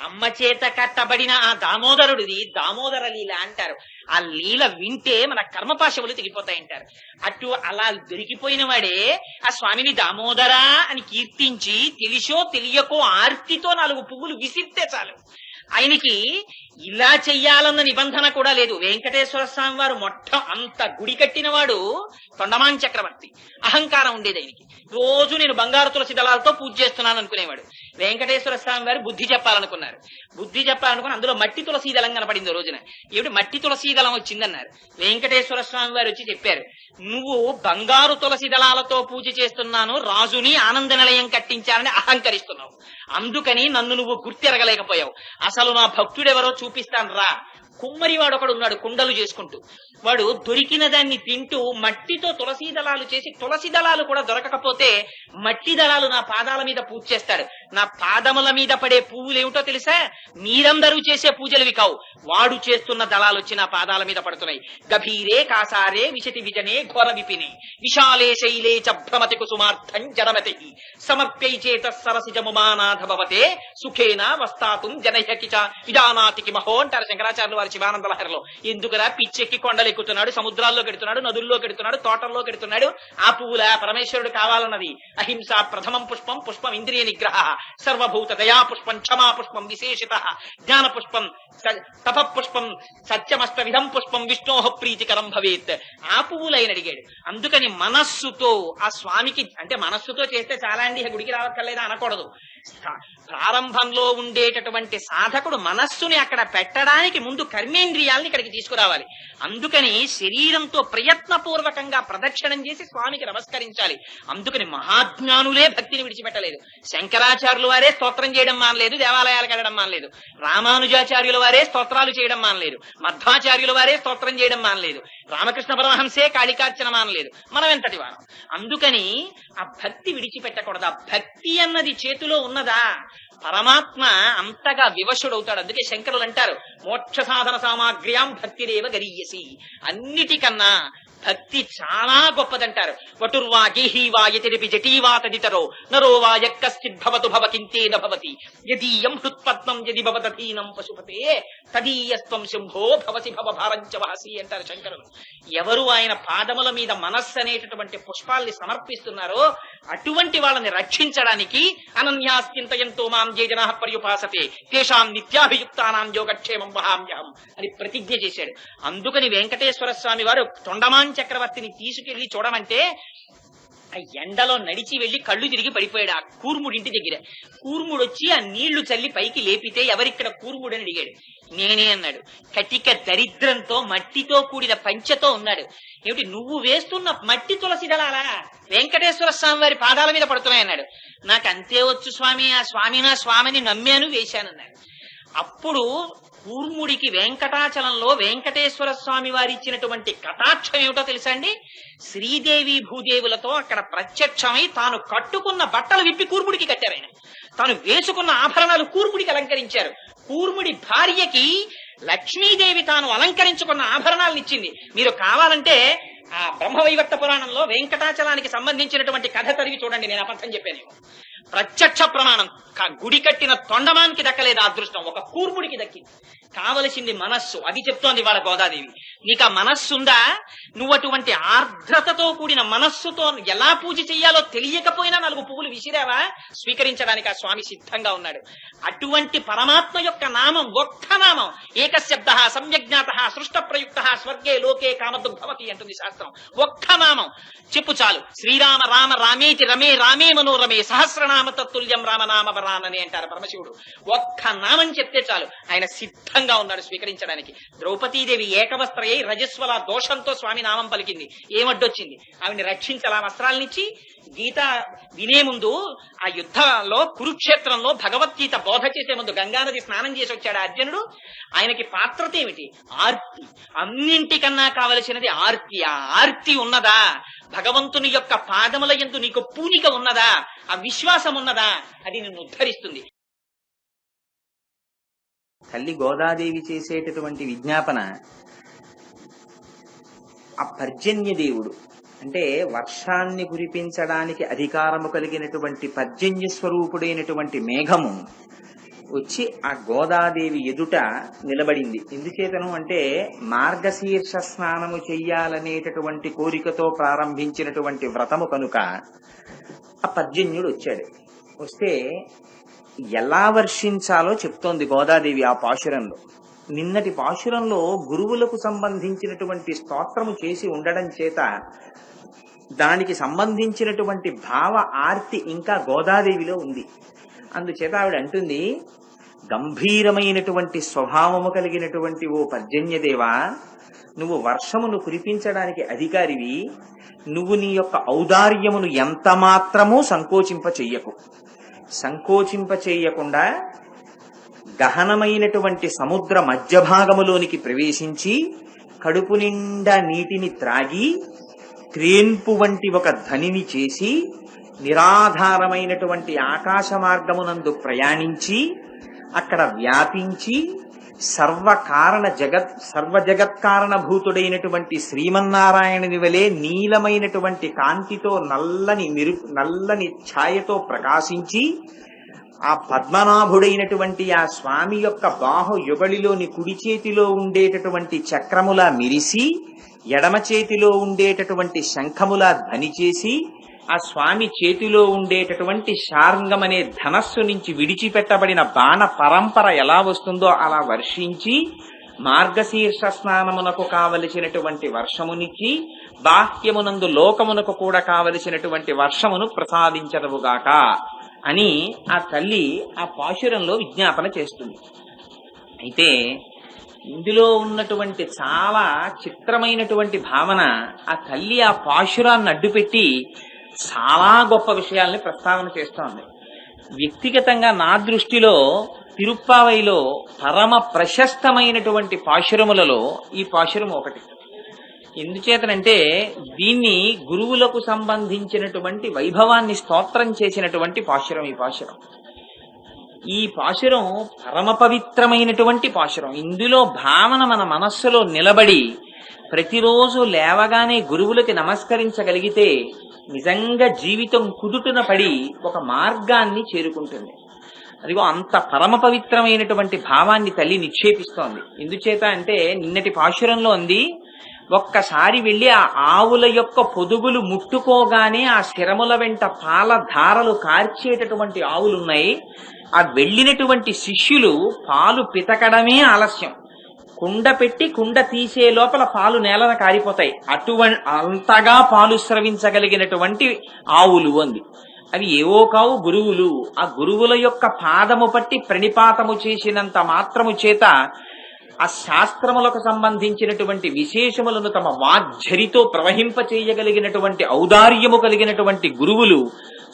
అమ్మ చేత కట్టబడిన ఆ దామోదరుడిది దామోదర లీల అంటారు. ఆ లీల వింటే మన కర్మపాశములు తెగిపోతాయంటారు. అలా దొరికిపోయిన వాడే ఆ స్వామిని దామోదరా అని కీర్తించి తెలిసో తెలియకో ఆర్తితో 4 పువ్వులు విసిరితే చాలు. ఆయనకి ఇలా చెయ్యాలన్న నిబంధన కూడా లేదు. వెంకటేశ్వర స్వామి వారు అంత గుడి కట్టినవాడు తొండమాన్ చక్రవర్తి. అహంకారం ఉండేది ఆయనకి. రోజు నేను బంగారు తులసి దళాలతో పూజ చేస్తున్నాను అనుకునేవాడు. వెంకటేశ్వర స్వామి వారు బుద్ధి చెప్పాలనుకున్నారు. బుద్ధి చెప్పాలనుకుని అందులో మట్టి తులసి దళం కనపడింది. రోజున ఏమిటి మట్టి తులసి దళం వచ్చిందన్నారు. వెంకటేశ్వర స్వామి వారు వచ్చి చెప్పారు, నువ్వు బంగారు తులసి దళాలతో పూజ చేస్తున్నాను, రాజుని ఆనంద నిలయం కట్టించాలని అహంకరిస్తున్నావు. అందుకని నన్ను నువ్వు గుర్తెరగలేకపోయావు. అసలు నా భక్తుడెవరో చూపిస్తాను రా. కుమ్మరివాడు ఒకడు ఉన్నాడు కుండలు చేసుకుంటూ. వాడు దొరికిన దాన్ని తింటూ మట్టితో తులసి దళాలు చేసి, తులసి దళాలు కూడా దొరకకపోతే మట్టి దళాలు నా పాదాల మీద పూజ చేస్తాడు. నా పాదముల మీద పడే పువ్వులు ఏమిటో తెలుసా? మీరందరూ చేసే పూజలవి కావు. వాడు చేస్తున్న దళాలు వచ్చి నా పాదాల మీద పడుతున్నాయి. గభీరే కాసారే విశతి విజనే ఘోర విపినే విశాలే శైలే చభ్రమతి కుసుమార్థం జడమతి సమర్ప్యై చేత సరసిజముమానాథ భవతే సుఖేన వస్తాతుం జనహ్యకి చ విజానాతికి మహో అంటారు శంకరాచార్యులు వారి శివానంద లహరిలో. ఎందుకురా పిచ్చెక్కి కొండలు ఎక్కుతున్నాడు, సముద్రాల్లో కెడుతున్నాడు, నదుల్లో కెడుతున్నాడు, తోటల్లో కెడుతున్నాడు. ఆ పువ్వుల పరమేశ్వరుడు కావాలన్నది. అహింస ప్రథమం పుష్పం, పుష్పం ఇంద్రియ నిగ్రహ, సర్వభూత దయా పుష్పం, క్షమా పుష్పం విశేషిత, జ్ఞాన పుష్పం, తప పుష్పం, సత్యమస్త విధం పుష్పం, విష్ణోహ ప్రీతికరం భవేత్. ఆ పువ్వులైన అడిగాడు. అందుకని మనస్సుతో ఆ స్వామికి, అంటే మనస్సుతో చేస్తే చాలా అండి గుడికి రావక్కర్లేదా అనకూడదు. ప్రారంభంలో ఉండేటటువంటి సాధకుడు మనస్సుని అక్కడ పెట్టడానికి ముందు కర్మేంద్రియాలని ఇక్కడికి తీసుకురావాలి. అందుకని శరీరంతో ప్రయత్నపూర్వకంగా ప్రదక్షిణం చేసి స్వామికి నమస్కరించాలి. అందుకని మహాజ్ఞానులే భక్తిని విడిచిపెట్టలేదు. శంకరాచార్యుల వారే స్తోత్రం చేయడం మానలేదు, దేవాలయాలకు వెళ్ళడం మానలేదు. రామానుజాచార్యుల వారే స్తోత్రాలు చేయడం మానలేదు. మధ్వాచార్యుల వారే స్తోత్రం చేయడం మానలేదు. రామకృష్ణ పరమహంసే కాళికార్చన మానలేదు. మనం ఎంతటి వారం. అందుకని ఆ భక్తి విడిచిపెట్టకూడదు. ఆ భక్తి అన్నది చేతిలో ఉన్నదా పరమాత్మ అంతగా వివశుడవుతాడు. అందుకే శంకరులు అంటారు, మోక్ష సాధన సామాగ్ర్యాం భక్తిరేవ గరీయసి. అన్నిటికన్నా భక్తి చాలా గొప్పదంటారు. వటుర్వా గేహీవా యతిరిపి జటీవా తదితరో నరో వా యక్కశ్చిద్భవతు భవకింతేన భవతి యదీయం హృత్పద్మం యది భవదధీనం పశుపతే తదీయస్త్వం శంభో భవసి భవభారంచ వహసి అంటారు శంకరులు. ఎవరు ఆయన పాదముల మీద మనస్సు అనేటటువంటి పుష్పాల్ని సమర్పిస్తున్నారో అటువంటి వాళ్ళని రక్షించడానికి అనన్యాస్చింతయంతో మాం జే జనాః పర్యుపాసతే తేషాం నిత్యాభియుక్తానాం యోగక్షేమం వహామ్యహం అని ప్రతిజ్ఞ చేశాడు. అందుకని వెంకటేశ్వర స్వామి వారు తొండమాన్ చక్రవర్తిని తీసుకెళ్లి చూడమంటే ఆ ఎండలో నడిచి వెళ్లి కళ్ళు తిరిగి పడిపోయాడు ఆ కూర్ముడింటి దగ్గర. కూర్ముడు వచ్చి ఆ నీళ్లు చల్లి పైకి లేపితే ఎవరిక్కడ కూర్ముడు అని అడిగాడు. నేనే అన్నాడు. కటిక దరిద్రంతో మట్టితో కూడిన పంచెతో ఉన్నాడు. ఏమిటి నువ్వు వేస్తున్న మట్టి తులసి దళాలా వెంకటేశ్వర స్వామి వారి పాదాల మీద పడుతున్నాయన్నాడు. నాకు అంతే వచ్చు స్వామి, ఆ స్వామి నా స్వామిని నమ్మాను వేశానన్నాడు. అప్పుడు కూర్ముడికి వెంకటాచలంలో వెంకటేశ్వర స్వామి వారి ఇచ్చినటువంటి కటాక్షం ఏమిటో తెలుసా అండి? శ్రీదేవి భూదేవులతో అక్కడ ప్రత్యక్షమై తాను కట్టుకున్న బట్టలు విప్పి కూర్ముడికి కట్టారు. ఆయన తాను వేసుకున్న ఆభరణాలు కూర్ముడికి అలంకరించారు. కూర్ముడి భార్యకి లక్ష్మీదేవి తాను అలంకరించుకున్న ఆభరణాలను ఇచ్చింది. మీరు కావాలంటే ఆ బ్రహ్మవైవర్త పురాణంలో వెంకటాచలానికి సంబంధించినటువంటి కథ చదివి చూడండి. నేను అబద్ధం చెప్పాను. ప్రత్యక్ష ప్రమాణం. గుడి కట్టిన తొండమానికి దక్కలేదు ఆ అదృష్టం, ఒక కూర్ముడికి దక్కింది. కావలసింది మనస్సు. అది చెప్తోంది వాళ్ళ గోదాదేవి. నీకు ఆ మనస్సుందా? నువ్వు అటువంటి ఆర్ద్రతతో కూడిన మనస్సుతో ఎలా పూజ చెయ్యాలో తెలియకపోయినా 4 పువ్వులు విసిరావా స్వీకరించడానికి ఆ స్వామి సిద్ధంగా ఉన్నాడు. అటువంటి పరమాత్మ యొక్క నామం ఒక్క నామం, ఏకశబ్ద సమ్యజ్ఞాత సృష్ట ప్రయుక్త స్వర్గే లోకే కామదుగ్భవతి అంటుంది శాస్త్రం. ఒక్క నామం చెప్పు చాలు. శ్రీరామ రామ రామేతి రమే రామే మనోరమే సహస్రనామ తత్తుల్యం రామనామ వరానని అంటారు పరమశివుడు. ఒక్క నామం చెప్తే చాలు, ఆయన సిద్ధంగా ఉన్నాడు స్వీకరించడానికి. ద్రౌపదీదేవి ఏకవస్త్రయ్యి రజస్వల దోషంతో స్వామి నామం పలికింది. ఏమడ్డొచ్చింది? ఆవిని రక్షించాలా వస్త్రాలనిచ్చి. గీత వినే ముందు ఆ యుద్ధంలో కురుక్షేత్రంలో భగవద్గీత బోధ చేసే ముందు గంగానది స్నానం చేసి వచ్చాడు అర్జునుడు. ఆయనకి పాత్రత ఏమిటి? ఆర్తి. అన్నింటికన్నా కావలసినది ఆర్తి. ఆ ఆర్తి ఉన్నదా? భగవంతుని యొక్క పాదముల యందు నీకు పూనిక ఉన్నదా? ఆ విశ్వాసం ఉన్నదా? అది నిన్ను ఉద్ధరిస్తుంది. తల్లి గోదాదేవి చేసేటటువంటి విజ్ఞాపన ఆ పర్జన్య దేవుడు అంటే వర్షాన్ని కురిపించడానికి అధికారము కలిగినటువంటి పర్జన్య స్వరూపుడైనటువంటి మేఘము వచ్చి ఆ గోదాదేవి ఎదుట నిలబడింది. ఎందుచేతను అంటే మార్గశీర్ష స్నానము చెయ్యాలనేటటువంటి కోరికతో ప్రారంభించినటువంటి వ్రతము కనుక ఆ పర్జన్యుడు వచ్చాడు. వస్తే ఎలా వర్షించాలో చెప్తోంది గోదాదేవి ఆ పాశురంలో. నిన్నటి పాశురంలో గురువులకు సంబంధించినటువంటి స్తోత్రము చేసి ఉండడం చేత దానికి సంబంధించినటువంటి భావ ఆర్తి ఇంకా గోదాదేవిలో ఉంది. అందుచేత ఆవిడ అంటుంది, గంభీరమైనటువంటి స్వభావము కలిగినటువంటి ఓ పర్జన్యదేవా, నువ్వు వర్షమును కురిపించడానికి అధికారివి. నువ్వు నీ యొక్క ఔదార్యమును ఎంత మాత్రమూ సంకోచింప చెయ్యకుండా గహనమైనటువంటి సముద్ర మధ్య భాగములోనికి ప్రవేశించి కడుపు నిండా నీటిని త్రాగి త్రేన్పు వంటి ఒక ధ్వనిని చేసి నిరాధారమైనటువంటి ఆకాశ మార్గమునందు ప్రయాణించి అక్కడ వ్యాపించి సర్వజగత్కారణభూతుడైనటువంటి శ్రీమన్నారాయణుని వలె నీలమైనటువంటి కాంతితో నల్లని ఛాయతో ప్రకాశించి ఆ పద్మనాభుడైనటువంటి ఆ స్వామి యొక్క బాహు యుగళిలోని కుడి చేతిలో ఉండేటటువంటి చక్రములా మిరిసి ఎడమ చేతిలో ఉండేటటువంటి శంఖములా ధ్వని చేసి ఆ స్వామి చేతిలో ఉండేటటువంటి శార్ంగం అనే ధనస్సు నుంచి విడిచిపెట్టబడిన బాణ పరంపర ఎలా వస్తుందో అలా వర్షించి మార్గశీర్ష స్నానమునకు కావలసినటువంటి వర్షమునిచ్చి బాహ్యమునందు లోకమునకు కూడా కావలసినటువంటి వర్షమును ప్రసాదించదవుగాక అని ఆ తల్లి ఆ పాశురంలో విజ్ఞాపన చేస్తుంది. అయితే ఇందులో ఉన్నటువంటి చాలా చిత్రమైనటువంటి భావన, ఆ తల్లి ఆ పాశురాన్ని అడ్డుపెట్టి చాలా గొప్ప విషయాల్ని ప్రస్తావన చేస్తోంది. వ్యక్తిగతంగా నా దృష్టిలో తిరుప్పావైలో పరమ ప్రశస్తమైనటువంటి పాశురములలో ఈ పాశురం ఒకటి. ఎందుచేతనంటే దీన్ని గురువులకు సంబంధించినటువంటి వైభవాన్ని స్తోత్రం చేసినటువంటి పాశురం ఈ పాశురం పరమ పవిత్రమైనటువంటి పాశురం. ఇందులో భావన మన మనస్సులో నిలబడి ప్రతిరోజు లేవగానే గురువులకి నమస్కరించగలిగితే నిజంగా జీవితం కుదుటున పడి ఒక మార్గాన్ని చేరుకుంటుంది. అదిగో అంత పరమ పవిత్రమైనటువంటి భావాన్ని తల్లి నిక్షేపిస్తోంది. ఎందుచేత అంటే నిన్నటి పాశురంలో ఉంది, ఒక్కసారి వెళ్లి ఆ ఆవుల యొక్క పొదుగులు ముట్టుకోగానే ఆ శిరముల వెంట పాల ధారలు కార్చేటటువంటి ఆవులున్నాయి. ఆ వెళ్ళినటువంటి శిష్యులు పాలు పితకడమే ఆలస్యం, కుండ పెట్టి కుండ తీసే లోపల పాలు నేలన కారిపోతాయి. అంతగా పాలు స్రవించగలిగినటువంటి ఆవులు అంది. అవి ఏవో కావు, గురువులు. ఆ గురువుల యొక్క పాదము పట్టి ప్రణిపాతము చేసినంత మాత్రము చేత ఆ శాస్త్రములకు సంబంధించినటువంటి విశేషములను తమ వాగ్ఝరితో ప్రవహింపచేయగలిగినటువంటి ఔదార్యము కలిగినటువంటి గురువులు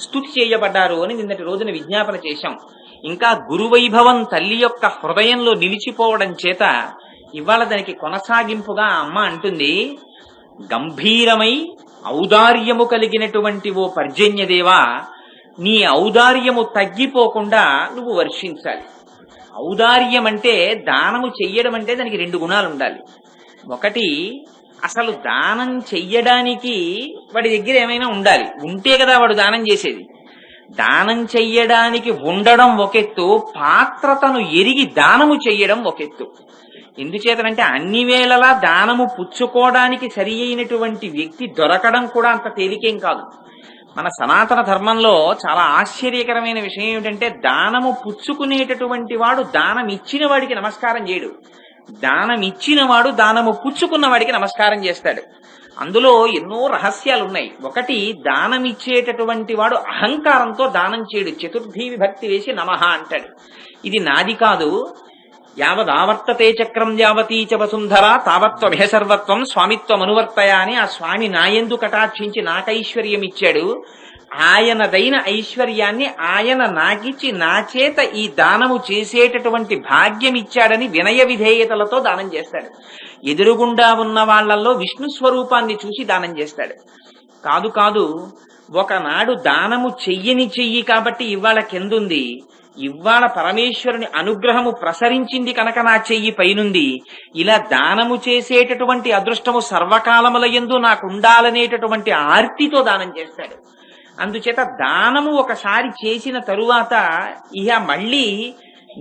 స్తుతి చేయబడ్డారు అని నిన్నటి రోజున విజ్ఞాపన చేశాం. ఇంకా గురువైభవం తల్లి యొక్క హృదయంలో నిలిచిపోవడం చేత ఇవాళ దానికి కొనసాగింపుగా అమ్మ అంటుంది, గంభీరమై ఔదార్యము కలిగినటువంటి ఓ పర్జన్యదేవా, నీ ఔదార్యము తగ్గిపోకుండా నువ్వు వర్షించాలి. ఔదార్యం అంటే దానము చెయ్యడం అంటే దానికి రెండు గుణాలు ఉండాలి. ఒకటి, అసలు దానం చెయ్యడానికి వాడి దగ్గర ఏమైనా ఉండాలి, ఉంటే కదా వాడు దానం చేసేది. దానం చెయ్యడానికి ఉండడం ఒకెత్తు, పాత్రతను ఎరిగి దానము చెయ్యడం ఒకెత్తు. ఎందుచేతనంటే అన్ని వేళలా దానము పుచ్చుకోవడానికి సరి అయినటువంటి వ్యక్తి దొరకడం కూడా అంత తేలికేం కాదు. మన సనాతన ధర్మంలో చాలా ఆశ్చర్యకరమైన విషయం ఏమిటంటే, దానము పుచ్చుకునేటటువంటి వాడు దానం ఇచ్చిన వాడికి నమస్కారం చేయడు, దానం ఇచ్చిన వాడు దానము పుచ్చుకున్న వాడికి నమస్కారం చేస్తాడు. అందులో ఎన్నో రహస్యాలున్నాయి. ఒకటి, దానం ఇచ్చేటటువంటి వాడు అహంకారంతో దానం చేయడు, చతుర్థీ విభక్తి వేసి నమః అంటాడు. ఇది నాది కాదు, యావదావర్తతే చక్రం యావతీచ వసుంధర తావత్వభయసర్వత్వం స్వామిత్వం అనువర్తయ అని ఆ స్వామి నాయందు కటాక్షించి నాకైశ్వర్యం ఇచ్చాడు. ఆయనదైన ఐశ్వర్యాన్ని ఆయన నాకిచ్చి నా చేత ఈ దానము చేసేటటువంటి భాగ్యం ఇచ్చాడని వినయ విధేయతలతో దానం చేస్తాడు. ఎదురుగుండా ఉన్న వాళ్లలో విష్ణు స్వరూపాన్ని చూసి దానం చేస్తాడు. కాదు, ఒకనాడు దానము చెయ్యి కాబట్టి ఇవాళ కిందుంది, ఇవాళ పరమేశ్వరుని అనుగ్రహము ప్రసరించింది కనుక నా చెయ్యి పైనుంది. ఇలా దానము చేసేటటువంటి అదృష్టము సర్వకాలముల యందు నాకు ఉండాలనేటటువంటి ఆర్తితో దానం చేస్తాడు. అందుచేత దానము ఒకసారి చేసిన తరువాత ఇహ మళ్ళీ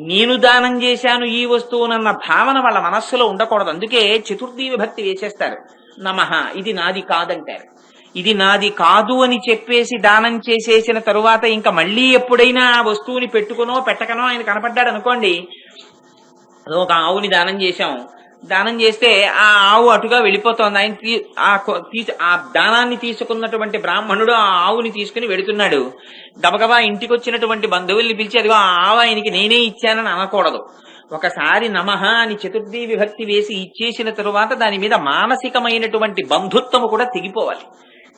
నేను దానం చేశాను ఈ వస్తువునన్న భావన వాళ్ళ మనస్సులో ఉండకూడదు. అందుకే చతుర్థీ విభక్తి వేసేస్తారు. నమః, ఇది నాది కాదంటారు. ఇది నాది కాదు అని చెప్పేసి దానం చేసేసిన తరువాత ఇంకా మళ్ళీ ఎప్పుడైనా ఆ వస్తువుని పెట్టుకునో పెట్టకనో ఆయన కనపడ్డాడు అనుకోండి, అదో ఒక ఆవుని దానం చేశాం, దానం చేస్తే ఆ ఆవు అటుగా వెళ్ళిపోతోంది. ఆయన ఆ దానాన్ని తీసుకున్నటువంటి బ్రాహ్మణుడు ఆ ఆవుని తీసుకుని వెడుతున్నాడు. గబగబా ఇంటికి వచ్చినటువంటి బంధువుల్ని పిలిచి అదిగో ఆ ఆవు ఆయనకి నేనే ఇచ్చానని అనకూడదు. ఒకసారి నమః అని చతుర్థీ విభక్తి వేసి ఇచ్చేసిన తరువాత దాని మీద మానసికమైనటువంటి బంధుత్వము కూడా తెగిపోవాలి.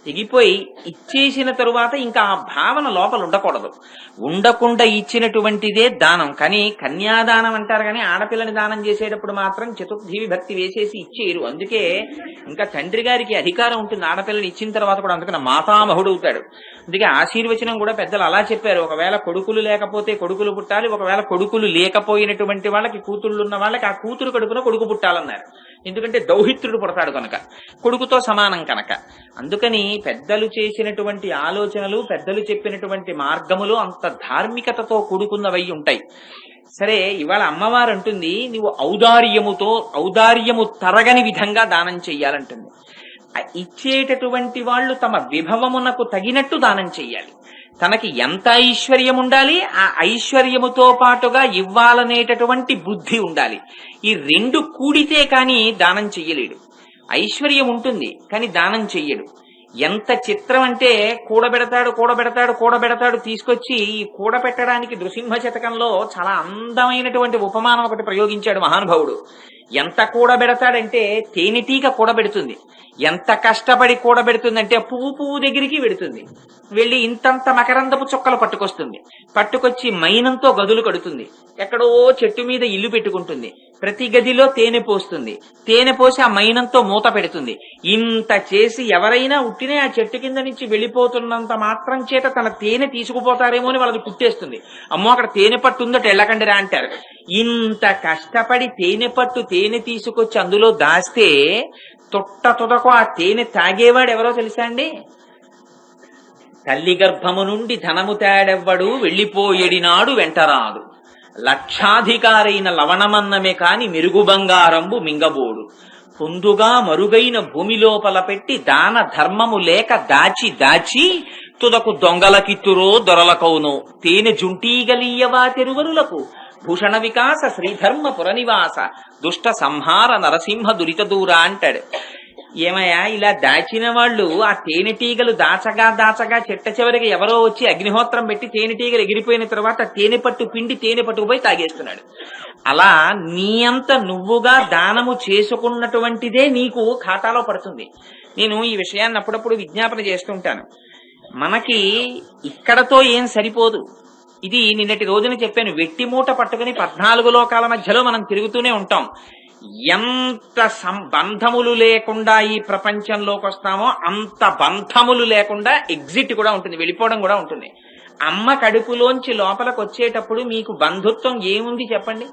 తెగిపోయి ఇచ్చేసిన తరువాత ఇంకా ఆ భావన లోపల ఉండకూడదు. ఉండకుండా ఇచ్చినటువంటిదే దానం. కానీ కన్యాదానం అంటారు, కానీ ఆడపిల్లని దానం చేసేటప్పుడు మాత్రం చతుర్థి విభక్తి వేసేసి ఇచ్చేయరు. అందుకే ఇంకా తండ్రి గారికి అధికారం ఉంటుంది ఆడపిల్లని ఇచ్చిన తర్వాత కూడా. అందుకని మాతామహుడు అవుతాడు. అందుకే ఆశీర్వచనం కూడా పెద్దలు అలా చెప్పారు. ఒకవేళ కొడుకులు లేకపోతే కొడుకులు పుట్టాలి, ఒకవేళ కొడుకులు లేకపోయినటువంటి వాళ్ళకి కూతుళ్ళు ఉన్న వాళ్ళకి ఆ కూతురు కడుపున కొడుకు పుట్టాలన్నారు. ఎందుకంటే దౌహిత్రుడు పుడతాడు కనుక, కొడుకుతో సమానం కనుక. అందుకని పెద్దలు చేసినటువంటి ఆలోచనలు, పెద్దలు చెప్పినటువంటి మార్గములు అంత ధార్మికతతో కూడుకున్నవై ఉంటాయి. సరే, ఇవాళ అమ్మవారు అంటుంది నువ్వు ఔదార్యము తరగని విధంగా దానం చెయ్యాలంటుంది. ఇచ్చేటటువంటి వాళ్ళు తమ విభవమునకు తగినట్టు దానం చెయ్యాలి. తనకి ఎంత ఐశ్వర్యం ఉండాలి, ఆ ఐశ్వర్యముతో పాటుగా ఇవ్వాలనేటటువంటి బుద్ధి ఉండాలి. ఈ రెండు కూడితే కాని దానం చెయ్యలేడు. ఐశ్వర్యం ఉంటుంది కానీ దానం చెయ్యడు. ఎంత చిత్రం అంటే కూడబెడతాడు తీసుకొచ్చి ఈ కూడబెట్టడానికి నృసింహ శతకంలో చాలా అందమైనటువంటి ఉపమానం ఒకటి ప్రయోగించాడు మహానుభావుడు. ఎంత కూడబెడతాడంటే తేనెటీగ కూడబెడుతుంది. ఎంత కష్టపడి కూడబెడుతుందంటే పువ్వు దగ్గరికి వెడుతుంది, వెళ్ళి ఇంతంత మకరందపు చుక్కలు పట్టుకొచ్చి మైనంతో గదులు కడుతుంది, ఎక్కడో చెట్టు మీద ఇల్లు పెట్టుకుంటుంది, ప్రతి గదిలో తేనె పోస్తుంది, తేనె పోసి ఆ మైనంతో మూత పెడుతుంది. ఇంత చేసి ఎవరైనా ఉట్టినే ఆ చెట్టు కింద నుంచి వెళ్ళిపోతున్నంత మాత్రం చేత తన తేనె తీసుకుపోతారేమో అని వాళ్ళది పుట్టేస్తుంది. అమ్మో అక్కడ తేనె పట్టు ఉందట ఎళ్ళకండిరా అంటారు. ఇంత కష్టపడి తేనె తీసుకొచ్చి అందులో దాస్తే తుదకు ఆ తేనె తాగేవాడు ఎవరో తెలుసా అండి? తల్లి గర్భము నుండి ధనము తేడెవ్వడు వెళ్లిపోయేడినాడు వెంటరాదు, లక్షాధికారైన లవణమన్నమే కాని మెరుగు బంగారంబు మింగబోడు, పొందుగా మరుగైన భూమి లోపల పెట్టి దాన ధర్మము లేక దాచి తుదకు దొంగలకిత్తురో దొరలకౌను, తేనె జుంటీగలీయవా తెరువరులకు, భూషణ వికాస శ్రీధర్మ పురనివాస, దుష్ట సంహార నరసింహ దురిత దూర అంటాడు. ఏమయ్యా, ఇలా దాచిన వాళ్ళు ఆ తేనెటీగలు దాచగా చెట్ట చివరికి ఎవరో వచ్చి అగ్నిహోత్రం పెట్టి తేనెటీగలు ఎగిరిపోయిన తర్వాత తేనె పట్టుకుపోయి తాగేస్తున్నాడు. అలా నీ అంత నువ్వుగా దానము చేసుకున్నటువంటిదే నీకు ఖాతాలో పడుతుంది. నేను ఈ విషయాన్ని అప్పుడప్పుడు విజ్ఞాపన చేస్తుంటాను. మనకి ఇక్కడతో ఏం సరిపోదు. ఇది నిన్నటి రోజున చెప్పాను. వెట్టి మూట పట్టుకుని 14 లోకాల మధ్యలో మనం తిరుగుతూనే ఉంటాం. ఎంత బంధములు లేకుండా ఈ ప్రపంచంలోకి వస్తామో అంత బంధములు లేకుండా ఎగ్జిట్ కూడా ఉంటుంది, వెళ్ళిపోవడం కూడా ఉంటుంది. అమ్మ కడుపులోంచి లోపలికి వచ్చేటప్పుడు మీకు బంధుత్వం ఏముంది చెప్పండి?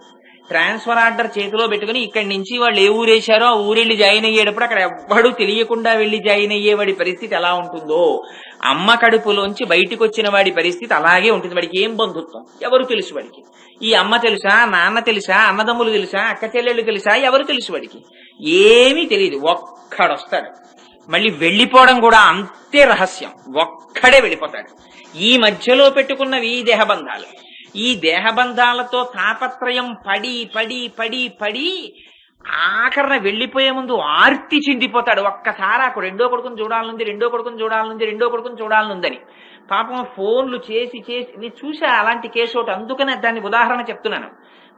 ట్రాన్స్ఫర్ ఆర్డర్ చేతిలో పెట్టుకుని ఇక్కడి నుంచి వాళ్ళు ఏ ఊరేశారో ఆ ఊరెళ్ళి జాయిన్ అయ్యేటప్పుడు అక్కడ ఎవ్వడూ తెలియకుండా వెళ్లి జాయిన్ అయ్యేవాడి పరిస్థితి ఎలా ఉంటుందో, అమ్మ కడుపులోంచి బయటికి వచ్చిన వాడి పరిస్థితి అలాగే ఉంటుంది. వాడికి ఏం బంధుత్వం ఎవరు తెలుసు? వాడికి ఈ అమ్మ తెలుసా, నాన్న తెలుసా, అన్నదమ్ములు తెలుసా, అక్క చెల్లెళ్ళు తెలుసా, ఎవరు తెలుసు? వాడికి ఏమీ తెలియదు. ఒక్కడొస్తాడు, మళ్ళీ వెళ్ళిపోవడం కూడా అంతే రహస్యం. ఒక్కడే వెళ్ళిపోతాడు. ఈ మధ్యలో పెట్టుకున్నవి ఈ దేహబంధాలు. ఈ దేహబంధాలతో తాపత్రయం పడి ఆఖరణ వెళ్లిపోయే ముందు ఆర్తి చిందిపోతాడు. ఒక్కసారి ఆ రెండో కొడుకుని చూడాలనుందని పాపం ఫోన్లు చేసి నేను చూసా అలాంటి కేసు ఒకటి. అందుకనే దాన్ని ఉదాహరణ చెప్తున్నాను.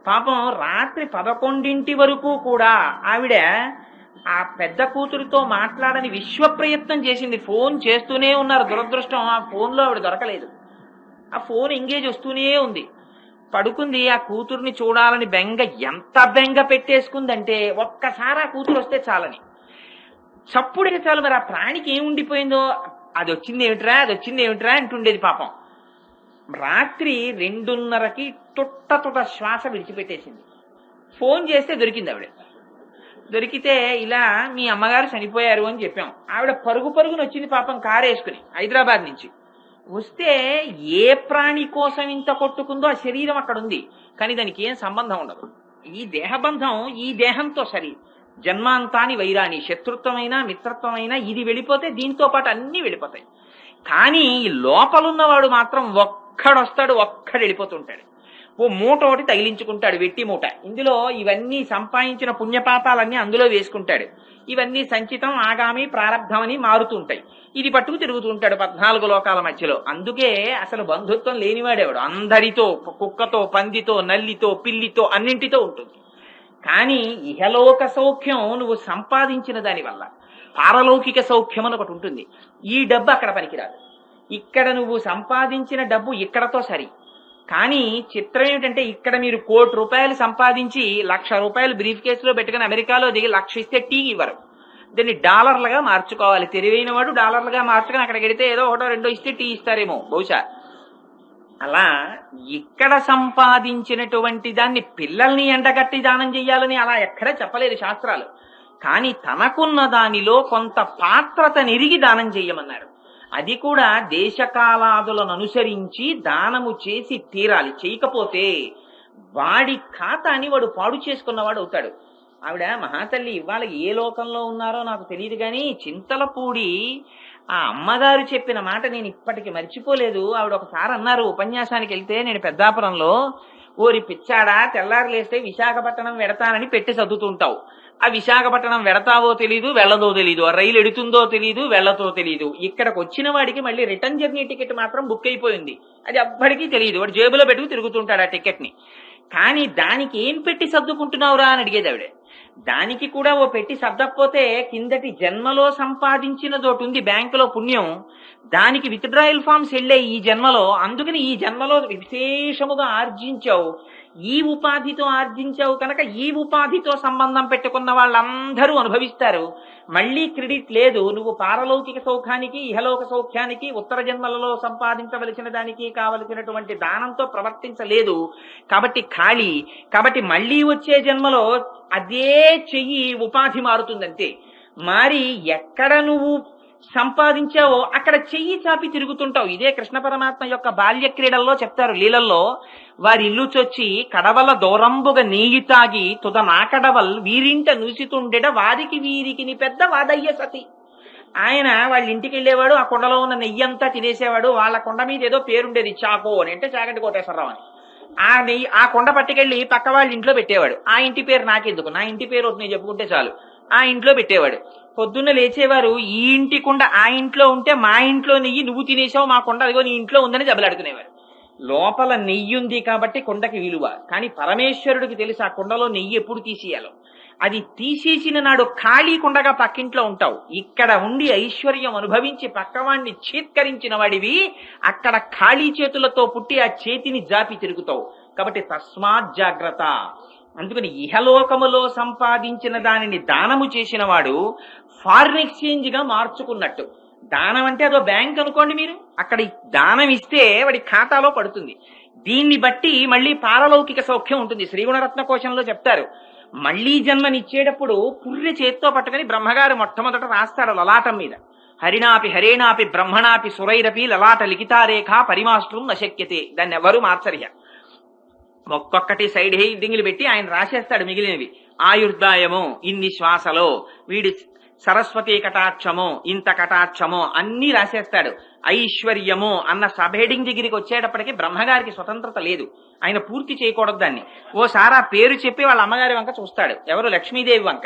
పాపం రాత్రి 11 వరకు కూడా ఆవిడ ఆ పెద్ద కూతురితో మాట్లాడని విశ్వ ప్రయత్నం చేసింది. ఫోన్ చేస్తూనే ఉన్నారు. దురదృష్టం ఆ ఫోన్లో ఆవిడ దొరకలేదు. ఆ ఫోన్ ఎంగేజ్ వస్తూనే ఉంది. పడుకుంది. ఆ కూతుర్ని చూడాలని ఎంత బెంగ పెట్టేసుకుందంటే ఒక్కసారి ఆ కూతురు వస్తే చాలని, చప్పుడే చాలు. మరి ఆ ప్రాణికి ఏముండిపోయిందో, అది వచ్చింది ఏమిట్రా అంటుండేది పాపం. రాత్రి 2:30కి తుట్ట శ్వాస విడిచిపెట్టేసింది. ఫోన్ చేస్తే దొరికింది ఆవిడ. దొరికితే ఇలా మీ అమ్మగారు చనిపోయారు అని చెప్పాం. ఆవిడ పరుగున వచ్చింది పాపం, కారు వేసుకుని హైదరాబాద్ నుంచి వస్తే ఏ ప్రాణి కోసం ఇంత కొట్టుకుందో ఆ శరీరం అక్కడ ఉంది, కానీ దానికి ఏం సంబంధం ఉండదు. ఈ దేహబంధం ఈ దేహంతో సరి. జన్మాంతాని వైరాని, శత్రుత్వమైనా మిత్రత్వమైనా ఇది వెళ్ళిపోతే దీంతో పాటు అన్ని వెళ్ళిపోతాయి. కానీ ఈ లోపలున్నవాడు మాత్రం ఒక్కడొస్తాడు, ఒక్కడు వెళ్ళిపోతుంటాడు. ఓ మూట ఒకటి తగిలించుకుంటాడు, వెట్టి మూట. ఇందులో ఇవన్నీ సంపాదించిన పుణ్యపాపాలన్నీ అందులో వేసుకుంటాడు. ఇవన్నీ సంచితం, ఆగామి, ప్రారంధం అని మారుతుంటాయి. ఇది పట్టుకు తిరుగుతుంటాడు 14 లోకాల మధ్యలో. అందుకే అసలు బంధుత్వం లేనివాడేవాడు. అందరితో, కుక్కతో, పందితో, నల్లితో, పిల్లితో, అన్నింటితో ఉంటుంది. కానీ ఇహలోక సౌఖ్యం నువ్వు సంపాదించిన దానివల్ల. పారలౌకిక సౌఖ్యం అని ఒకటి ఉంటుంది. ఈ డబ్బు అక్కడ పనికిరాదు. ఇక్కడ నువ్వు సంపాదించిన డబ్బు ఇక్కడతో సరి. కానీ చిత్రం ఏమిటంటే ఇక్కడ మీరు ₹1,00,00,000 సంపాదించి ₹1,00,000 బ్రీఫ్ కేసులో పెట్టుకుని అమెరికాలో దిగి 1,00,000 ఇస్తే టీ ఇవ్వరు. దీన్ని డాలర్లుగా మార్చుకోవాలి. తెలివైన వాడు డాలర్లుగా మార్చుకుని అక్కడికి వెడితే ఏదో ఒకటో రెండో ఇస్తే టీ ఇస్తారేమో బహుశా. అలా ఇక్కడ సంపాదించినటువంటి దాన్ని పిల్లల్ని ఎండగట్టి దానం చెయ్యాలని అలా ఎక్కడా చెప్పలేదు శాస్త్రాలు. కానీ తనకున్న దానిలో కొంత పాత్రత నిరిగి దానం చెయ్యమన్నారు. అది కూడా దేశకాలాదులను అనుసరించి దానము చేసి తీరాలి. చేయకపోతే వాడి ఖాతాని వాడు పాడు చేసుకున్నవాడు అవుతాడు. ఆవిడ మహాతల్లి ఇవాళ ఏ లోకంలో ఉన్నారో నాకు తెలియదు, కానీ చింతలపూడి ఆ అమ్మగారు చెప్పిన మాట నేను ఇప్పటికి మర్చిపోలేదు. ఆవిడ ఒకసారి అన్నారు ఉపన్యాసానికి వెళ్తే, నేను పెద్దాపురంలో, ఓరి పిచ్చాడా తెల్లారు లేస్తే విశాఖపట్నం వెడతానని పెట్టి చదువుతుంటావు. ఆ విశాఖపట్నం వెడతావో తెలీదు, వెళ్ళదో తెలీదు, ఆ రైలు ఎడుతుందో తెలీదు, వెళ్ళతో తెలీదు. ఇక్కడికి వచ్చిన వాడికి మళ్ళీ రిటర్న్ జర్నీ టికెట్ మాత్రం బుక్ అయిపోయింది. అది ఎవ్వడికి తెలియదు. వాడు జేబులో పెట్టుకు తిరుగుతుంటాడు ఆ టికెట్ ని. కానీ దానికి ఏం పెట్టి సర్దుకుంటున్నావురా అని అడిగేది ఆవిడ. దానికి కూడా ఓ పెట్టి సర్దకపోతే కిందటి జన్మలో సంపాదించినదోటి ఉంది బ్యాంకులో పుణ్యం, దానికి విత్డ్రాయల్ ఫామ్స్ వెళ్ళే ఈ జన్మలో. అందుకని ఈ జన్మలో విశేషముగా ఆర్జించావు, ఈ ఉపాధితో ఆర్జించావు కనుక ఈ ఉపాధితో సంబంధం పెట్టుకున్న వాళ్ళందరూ అనుభవిస్తారు. మళ్లీ క్రెడిట్ లేదు. నువ్వు పారలౌకిక సౌఖ్యానికి, ఇహలోక సౌఖ్యానికి, ఉత్తర జన్మలలో సంపాదించవలసిన దానికి కావలసినటువంటి దానంతో ప్రవర్తించలేదు కాబట్టి ఖాళీ. కాబట్టి మళ్లీ వచ్చే జన్మలో అదే చెయ్యి ఉపాధి మారుతుందంతే. మారి ఎక్కడ నువ్వు సంపాదించావో అక్కడ చెయ్యి చాపి తిరుగుతుంటావు. ఇదే కృష్ణ పరమాత్మ యొక్క బాల్య క్రీడల్లో చెప్తారు. లీలల్లో వారి ఇల్లు చొచ్చి కడవల దూరంబుగా నీయి తాగి తుద నాకడవల్ వీరింట నూసితుండెడ వారికి వీరికి పెద్ద వాదయ్య సతి. ఆయన వాళ్ళ ఇంటికి వెళ్ళేవాడు, ఆ కొండలో ఉన్న నెయ్యంతా తినేసేవాడు. వాళ్ళ కొండ మీద ఏదో పేరుండేది, చాకో అని, అంటే చాగంటి కోటేశ్వరరావు అని. ఆ నెయ్యి ఆ కొండ పట్టుకెళ్ళి పక్క వాళ్ళ ఇంట్లో పెట్టేవాడు. ఆ ఇంటి పేరు నాకెందుకు, నా ఇంటి పేరు ఒకటి నేను చెప్పుకుంటే చాలు, ఆ ఇంట్లో పెట్టేవాడు. పొద్దున్న లేచేవారు, ఈ ఇంటి కుండ ఆ ఇంట్లో ఉంటే మా ఇంట్లో నెయ్యి నువ్వు తినేసావు, మా కొండ అదిగో నీ ఇంట్లో ఉందని దెబ్బలాడుకునేవారు. లోపల నెయ్యి ఉంది కాబట్టి కొండకి విలువ. కానీ పరమేశ్వరుడికి తెలిసి ఆ కొండలో నెయ్యి ఎప్పుడు తీసేయాలో. అది తీసేసిన నాడు ఖాళీ కుండగా పక్కింట్లో ఉంటావు. ఇక్కడ ఉండి ఐశ్వర్యం అనుభవించి పక్కవాణ్ణి చీత్కరించిన వాడివి అక్కడ ఖాళీ చేతులతో పుట్టి ఆ చేతిని జాపి తిరుగుతావు. కాబట్టి తస్మాత్ జాగ్రత్త. అందుకని ఇహలోకములో సంపాదించిన దానిని దానము చేసిన వాడు ఫారిన్ ఎక్స్చేంజ్ గా మార్చుకున్నట్టు. దానం అంటే అదో బ్యాంక్ అనుకోండి మీరు, అక్కడ దానం ఇస్తే వాడి ఖాతాలో పడుతుంది. దీన్ని బట్టి మళ్ళీ పారలౌకిక సౌఖ్యం ఉంటుంది. శ్రీగుణరత్న కోశంలో చెప్తారు, మళ్లీ జన్మనిచ్చేటప్పుడు పుర్రె చేత్తో పట్టుకుని బ్రహ్మగారు మొట్టమొదట రాస్తాడు లలాటం మీద, హరిణాపి హరేణాపి బ్రహ్మణాపి సురైరపి లలాట లిఖితారేఖ పరిమాష్ట్రం నశక్యతే. దాన్ని ఎవరు మార్చరిగా. ఒక్కొక్కటి సైడ్ హెడ్డింగ్లు పెట్టి ఆయన రాసేస్తాడు మిగిలినవి. ఆయుర్దాయము ఇన్ని శ్వాసలో, వీడి సరస్వతి కటాక్షము ఇంత కటాక్షము అన్ని రాసేస్తాడు. ఐశ్వర్యము అన్న సబ్ హెడింగ్ దగ్గరికి వచ్చేటప్పటికి బ్రహ్మగారికి స్వతంత్రత లేదు, ఆయన పూర్తి చేయకూడదు దాన్ని. ఓసారి ఆ పేరు చెప్పి వాళ్ళ అమ్మగారి వంక చూస్తాడు, ఎవరు లక్ష్మీదేవి వంక.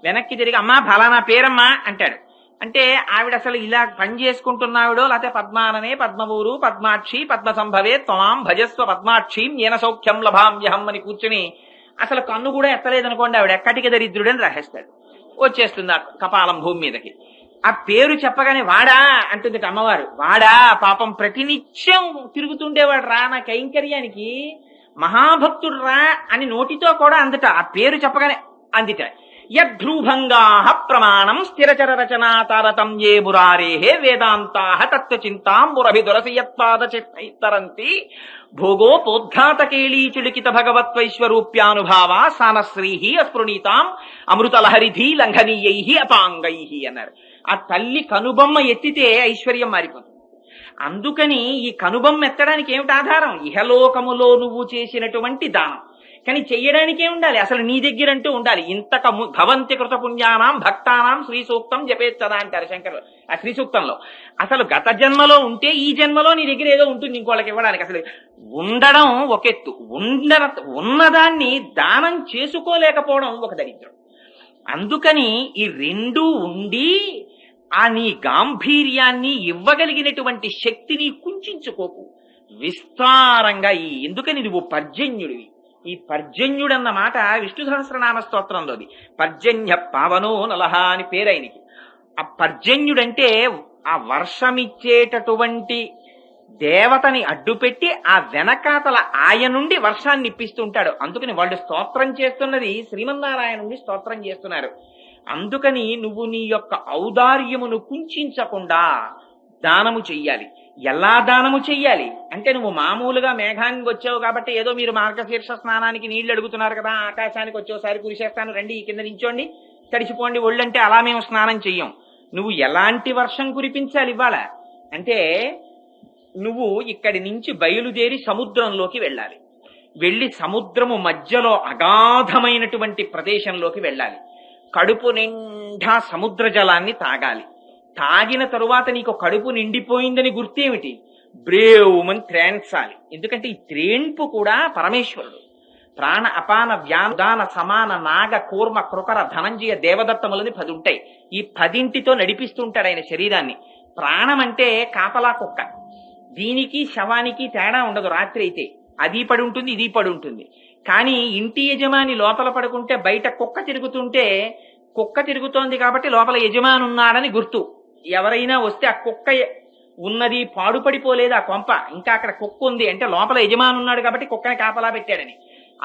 వెనక్కి తిరిగి అమ్మా ఫలానా పేరమ్మా అంటాడు. అంటే ఆవిడ అసలు ఇలా పని చేసుకుంటున్నావిడో, లేకపోతే పద్మాననే పద్మవూరు పద్మాక్షి పద్మ సంభవే త్వాం భజస్వ పద్మాక్షీం ఏన సౌఖ్యం లభామ్యహం అని కూర్చుని అసలు కన్ను కూడా ఎత్తలేదనుకోండి ఆవిడ ఎక్కటికి దరిద్రుడని రాసేస్తాడు. వచ్చేస్తుంది ఆ కపాలం భూమి మీదకి. ఆ పేరు చెప్పగానే వాడా అంటుంది అమ్మవారు. వాడా పాపం ప్రతినిత్యం తిరుగుతుండేవాడు రా నా కైంకర్యానికి, మహాభక్తుడు రా అని నోటితో కూడా అందట. ఆ పేరు చెప్పగానే అందిట. యద్భ్రూభంగా ప్రమాణం స్థిరచర రచనా తారతమ్యే మురారేహే వేదాంతా తత్వచింతాంబురభిదురసియత్పాదచిత్తరంతి భోగోపోద్ఘాతకేళీ చులికిత భగవత్వైశ్వరూప్యానుభావ సానశ్రీహి అస్పృణీతాం అమృతలహరిధి లంఘనీయై అపాంగై అన్నారు. ఆ తల్లి కనుబొమ్మ ఎత్తితే ఐశ్వర్యం మారిపోతుంది. అందుకని ఈ కనుబొమ్మ ఎత్తడానికి ఏమిటి ఆధారం? ఇహలోకములో నువ్వు చేసినటువంటి దానం. కానీ చెయ్యడానికే ఉండాలి, అసలు నీ దగ్గర అంటూ ఉండాలి. ఇంతక భవంతి కృత పుణ్యానాం భక్తానాం శ్రీ సూక్తం జపేచ్చదా అంటారు శంకరులు ఆ శ్రీ సూక్తంలో. అసలు గత జన్మలో ఉంటే ఈ జన్మలో నీ దగ్గర ఏదో ఉంటుంది ఇంకోళ్ళకి ఇవ్వడానికి. అసలు ఉండడం ఒక ఎత్తు, ఉన్నదాన్ని దానం చేసుకోలేకపోవడం ఒక దరిద్రం. అందుకని ఈ రెండూ ఉండి ఆ నీ గాంభీర్యాన్ని ఇవ్వగలిగినటువంటి శక్తిని కుంచుకోకు, విస్తారంగా ఎందుకని నువ్వు పర్జన్యుడివి. ఈ పర్జన్యుడన్న మాట విష్ణు సహస్రనామ స్తోత్రంలోది. పర్జన్య పావనో నలహ అని పేరైనకి. ఆ పర్జన్యుడంటే ఆ వర్షమిచ్చేటటువంటి దేవతని అడ్డుపెట్టి ఆ వెనకాతల ఆయన నుండి వర్షాన్ని ఇప్పిస్తుంటాడు. అందుకని వాళ్ళు స్తోత్రం చేస్తున్నది శ్రీమన్నారాయణుడి స్తోత్రం చేస్తున్నారు. అందుకని నువ్వు నీ యొక్క ఔదార్యమును కుంచకుండా దానము చెయ్యాలి. ఎలా దానము చెయ్యాలి అంటే, నువ్వు మామూలుగా మేఘానికి వచ్చావు కాబట్టి ఏదో మీరు మార్గశీర్ష స్నానానికి నీళ్లు అడుగుతున్నారు కదా, ఆకాశానికి వచ్చేసారి కురిసేస్తాను రండి ఈ కింద నించోండి తడిచిపోండి ఒళ్ళంటే అలా మేము స్నానం చెయ్యం. నువ్వు ఎలాంటి వర్షం కురిపించాలి ఇవాళ అంటే, నువ్వు ఇక్కడి నుంచి బయలుదేరి సముద్రంలోకి వెళ్ళాలి. వెళ్ళి సముద్రము మధ్యలో అగాధమైనటువంటి ప్రదేశంలోకి వెళ్ళాలి. కడుపు నిండా సముద్ర జలాన్ని తాగాలి. తాగిన తరువాత నీకు కడుపు నిండిపోయిందని గుర్తేమిటి? బ్రేవుమని త్రేన్సాలి. ఎందుకంటే ఈ త్రేన్పు కూడా పరమేశ్వరుడు. ప్రాణ అపాన వ్యాదాన సమాన నాగ కూర్మ కృకర ధనంజయ దేవదత్తములని 10 ఉంటాయి. ఈ 10ంటితో నడిపిస్తుంటాడు ఆయన శరీరాన్ని. ప్రాణం అంటే కాపలా కుక్క, దీనికి శవానికి తేడా ఉండదు. రాత్రి అయితే అది పడి ఉంటుంది, ఇది పడి ఉంటుంది. కానీ ఇంటి యజమాని లోపల పడుకుంటే బయట కుక్క తిరుగుతుంటే, కుక్క తిరుగుతోంది కాబట్టి లోపల యజమాని ఉన్నాడని గుర్తు. ఎవరైనా వస్తే ఆ కుక్క ఉన్నది పాడుపడిపోలేదు ఆ కొంప, ఇంకా అక్కడ కుక్క ఉంది అంటే లోపల యజమాని ఉన్నాడు కాబట్టి కుక్కని కాపలా పెట్టాడని.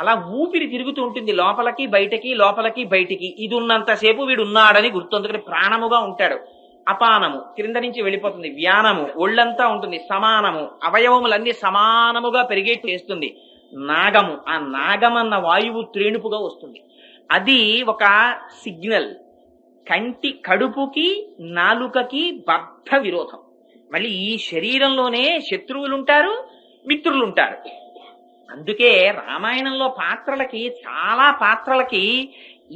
అలా ఊపిరి తిరుగుతూ ఉంటుంది లోపలికి బయటకి, లోపలికి బయటికి. ఇది ఉన్నంతసేపు వీడు ఉన్నాడని గుర్తు. అందుకని ప్రాణముగా ఉంటాడు. అపానము క్రింద నుంచి వెళ్ళిపోతుంది, వ్యానము ఒళ్ళంతా ఉంటుంది, సమానము అవయవములన్నీ సమానముగా పెరిగేట్టు చేస్తుంది. నాగము, ఆ నాగమన్న వాయువు త్రేణుపుగా వస్తుంది. అది ఒక సిగ్నల్. కడుపుకి నాలుకకి బద్ధ విరోధం. మళ్ళీ ఈ శరీరంలోనే శత్రువులుంటారు, మిత్రులుంటారు. అందుకే రామాయణంలో పాత్రలకి, చాలా పాత్రలకి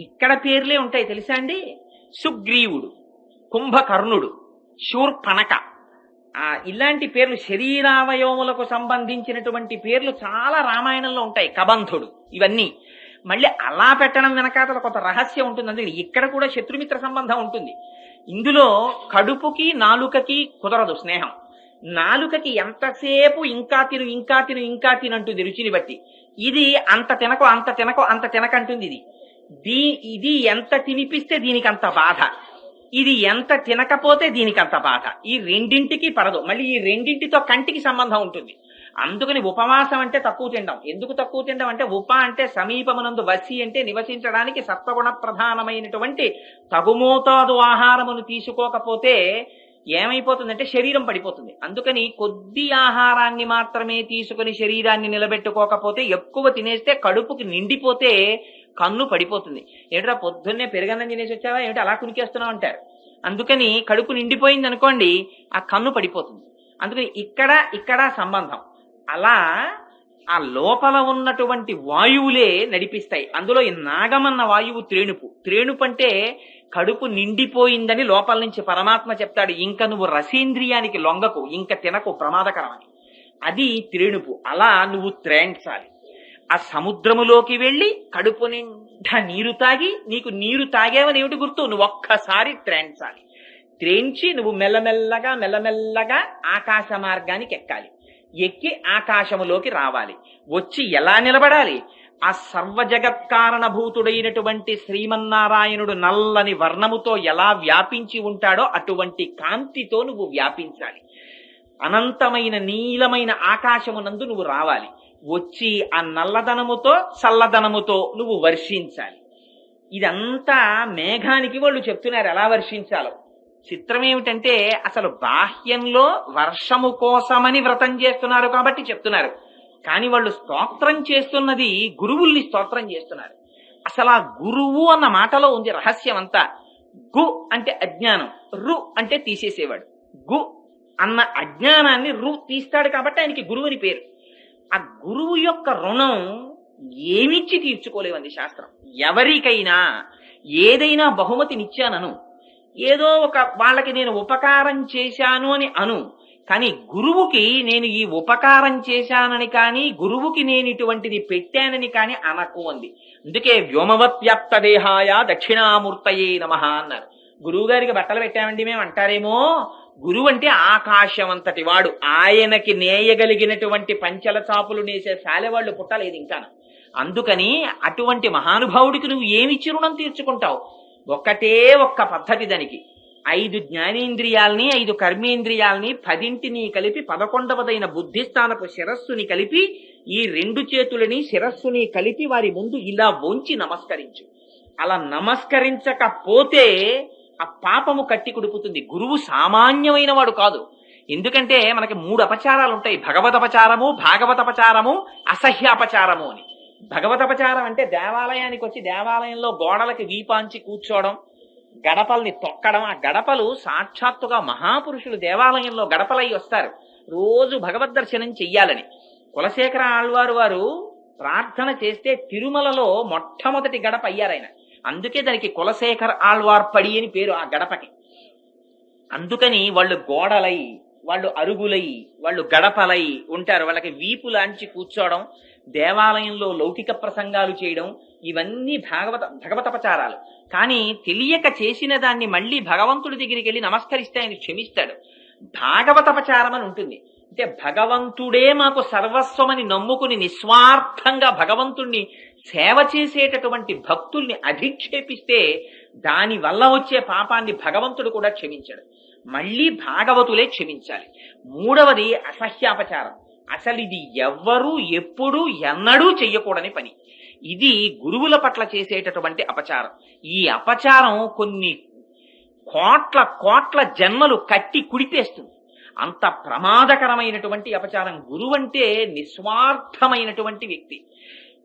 ఇక్కడ పేర్లే ఉంటాయి తెలుసా అండి. సుగ్రీవుడు, కుంభకర్ణుడు, శూర్పణక, ఇలాంటి పేర్లు శరీరావయవములకు సంబంధించినటువంటి పేర్లు చాలా రామాయణంలో ఉంటాయి. కబంధుడు, ఇవన్నీ. మళ్ళీ అలా పెట్టడం వెనకాతల కొంత రహస్యం ఉంటుంది. అందుకని ఇక్కడ కూడా శత్రుమిత్ర సంబంధం ఉంటుంది. ఇందులో కడుపుకి నాలుకకి కుదరదు స్నేహం. నాలుకకి ఎంతసేపు ఇంకా తిను ఇంకా తిను ఇంకా తినంటుంది రుచిని బట్టి. ఇది అంత తినకో అంత తినకో అంత తినకంటుంది. ఇది ఎంత తినిపిస్తే దీనికి అంత బాధ, ఇది ఎంత తినకపోతే దీనికి అంత బాధ. ఈ రెండింటికి పడదు. మళ్ళీ ఈ రెండింటితో కంటికి సంబంధం ఉంటుంది. అందుకని ఉపవాసం అంటే తక్కువ తినడం. ఎందుకు తక్కువ తినడం అంటే, ఉప అంటే సమీపమునందు, వసి అంటే నివసించడానికి సత్వగుణ ప్రధానమైనటువంటి తగుమోతాదు ఆహారమును తీసుకోకపోతే ఏమైపోతుందంటే శరీరం పడిపోతుంది. అందుకని కొద్ది ఆహారాన్ని మాత్రమే తీసుకుని శరీరాన్ని నిలబెట్టుకోకపోతే, ఎక్కువ తినేస్తే కడుపుకి నిండిపోతే కన్ను పడిపోతుంది. ఏమిట్రా పొద్దున్నే పెరుగన్నం తినేసి వచ్చావా ఏమిటి అలా కునికేస్తున్నావు అంటారు. అందుకని కడుపు నిండిపోయింది అనుకోండి, ఆ కన్ను పడిపోతుంది. అందుకని ఇక్కడ సంబంధం. అలా ఆ లోపల ఉన్నటువంటి వాయువులే నడిపిస్తాయి. అందులో ఈ నాగమన్న వాయువు త్రేణుపు అంటే కడుపు నిండిపోయిందని లోపల నుంచి పరమాత్మ చెప్తాడు. ఇంకా నువ్వు రసేంద్రియానికి లొంగకు, ఇంకా తినకు, ప్రమాదకరమని. అది త్రేణుపు. అలా నువ్వు త్రేంచాలి. ఆ సముద్రములోకి వెళ్ళి కడుపు నిండా నీరు తాగి, నీకు నీరు తాగేవని ఏమిటి గుర్తు? నువ్వు ఒక్కసారి త్రేంచాలి. త్రేంచి నువ్వు మెల్లమెల్లగా ఆకాశ మార్గానికి ఎక్కాలి. ఎక్కి ఆకాశములోకి రావాలి. వచ్చి ఎలా నిలబడాలి? ఆ సర్వజగత్కారణభూతుడైనటువంటి శ్రీమన్నారాయణుడు నల్లని వర్ణముతో ఎలా వ్యాపించి ఉంటాడో అటువంటి కాంతితో నువ్వు వ్యాపించాలి. అనంతమైన నీలమైన ఆకాశమునందు నువ్వు రావాలి. వచ్చి ఆ నల్లదనముతో చల్లదనముతో నువ్వు వర్షించాలి. ఇదంతా మేఘానికి వాళ్ళు చెప్తున్నారు ఎలా వర్షించాలో. చిత్రం ఏమిటంటే, అసలు బాహ్యంలో వర్షము కోసమని వ్రతం చేస్తున్నారు కాబట్టి చెప్తున్నారు. కానీ వాళ్ళు స్తోత్రం చేస్తున్నది గురువుల్ని స్తోత్రం చేస్తున్నారు. అసలు ఆ గురువు అన్న మాటలో ఉంది రహస్యం అంతా. గు అంటే అజ్ఞానం, రు అంటే తీసేసేవాడు. గు అన్న అజ్ఞానాన్ని తీస్తాడు కాబట్టి ఆయనకి గురువు అని పేరు. ఆ గురువు యొక్క రుణం ఏమిచ్చి తీర్చుకోలేవండి శాస్త్రం. ఎవరికైనా ఏదైనా బహుమతినిచ్చానను, ఏదో ఒక వాళ్ళకి నేను ఉపకారం చేశాను అని అను, కానీ గురువుకి నేను ఈ ఉపకారం చేశానని కానీ గురువుకి నేను ఇటువంటిది పెట్టానని కానీ అనకు అంది. అందుకే వ్యోమవత్ వ్యాప్త దేహాయ దక్షిణామూర్తయే నమః అన్నారు. గురువు గారికి బట్టలు పెట్టామండి మేము అంటారేమో, గురువు అంటే ఆకాశం అంతటి వాడు, ఆయనకి నేయగలిగినటువంటి పంచల చాపులు నేసే శాలెవాళ్ళు పుట్టలేదు ఇంకా. అందుకని అటువంటి మహానుభావుడికి నువ్వు ఏమిచ్చి రుణం తీర్చుకుంటావు? ఒక్కటే ఒక్క పద్ధతి దానికి. 5 జ్ఞానేంద్రియాల్ని 5 కర్మేంద్రియాల్ని 10ంటిని కలిపి 11వదైన బుద్ధిస్థానపు శిరస్సుని కలిపి ఈ 2 చేతులని శిరస్సుని కలిపి వారి ముందు ఇలా వంచి నమస్కరించు. అలా నమస్కరించకపోతే ఆ పాపము కట్టి కుడుపుతుంది. గురువు సామాన్యమైన వాడు కాదు. ఎందుకంటే మనకి 3 అపచారాలు ఉంటాయి: భగవదపచారము, భాగవతపచారము, అసహ్యాపచారము అని. భగవతపచారం అంటే దేవాలయానికి వచ్చి దేవాలయంలో గోడలకి వీపాంచి కూర్చోవడం, గడపల్ని తొక్కడం. ఆ గడపలు సాక్షాత్తుగా మహాపురుషులు దేవాలయంలో గడపలై వస్తారు రోజు భగవద్ దర్శనం చెయ్యాలని. కులశేఖర ఆళ్వారు వారు ప్రార్థన చేస్తే తిరుమలలో మొట్టమొదటి గడప అయ్యారాయన. అందుకే దానికి కులశేఖర ఆళ్వార్ పడి అని పేరు ఆ గడపకి. అందుకని వాళ్ళు గోడలై, వాళ్ళు అరుగులై, వాళ్ళు గడపలై ఉంటారు. వాళ్ళకి వీపు లాంచి కూర్చోవడం, దేవాలయంలో లౌకిక ప్రసంగాలు చేయడం, ఇవన్నీ భగవతపచారాలు. కానీ తెలియక చేసిన దాన్ని మళ్ళీ భగవంతుడి దగ్గరికి వెళ్ళి నమస్కరిస్తే ఆయన క్షమిస్తాడు. భాగవతపచారం అని ఉంటుంది. అంటే భగవంతుడే మాకు సర్వస్వమని నమ్ముకుని నిస్వార్థంగా భగవంతుణ్ణి సేవ చేసేటటువంటి భక్తుల్ని అధిక్షేపిస్తే దాని వల్ల వచ్చే పాపాన్ని భగవంతుడు కూడా క్షమించాడు. మళ్ళీ భాగవతులే క్షమించాలి. 3వది అసహ్యాపచారం. అసలు ఇది ఎవ్వరూ ఎప్పుడూ ఎన్నడూ చెయ్యకూడని పని. ఇది గురువుల పట్ల చేసేటటువంటి అపచారం. ఈ అపచారం కొన్ని కోట్ల జన్మలు కట్టి కుడిపేస్తుంది. అంత ప్రమాదకరమైనటువంటి అపచారం. గురువు అంటే నిస్వార్థమైనటువంటి వ్యక్తి.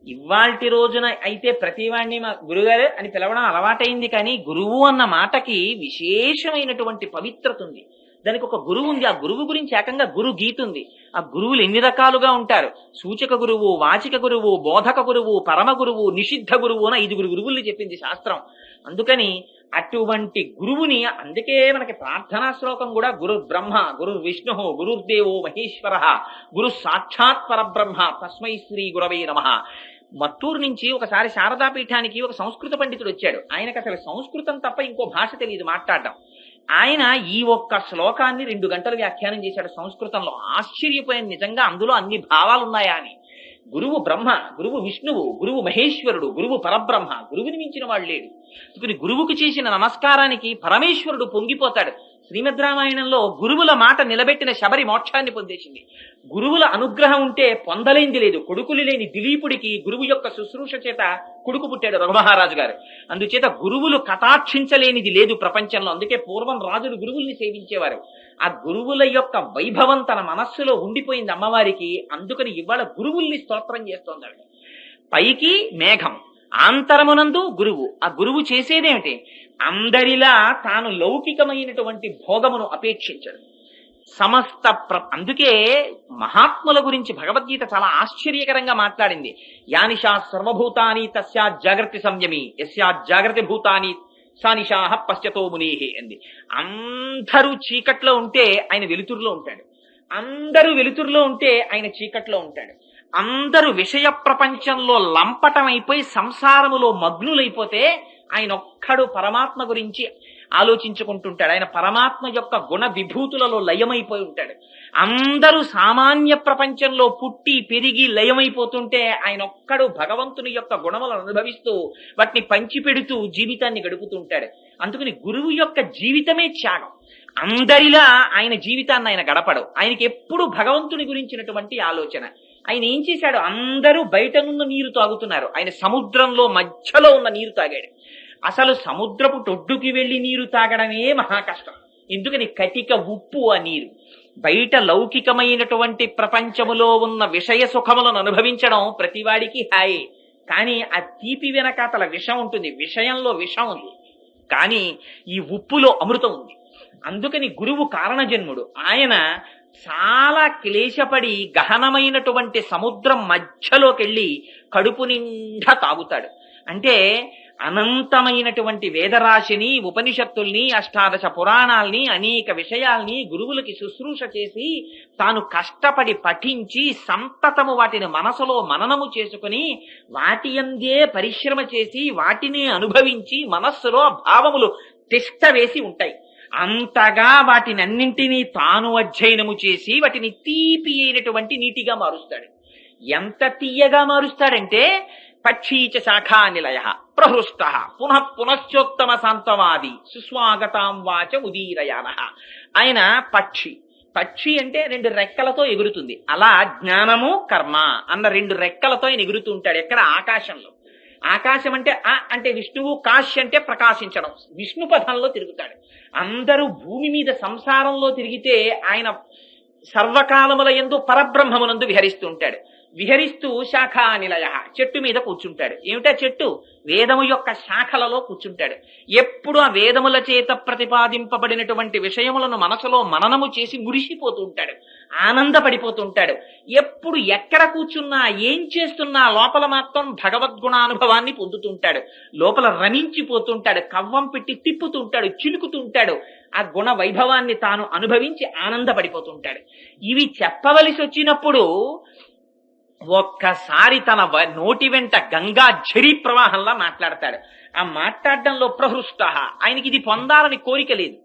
ఇవాల్టి రోజున అయితే ప్రతివాణ్ణి మా గురుగారు అని పిలవడం అలవాటైంది, కానీ గురువు అన్న మాటకి విశేషమైనటువంటి పవిత్రత ఉంది. దానికి ఒక గురువు ఉంది. ఆ గురువు గురించి ఏకంగా గురు గీత ఉంది. ఆ గురువులు ఎన్ని రకాలుగా ఉంటారు: సూచక గురువు, వాచిక గురువు, బోధక గురువు, పరమ గురువు, నిషిద్ధ గురువు అని 5 గురువుల్ని చెప్పింది శాస్త్రం. అందుకని అటువంటి గురువుని, అందుకే మనకి ప్రార్థనా శ్లోకం కూడా గురు బ్రహ్మ, గురు విష్ణు, గురుర్దేవో మహేశ్వర, గురు సాక్షాత్ పరబ్రహ్మ, తస్మై శ్రీ గురవే నమః. మత్తూరు నుంచి ఒకసారి శారదాపీఠానికి ఒక సంస్కృత పండితుడు వచ్చాడు. ఆయనకు అసలు సంస్కృతం తప్ప ఇంకో భాష తెలియదు మాట్లాడడం. ఆయన ఈ ఒక్క శ్లోకాన్ని 2 గంటలు వ్యాఖ్యానం చేశాడు సంస్కృతంలో. ఆశ్చర్యపోయిన, నిజంగా అందులో అన్ని భావాలు ఉన్నాయా అని. గురువు బ్రహ్మ, గురువు విష్ణువు, గురువు మహేశ్వరుడు, గురువు పరబ్రహ్మ, గురువుని మించిన వాడు లేడు. అందుకని గురువుకు చేసిన నమస్కారానికి పరమేశ్వరుడు పొంగిపోతాడు. శ్రీమద్ రామాయణంలో గురువుల మాట నిలబెట్టిన శబరి మోక్షాన్ని పొందేసింది. గురువుల అనుగ్రహం ఉంటే పొందలేంది లేదు. కొడుకులు లేని దిలీపుడికి గురువు యొక్క శుశ్రూష చేత కొడుకు పుట్టాడు రఘుమహారాజు గారు. అందుచేత గురువులు కటాక్షించలేనిది లేదు ప్రపంచంలో. అందుకే పూర్వం రాజులు గురువుల్ని సేవించేవారు. ఆ గురువుల యొక్క వైభవం తన మనస్సులో ఉండిపోయింది అమ్మవారికి. అందుకని ఇవాళ గురువుల్ని స్తోత్రం చేస్తోంది ఆవిడ. పైకి మేఘం, ఆంతరమునందు గురువు. ఆ గురువు చేసేదేమిటి? అందరిలా తాను లౌకికమైనటువంటి భోగమును అపేక్షించడు. అందుకే మహాత్ముల గురించి భగవద్గీత చాలా ఆశ్చర్యకరంగా మాట్లాడింది. యానిషా సర్వభూతాని తస్యా జాగ్రత్త సంయమి, యస్యా జాగ్రత్త భూతాని సానిషాహ పశ్చతో మునేహే అంది. అందరూ చీకట్లో ఉంటే ఆయన వెలుతురులో ఉంటాడు. అందరూ వెలుతురులో ఉంటే ఆయన చీకట్లో ఉంటాడు. అందరూ విషయ ప్రపంచంలో లంపటమైపోయి సంసారములో మగ్నులైపోతే ఆయన ఒక్కడు పరమాత్మ గురించి ఆలోచించుకుంటుంటాడు. ఆయన పరమాత్మ యొక్క గుణ విభూతులలో లయమైపోయి ఉంటాడు. అందరూ సామాన్య ప్రపంచంలో పుట్టి పెరిగి లయమైపోతుంటే ఆయన ఒక్కడు భగవంతుని యొక్క గుణములను అనుభవిస్తూ వాటిని పంచిపెడుతూ జీవితాన్ని గడుపుతుంటాడు. అందుకని గురువు యొక్క జీవితమే త్యాగం. అందరిలా ఆయన జీవితాన్ని ఆయన గడపడు. ఆయనకి ఎప్పుడు భగవంతుని గురించినటువంటి ఆలోచన. ఆయన ఏం చేశాడు? అందరూ బయట ఉన్న నీరు తాగుతున్నారు, ఆయన సముద్రంలో మధ్యలో ఉన్న నీరు తాగాడు. అసలు సముద్రపు టొడ్డుకి వెళ్లి నీరు తాగడమే మహా కష్టం. ఎందుకని? కటిక ఉప్పు ఆ నీరు. బయట లౌకికమైనటువంటి ప్రపంచములో ఉన్న విషయ సుఖములను అనుభవించడం ప్రతివాడికి హాయే. కానీ ఆ తీపి వెనకాతల విషం ఉంటుంది, విషయంలో విషం ఉంది. కానీ ఈ ఉప్పులో అమృతం ఉంది. అందుకని గురువు కారణజన్ముడు. ఆయన చాలా క్లేశపడి గహనమైనటువంటి సముద్రం మధ్యలోకెళ్ళి కడుపు నిండా తాగుతాడు. అంటే అనంతమైనటువంటి వేదరాశిని, ఉపనిషత్తుల్ని, అష్టాదశ పురాణాల్ని, అనేక విషయాల్ని గురువులకి శుశ్రూష చేసి తాను కష్టపడి పఠించి సంతతము వాటిని మనసులో మననము చేసుకుని వాటి యందే పరిశ్రమ చేసి వాటిని అనుభవించి మనస్సులో భావములు తిష్ట వేసి ఉంటాయి. అంతగా వాటినన్నింటినీ తాను అధ్యయనము చేసి వాటిని తీపి అయినటువంటి నీటిగా మారుస్తాడు. ఎంత తీయగా మారుస్తాడంటే పక్షీచ శాఖా నిలయ ప్రహృష్ట పునః పునశ్చోత్తమ శాంతవాది సుస్వాగతాం వాచ ఉదీరయాన. ఆయన పక్షి. పక్షి అంటే 2 రెక్కలతో ఎగురుతుంది. అలా జ్ఞానము కర్మ అన్న 2 రెక్కలతో ఆయన ఎగురుతూ ఉంటాడు. ఎక్కడ? ఆకాశంలో. ఆకాశం అంటే అంటే విష్ణువు, కాశ్ అంటే ప్రకాశించడం, విష్ణు పదంలో తిరుగుతాడు. అందరూ భూమి మీద సంసారంలో తిరిగితే ఆయన సర్వకాలముల యందు పరబ్రహ్మమునందు విహరిస్తూ ఉంటాడు. విహరిస్తూ శాఖా నిలయ చెట్టు మీద కూర్చుంటాడు. ఏమిటా చెట్టు? వేదము యొక్క శాఖలలో కూర్చుంటాడు. ఎప్పుడు ఆ వేదముల చేత ప్రతిపాదింపబడినటువంటి విషయములను మనసులో మననము చేసి మురిసిపోతూ ఉంటాడు, ఆనందపడిపోతూ ఉంటాడు. ఎప్పుడు ఎక్కడ కూర్చున్నా, ఏం చేస్తున్నా లోపల మాత్రం భగవద్గుణానుభవాన్ని పొందుతుంటాడు. లోపల రమించిపోతుంటాడు, కవ్వం పెట్టి తిప్పుతుంటాడు, చిలుకుతుంటాడు. ఆ గుణ వైభవాన్ని తాను అనుభవించి ఆనందపడిపోతుంటాడు. ఇవి చెప్పవలసి వచ్చినప్పుడు ఒక్కసారి తన నోటి వెంట గంగా ఝరీ ప్రవాహంలా మాట్లాడతాడు. ఆ మాట్లాడడంలో ప్రహృష్ట. ఆయనకి ఇది పొందాలని కోరిక లేదు.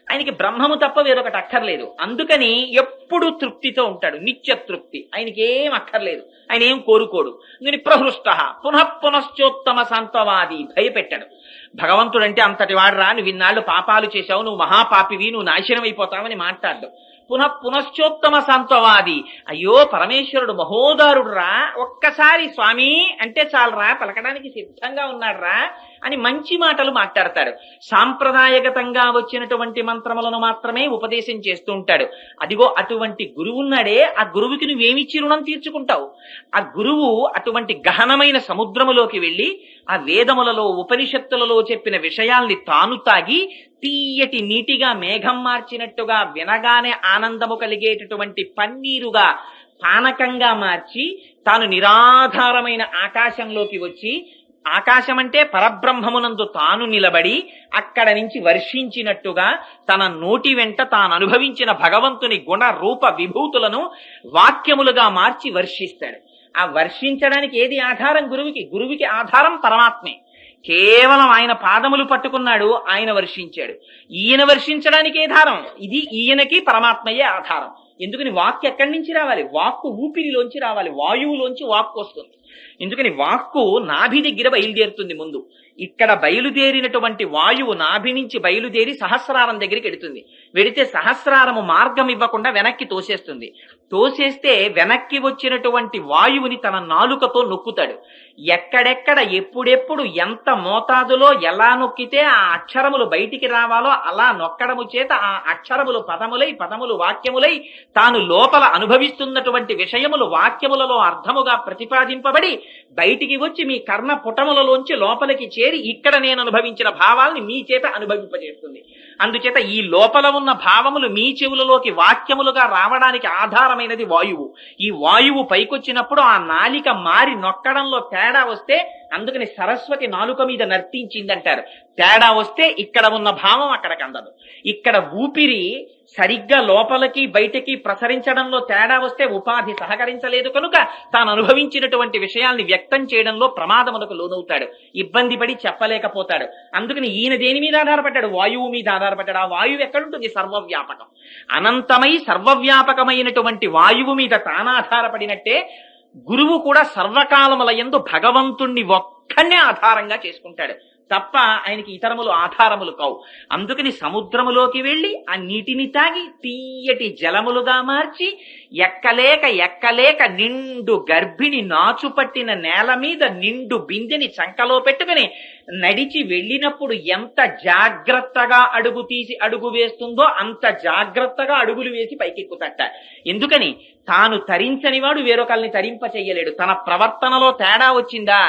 ఆయనకి బ్రహ్మము తప్ప వేరొకటి అక్కర్లేదు. అందుకని ఎప్పుడు తృప్తితో ఉంటాడు, నిత్య తృప్తి. ఆయనకి ఏం అక్కర్లేదు, ఆయన ఏం కోరుకోడు. అందుకని ప్రహృష్ట పునః పునశ్చోత్తమ శాంతవాది. భయపెట్టాడు. భగవంతుడంటే అంతటి వాడురా, నువ్వు ఇన్నాళ్ళు పాపాలు చేశావు, నువ్వు మహాపాపివి, నువ్వు నాశనం అయిపోతావని మాట్లాడ్డు. పునః పునశ్చోత్తమ శాంతవాది. అయ్యో పరమేశ్వరుడు మహోదారుడు రా, ఒక్కసారి స్వామి అంటే చాలరా, పలకడానికి సిద్ధంగా ఉన్నాడురా అని మంచి మాటలు మాట్లాడతాడు. సాంప్రదాయగతంగా వచ్చినటువంటి మంత్రములను మాత్రమే ఉపదేశం చేస్తూ ఉంటాడు. అదిగో అటువంటి గురువున్నాడే, ఆ గురువుకి నువ్వేమిచ్చి రుణం తీర్చుకుంటావు? ఆ గురువు అటువంటి గహనమైన సముద్రములోకి వెళ్ళి ఆ వేదములలో, ఉపనిషత్తులలో చెప్పిన విషయాల్ని తాను తాగి తీయటి నీటిగా మేఘం మార్చినట్టుగా వినగానే ఆనందము కలిగేటటువంటి పన్నీరుగా పానకంగా మార్చి తాను నిరాధారమైన ఆకాశంలోకి వచ్చి, ఆకాశం అంటే పరబ్రహ్మమునందు తాను నిలబడి అక్కడ నుంచి వర్షించినట్టుగా తన నోటి వెంట తాను అనుభవించిన భగవంతుని గుణ రూప విభూతులను వాక్యములుగా మార్చి వర్షిస్తాడు. ఆ వర్షించడానికి ఏది ఆధారం? గురువుకి ఆధారం పరమాత్మే. కేవలం ఆయన పాదములు పట్టుకున్నాడు, ఆయన వర్షించాడు. ఈయన వర్షించడానికి ఆధారం ఇది, ఈయనకి పరమాత్మయే ఆధారం. ఎందుకని వాక్కు ఎక్కడి నుంచి రావాలి? వాక్కు ఊపిరిలోంచి రావాలి, వాయువులోంచి వాక్కు వస్తుంది. ఎందుకని వాక్కు నాభి దగ్గర బయలుదేరుతుంది. ముందు ఇక్కడ బయలుదేరినటువంటి వాయువు నాభి నుంచి బయలుదేరి సహస్రారం దగ్గరికి వెడుతుంది. వెడితే సహస్రారము మార్గం ఇవ్వకుండా వెనక్కి తోసేస్తుంది. తోసేస్తే వెనక్కి వచ్చినటువంటి వాయువుని తన నాలుకతో నొక్కుతాడు. ఎక్కడెక్కడ ఎప్పుడెప్పుడు ఎంత మోతాదులో ఎలా నొక్కితే ఆ అక్షరములు బయటికి రావాలో అలా నొక్కడము చేత ఆ అక్షరములు పదములై, పదములు వాక్యములై తాను లోపల అనుభవిస్తున్నటువంటి విషయములు వాక్యములలో అర్థముగా ప్రతిపాదింపబడి బయటికి వచ్చి మీ కర్ణ పుటములలోంచి లోపలికి చేరి ఇక్కడ నేను అనుభవించిన భావాల్ని మీ చేత అనుభవింపజేస్తుంది. అందుచేత ఈ లోపల ఉన్న భావములు మీ చెవులలోకి వాక్యములుగా రావడానికి ఆధారమైనది వాయువు. ఈ వాయువు పైకొచ్చినప్పుడు ఆ నాలిక మారి నొక్కడంలో తేడా వస్తే, అందుకని సరస్వతి నాలుక మీద నర్తించిందంటారు. తేడా వస్తే ఇక్కడ ఉన్న భావం అక్కడికి అందదు. ఇక్కడ ఊపిరి సరిగ్గా లోపలికి బయటికి ప్రసరించడంలో తేడా వస్తే ఉపాధి సహకరించలేదు కనుక తాను అనుభవించినటువంటి విషయాల్ని వ్యక్తం చేయడంలో ప్రమాదములకు లోనవుతాడు, ఇబ్బంది పడి చెప్పలేకపోతాడు. అందుకని ఈయన దేని మీద ఆధారపడ్డాడు? వాయువు మీద ఆధారపడ్డాడు. ఆ వాయువు ఎక్కడుంటుంది? సర్వవ్యాపకం. అనంతమై సర్వవ్యాపకమైనటువంటి వాయువు మీద తానాధారపడినట్టే గురువు కూడా సర్వకాలముల యందు భగవంతుణ్ణి ఒక్కనే ఆధారంగా చేసుకుంటాడు తప్ప ఆయనకి ఇతరములు ఆధారములు కావు. అందుకని సముద్రములోకి వెళ్లి ఆ నీటిని తాగి తీయటి జలములుగా మార్చి ఎక్కలేక నిండు గర్భిణి నాచు పట్టిన నేల మీద నిండు బిందెని చంకలో పెట్టుకుని నడిచి వెళ్ళినప్పుడు ఎంత జాగ్రత్తగా అడుగు తీసి అడుగు వేస్తుందో అంత జాగ్రత్తగా అడుగులు వేసి పైకెక్కుతట. ఎందుకని? తాను తరించని వాడు వేరొకల్ని తరింప చెయ్యలేడు. తన ప్రవర్తనలో తేడా వచ్చిందా?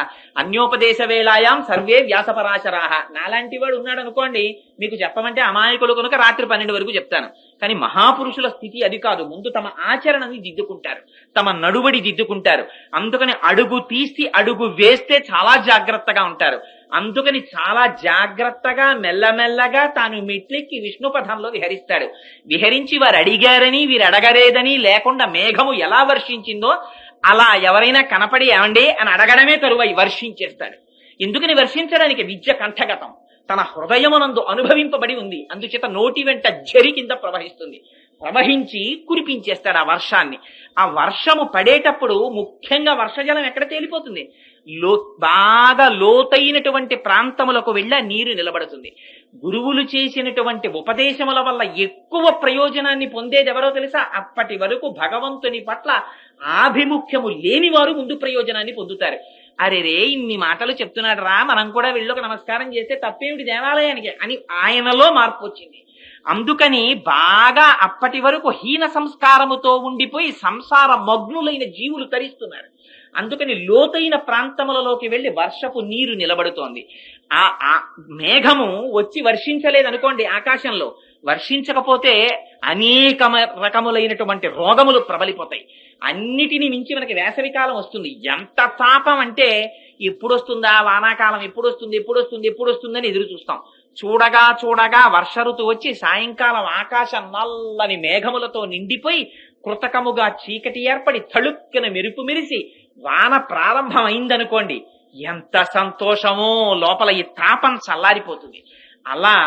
అన్యోపదేశ వేళాయాం సర్వే వ్యాసపర సరాశరాహ. నాలాంటి వాడు ఉన్నాడు అనుకోండి, మీకు చెప్పమంటే అమాయకులు కనుక రాత్రి 12 వరకు చెప్తాను. కానీ మహాపురుషుల స్థితి అది కాదు. ముందు తమ ఆచరణని దిద్దుకుంటారు, తమ నడువడి దిద్దుకుంటారు. అందుకని అడుగు తీసి అడుగు వేస్తే చాలా జాగ్రత్తగా ఉంటారు. అందుకని చాలా జాగ్రత్తగా మెల్లమెల్లగా తాను మెట్లెక్కి విష్ణు పథంలో విహరిస్తాడు. విహరించి వారు అడిగారని వీరు అడగలేదని లేకుండా మేఘము ఎలా వర్షించిందో అలా ఎవరైనా కనపడి ఏమండి అని అడగడమే తరువాయి వర్షించేస్తాడు. ఎందుకని వర్షించడానికి? విద్య కంఠగతం, తన హృదయమునందు అనుభవింపబడి ఉంది. అందుచేత నోటి వెంట జరి కింద ప్రవహిస్తుంది. ప్రవహించి కురిపించేస్తాడు ఆ వర్షాన్ని. ఆ వర్షము పడేటప్పుడు ముఖ్యంగా వర్షజలం ఎక్కడ తేలిపోతుంది? బాగా లోతైనటువంటి ప్రాంతములకు వెళ్ళి నీరు నిలబడుతుంది. గురువులు చేసినటువంటి ఉపదేశముల వల్ల ఎక్కువ ప్రయోజనాన్ని పొందేది ఎవరో తెలుసా? అప్పటి వరకు భగవంతుని పట్ల ఆభిముఖ్యము లేని వారు ముందు ప్రయోజనాన్ని పొందుతారు. అరే రే, ఇన్ని మాటలు చెప్తున్నాడు రా, మనం కూడా వెళ్ళొక నమస్కారం చేస్తే తప్పేమిటి దేవాలయానికి అని ఆయనలో మార్పు వచ్చింది. అందుకని బాగా అప్పటి వరకు హీన సంస్కారముతో ఉండిపోయి సంసార మగ్నులైన జీవులు తరిస్తున్నారు. అందుకని లోతైన ప్రాంతములలోకి వెళ్లి వర్షపు నీరు నిలబడుతోంది. ఆ మేఘము వచ్చి వర్షించలేదనుకోండి, ఆకాశంలో వర్షించకపోతే అనేక రకములైనటువంటి రోగములు ప్రబలిపోతాయి. అన్నిటినీ మించి మనకి వేసవికాలం వస్తుంది. ఎంత తాపం అంటే ఎప్పుడు వస్తుందా వానాకాలం, ఎప్పుడు వస్తుందని ఎదురు చూస్తాం. చూడగా చూడగా వర్ష ఋతువు వచ్చి సాయంకాలం ఆకాశం నల్లని మేఘములతో నిండిపోయి కృతకముగా చీకటి ఏర్పడి తళుక్కున మెరుపు మెరిసి వాన ప్రారంభమైందనుకోండి, ఎంత సంతోషమో, లోపల ఈ తాపం చల్లారిపోతుంది. అలా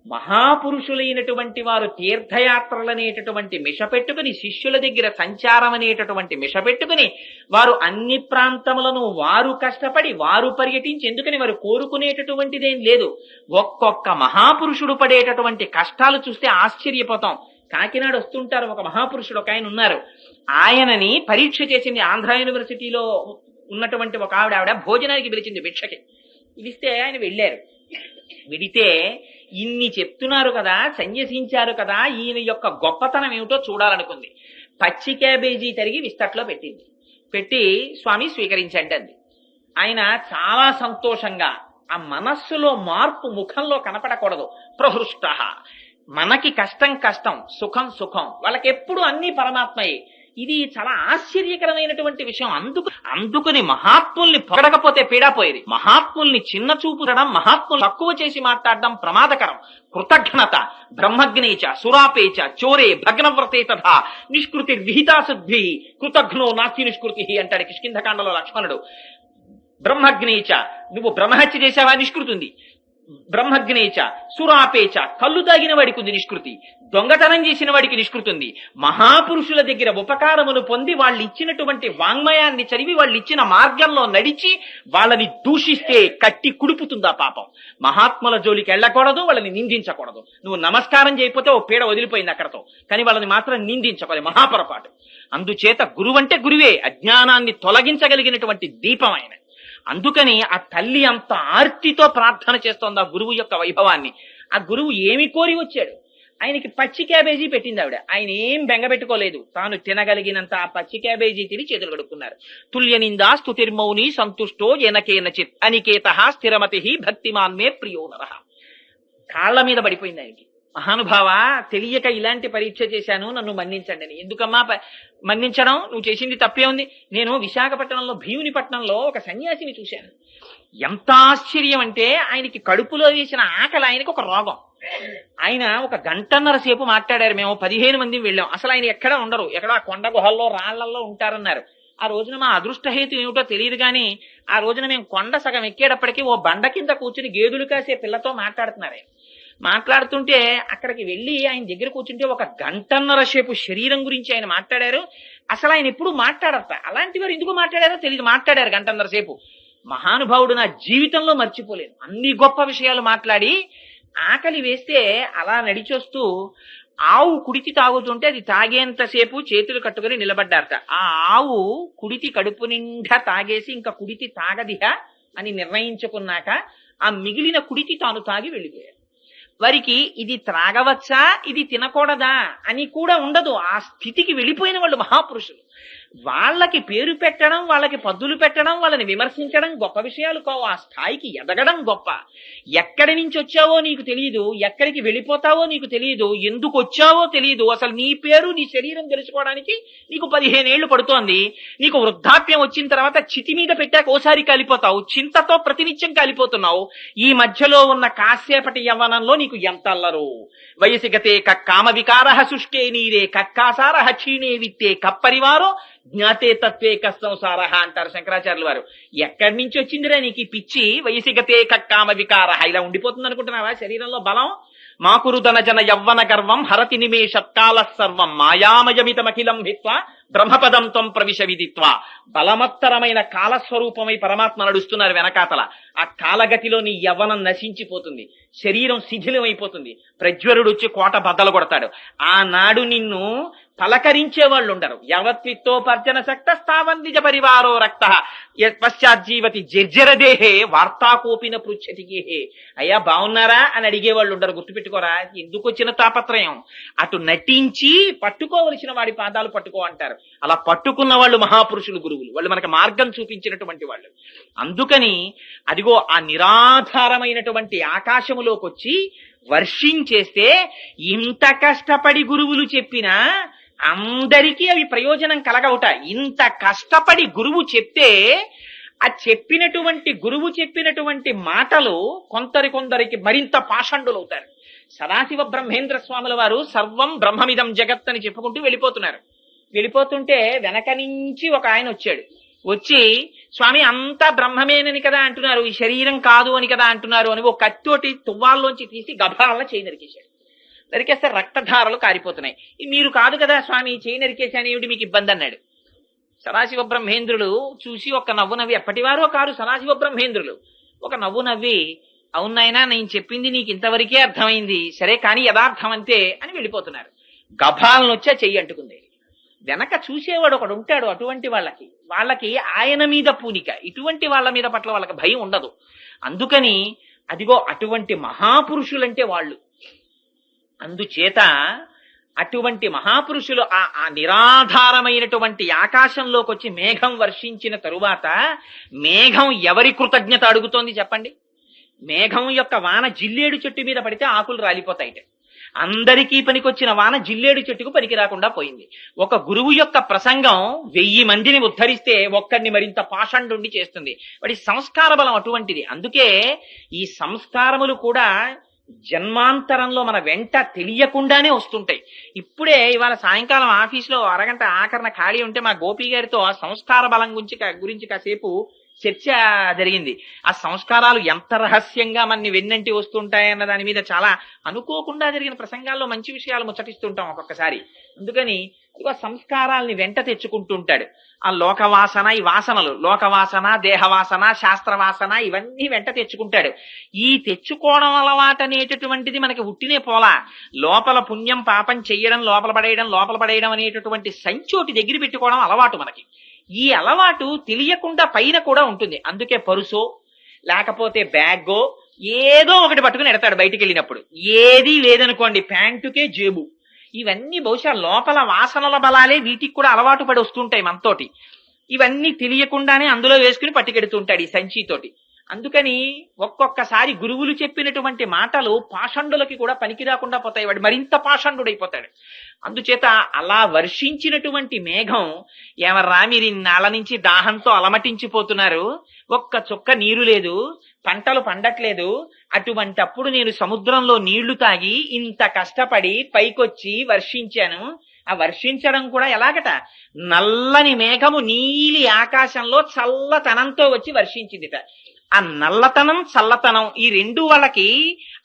మహాపురుషులైనటువంటి వారు తీర్థయాత్రలనేటటువంటి మిషపెట్టుకుని, శిష్యుల దగ్గర సంచారం అనేటటువంటి మిషపెట్టుకుని వారు అన్ని ప్రాంతములను వారు కష్టపడి వారు పర్యటించి, ఎందుకని వారు కోరుకునేటటువంటిదేం లేదు. ఒక్కొక్క మహాపురుషుడు పడేటటువంటి కష్టాలు చూస్తే ఆశ్చర్యపోతాం. కాకినాడ వస్తుంటారు ఒక మహాపురుషుడు, ఒక ఆయన ఉన్నారు. ఆయనని పరీక్ష చేసింది ఆంధ్ర యూనివర్సిటీలో ఉన్నటువంటి ఒక ఆవిడ భోజనానికి పిలిచింది, భిక్షకి పిలిస్తే ఆయన వెళ్ళారు. విడితే ఇన్ని చెప్తున్నారు కదా, సన్యసించారు కదా, ఈయన యొక్క గొప్పతనం ఏమిటో చూడాలనుకుంది. పచ్చి క్యాబేజీ తరిగి విస్తట్లో పెట్టింది. పెట్టి స్వామి స్వీకరించండి అంది. ఆయన చాలా సంతోషంగా, ఆ మనస్సులో మార్పు ముఖంలో కనపడకూడదు. ప్రహృష్ట, మనకి కష్టం కష్టం, సుఖం సుఖం, వాళ్ళకి ఎప్పుడు అన్ని పరమాత్మయే. ఇది చాలా ఆశ్చర్యకరమైనటువంటి విషయం. అందుకని మహాత్ముల్ని పొగడకపోతే పీడాపోయేది. మహాత్ముల్ని చిన్న చూపుడడం, మహాత్ములు తక్కువ చేసి మాట్లాడడం ప్రమాదకరం. కృతజ్ఞత బ్రహ్మజ్ఞేచ సురాపేచ చోరే భగ్నవ్రతే తథా నిష్కృతి విహితాసుద్భి కృతజ్ఞో నాస్తి నిష్కృతి అంటాడు కిష్కింధకాండలో లక్ష్మణుడు. బ్రహ్మజ్ఞేచ, నువ్వు బ్రహ్మహత్య చేశావా? నిష్కృతుంది. బ్రహ్మజ్ఞేచ సురాపేచ, కళ్ళు తాగిన వాడికి ఉంది నిష్కృతి. దొంగతనం చేసిన వాడికి నిష్కృతుంది. మహాపురుషుల దగ్గర ఉపకారమును పొంది వాళ్ళు ఇచ్చినటువంటి వాంగ్మయాన్ని చదివి వాళ్ళు ఇచ్చిన మార్గంలో నడిచి వాళ్ళని దూషిస్తే కట్టి కుడుపుతుందా పాపం. మహాత్ముల జోలికి వెళ్ళకూడదు, వాళ్ళని నిందించకూడదు. నువ్వు నమస్కారం చేయకపోతే ఓ పీడ వదిలిపోయింది అక్కడతో, కానీ వాళ్ళని మాత్రం నిందించకూడదు, మహాపొరపాటు. అందుచేత గురువంటే గురువే, అజ్ఞానాన్ని తొలగించగలిగినటువంటి దీపం ఆయన. అందుకని ఆ తల్లి అంత ఆర్తితో ప్రార్థన చేస్తోంది ఆ గురువు యొక్క వైభవాన్ని. ఆ గురువు ఏమి కోరి వచ్చాడు? ఆయనకి పచ్చి క్యాబేజీ పెట్టింది ఆవిడ. ఆయన ఏం బెంగపెట్టుకోలేదు, తాను తినగలిగినంత ఆ పచ్చి క్యాబేజీ తిని చేతులు కడుక్కున్నారు. తుల్యనిందా స్తుతిర్మౌని సంతుష్టో ఎనకేనచిత్ అనికేత స్థిరమతి భక్తిమాన్మే ప్రియో నరః. కాళ్ల మీద పడిపోయింది ఆయనకి. మహానుభావ, తెలియక ఇలాంటి పరీక్ష చేశాను, నన్ను మన్నించండి అని. ఎందుకమ్మా మన్నించడం? నువ్వు చేసింది తప్పే ఉంది. నేను విశాఖపట్నంలో భీమునిపట్నంలో ఒక సన్యాసిని చూశాను. ఎంత ఆశ్చర్యం అంటే, ఆయనకి కడుపులో వేసిన ఆకలి, ఆయనకి ఒక రోగం. ఆయన ఒక గంటన్నర సేపు మాట్లాడారు. మేము 15 మంది వెళ్ళాం. అసలు ఆయన ఎక్కడ ఉండరు, ఎక్కడ కొండ గుహల్లో రాళ్లలో ఉంటారన్నారు. ఆ రోజున మా అదృష్టహేతు ఏమిటో తెలియదు కానీ, ఆ రోజున మేము కొండ సగం ఎక్కేటప్పటికీ ఓ బండ కింద కూర్చుని గేదెలు కాసే పిల్లతో మాట్లాడుతున్నారు. మాట్లాడుతుంటే అక్కడికి వెళ్ళి ఆయన దగ్గర కూర్చుంటే ఒక గంటన్నర సేపు శరీరం గురించి ఆయన మాట్లాడారు. అసలు ఆయన ఎప్పుడు మాట్లాడతా, అలాంటి వారు ఎందుకు మాట్లాడారో తెలియదు, మాట్లాడారు గంటన్నర సేపు. మహానుభావుడు నా జీవితంలో మర్చిపోలేను. అన్ని గొప్ప విషయాలు మాట్లాడి, ఆకలి వేస్తే అలా నడిచొస్తూ ఆవు కుడితి తాగుతుంటే అది తాగేంతసేపు చేతులు కట్టుకుని నిలబడ్డారట. ఆ ఆవు కుడితి కడుపు నిండా తాగేసి ఇంకా కుడితి తాగదిహ అని నిర్ణయించుకున్నాక ఆ మిగిలిన కుడితి తాను తాగి వెళ్ళిపోయారు. వారికి ఇది త్రాగవచ్చా, ఇది తినకూడదా అని కూడా ఉండదు. ఆ స్థితికి వెళ్ళిపోయిన వాళ్ళు మహాపురుషులు. వాళ్ళకి పేరు పెట్టడం, వాళ్ళకి పద్దులు పెట్టడం, వాళ్ళని విమర్శించడం గొప్ప విషయాలు కావు. ఆ స్థాయికి ఎదగడం గొప్ప. ఎక్కడి నుంచి వచ్చావో నీకు తెలియదు, ఎక్కడికి వెళ్ళిపోతావో నీకు తెలియదు, ఎందుకు వచ్చావో తెలియదు. అసలు నీ పేరు, నీ శరీరం తెలుసుకోవడానికి నీకు 15 ఏళ్లు పడుతోంది. నీకు వృద్ధాప్యం వచ్చిన తర్వాత చితి మీద పెట్టాక ఓసారి కాలిపోతావు, చింతతో ప్రతినిత్యం కాలిపోతున్నావు. ఈ మధ్యలో ఉన్న కాసేపటి యవ్వనంలో నీకు ఎంత అల్లరు. వయసి గతే కామ వికార శుష్కే నీరే కక్కాసార క్షీణే విత్తే కప్పరివారో జ్ఞాతే తత్వే కస్తంసార అంటారు శంకరాచార్యుల వారు. ఎక్కడి నుంచి వచ్చిందిరా నీకు ఈ పిచ్చి? వయసి గతే కామ వికార. ఇలా ఉండిపోతుంది అనుకుంటున్నావా శరీరంలో బలం? మాకురుదన జన యవ్వన గర్వం హరతి నిమేషత్కాల సర్వం మాయామయమితమఖిలం హిత్వా బ్రహ్మపదం త్వం ప్రవిశ విదిత్వా. బలమత్తరమైన కాలస్వరూపమై పరమాత్మ నడుస్తున్నారు వెనకాతల. ఆ కాలగతిలో నీ యవ్వనం నశించిపోతుంది, శరీరం శిథిలమైపోతుంది. ప్రజ్వరుడు వచ్చి కోట బద్దలు కొడతాడు. ఆనాడు నిన్ను పలకరించే వాళ్ళు ఉండరు. యవత్విత్తోపర్జన శక్త స్థావందిజ పరివారో రక్త పశ్చాజ్జీవతి జర్జరదేహే వార్తాకోపిన పృచ్ఛతిగేహే. అయ్యా బాగున్నారా అని అడిగేవాళ్ళు ఉండరు. గుర్తుపెట్టుకోరా, ఎందుకు వచ్చిన తాపత్రయం? అటు నటించి పట్టుకోవలసిన వాడి పాదాలు పట్టుకో అంటారు. అలా పట్టుకున్న వాళ్ళు మహాపురుషులు, గురువులు. వాళ్ళు మనకు మార్గం చూపించినటువంటి వాళ్ళు. అందుకని అదిగో ఆ నిరాధారమైనటువంటి ఆకాశములోకి వచ్చి వర్షించేస్తే ఇంత కష్టపడి గురువులు చెప్పినా అందరికీ అవి ప్రయోజనం కలగవుట. ఇంత కష్టపడి గురువు చెప్తే ఆ గురువు చెప్పినటువంటి మాటలు కొందరికి మరింత పాషండులవుతారు. సదాశివ బ్రహ్మేంద్ర స్వాముల వారు సర్వం బ్రహ్మమిదం జగత్ అని చెప్పుకుంటూ వెళ్ళిపోతున్నారు. వెళ్ళిపోతుంటే వెనక నుంచి ఒక ఆయన వచ్చాడు. వచ్చి, స్వామి అంతా బ్రహ్మమేనని కదా అంటున్నారు, ఈ శరీరం కాదు అని కదా అంటున్నారు అని ఒక కత్తోటి తువ్వాల్లోంచి తీసి గభాల చేయి నరికేశాడు. నరికేస్తే రక్తధారలు కారిపోతున్నాయి. మీరు కాదు కదా స్వామి చేయి నరికేశాను, ఏమిటి మీకు ఇబ్బంది అన్నాడు. సదాశివ బ్రహ్మేంద్రులు చూసి ఒక నవ్వు నవ్వి, అప్పటివారో కారు సదాశివ బ్రహ్మేంద్రులు, ఒక నవ్వు నవ్వి, అవునాయనా నేను చెప్పింది నీకు ఇంతవరకే అర్థమైంది, సరే కానీ యథార్థం అంతే అని వెళ్ళిపోతున్నారు. గభాలను వచ్చి చెయ్యి అంటుకుంది. వెనక చూసేవాడు ఒకడు ఉంటాడు. అటువంటి వాళ్ళకి ఆయన మీద పూనిక, ఇటువంటి వాళ్ళ మీద పట్ల వాళ్ళకి భయం ఉండదు. అందుకని అదిగో అటువంటి మహాపురుషులంటే వాళ్ళు. అందుచేత అటువంటి మహాపురుషులు ఆ నిరాధారమైనటువంటి ఆకాశంలోకి వచ్చి మేఘం వర్షించిన తరువాత మేఘం ఎవరి కృతజ్ఞత అడుగుతోంది చెప్పండి? మేఘం యొక్క వాన జిల్లేడు చెట్టు మీద పడితే ఆకులు రాలిపోతాయిట. అందరికీ పనికొచ్చిన వాన జిల్లేడు చెట్టుకు పనికి రాకుండా పోయింది. ఒక గురువు యొక్క ప్రసంగం 1000 మందిని ఉద్ధరిస్తే ఒక్కడిని మరింత పాషండుండి చేస్తుంది. వాడి సంస్కార బలం అటువంటిది. అందుకే ఈ సంస్కారములు కూడా జన్మాంతరంలో మన వెంట తెలియకుండానే వస్తుంటాయి. ఇప్పుడే ఇవాళ సాయంకాలం ఆఫీసులో అరగంట ఆఖరణ ఖాళీ ఉంటే మా గోపి గారితో ఆ సంస్కార బలం గురించి కాసేపు చర్చ జరిగింది. ఆ సంస్కారాలు ఎంత రహస్యంగా మనని వెన్నంటి వస్తుంటాయన్న దాని మీద చాలా అనుకోకుండా జరిగిన ప్రసంగాల్లో మంచి విషయాలు ముచ్చటిస్తుంటాం ఒక్కొక్కసారి. అందుకని ఇక సంస్కారాల్ని వెంట తెచ్చుకుంటుంటాడు. ఆ లోకవాసన, ఈ వాసనలు, లోకవాసన, దేహవాసన, శాస్త్రవాసన, ఇవన్నీ వెంట తెచ్చుకుంటాడు. ఈ తెచ్చుకోవడం అలవాటు అనేటటువంటిది మనకి ఉట్టినే పోలా. లోపల పుణ్యం పాపం చెయ్యడం, లోపల పడేయడం అనేటటువంటి సంచోటి దగ్గర పెట్టుకోవడం అలవాటు మనకి. ఈ అలవాటు తెలియకుండా పైన కూడా ఉంటుంది. అందుకే పరుసో లేకపోతే బ్యాగో ఏదో ఒకటి పట్టుకుని ఎడతాడు బయటికి వెళ్ళినప్పుడు. ఏది లేదనుకోండి, ప్యాంటుకే జేబు. ఇవన్నీ బహుశా లోపల వాసనల బలాలే వీటికి కూడా అలవాటు పడి వస్తుంటాయి మనతోటి. ఇవన్నీ తెలియకుండానే అందులో వేసుకుని పట్టుకెడుతుంటాడు ఈ సంచితోటి. అందుకని ఒక్కొక్కసారి గురువులు చెప్పినటువంటి మాటలు పాషండులకి కూడా పనికి రాకుండా పోతాయి. వాడు మరింత పాషండుడైపోతాడు. అందుచేత అలా వర్షించినటువంటి మేఘం, ఏమర్రా మీరు ఇన్నాళ్ళ నుంచి దాహంతో అలమటించిపోతున్నారు, ఒక్క చుక్క నీరు లేదు, పంటలు పండట్లేదు, అటువంటప్పుడు నేను సముద్రంలో నీళ్లు తాగి ఇంత కష్టపడి పైకొచ్చి వర్షించాను. ఆ వర్షించడం కూడా ఎలాగట, నల్లని మేఘము నీలి ఆకాశంలో చల్లతనంతో వచ్చి వర్షించిందిట. ఆ నల్లతనం చల్లతనం ఈ రెండు వాళ్ళకి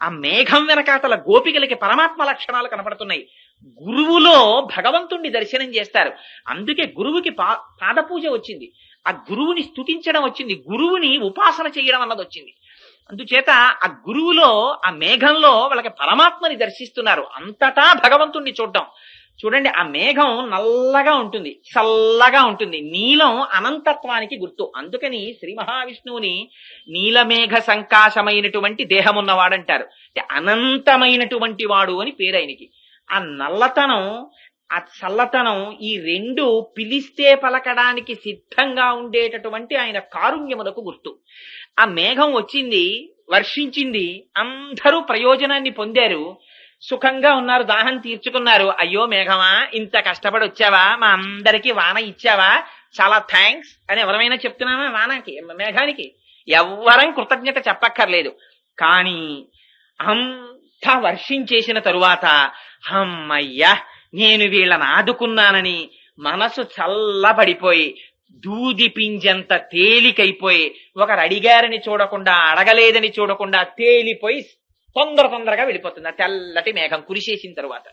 ఆ మేఘం వెనకాతల గోపికలకి పరమాత్మ లక్షణాలు కనపడుతున్నాయి. గురువులో భగవంతుణ్ణి దర్శనం చేస్తారు. అందుకే గురువుకి పాదపూజ వచ్చింది, ఆ గురువుని స్తుతించడం వచ్చింది, గురువుని ఉపాసన చేయడం అన్నది వచ్చింది. అందుచేత ఆ గురువులో, ఆ మేఘంలో వాళ్ళకి పరమాత్మని దర్శిస్తున్నారు. అంతటా భగవంతుణ్ణి చూడడం. చూడండి, ఆ మేఘం నల్లగా ఉంటుంది, చల్లగా ఉంటుంది. నీలం అనంతత్వానికి గుర్తు. అందుకని శ్రీ మహావిష్ణువుని నీలమేఘ సంకాశమైనటువంటి దేహమున్నవాడంటారు. అంటే అనంతమైనటువంటి వాడు అని పేరు ఆయనకి. ఆ నల్లతనం ఆ చల్లతనం, ఈ రెండు పిలిస్తే పలకడానికి సిద్ధంగా ఉండేటటువంటి ఆయన కారుణ్యములకు గుర్తు. ఆ మేఘం వచ్చింది, వర్షించింది, అందరూ ప్రయోజనాన్ని పొందారు, సుఖంగా ఉన్నారు, దాహం తీర్చుకున్నారు. అయ్యో మేఘమా, ఇంత కష్టపడి వచ్చావా, మా అందరికీ వాన ఇచ్చావా, చాలా థ్యాంక్స్ అని ఎవరైనా చెప్తున్నామా? వానకి, మేఘానికి ఎవ్వరం కృతజ్ఞత చెప్పక్కర్లేదు. కానీ అంతా వర్షించేసిన తరువాత అమ్మయ్యా నేను వీళ్ళని ఆదుకున్నానని మనసు చల్లబడిపోయి దూది పింజంత తేలికైపోయి, ఒకరు అడిగారని చూడకుండా, అడగలేదని చూడకుండా తేలిపోయి తొందరగా వెళ్ళిపోతుంది ఆ తెల్లటి మేఘం కురిసేసిన తరువాత.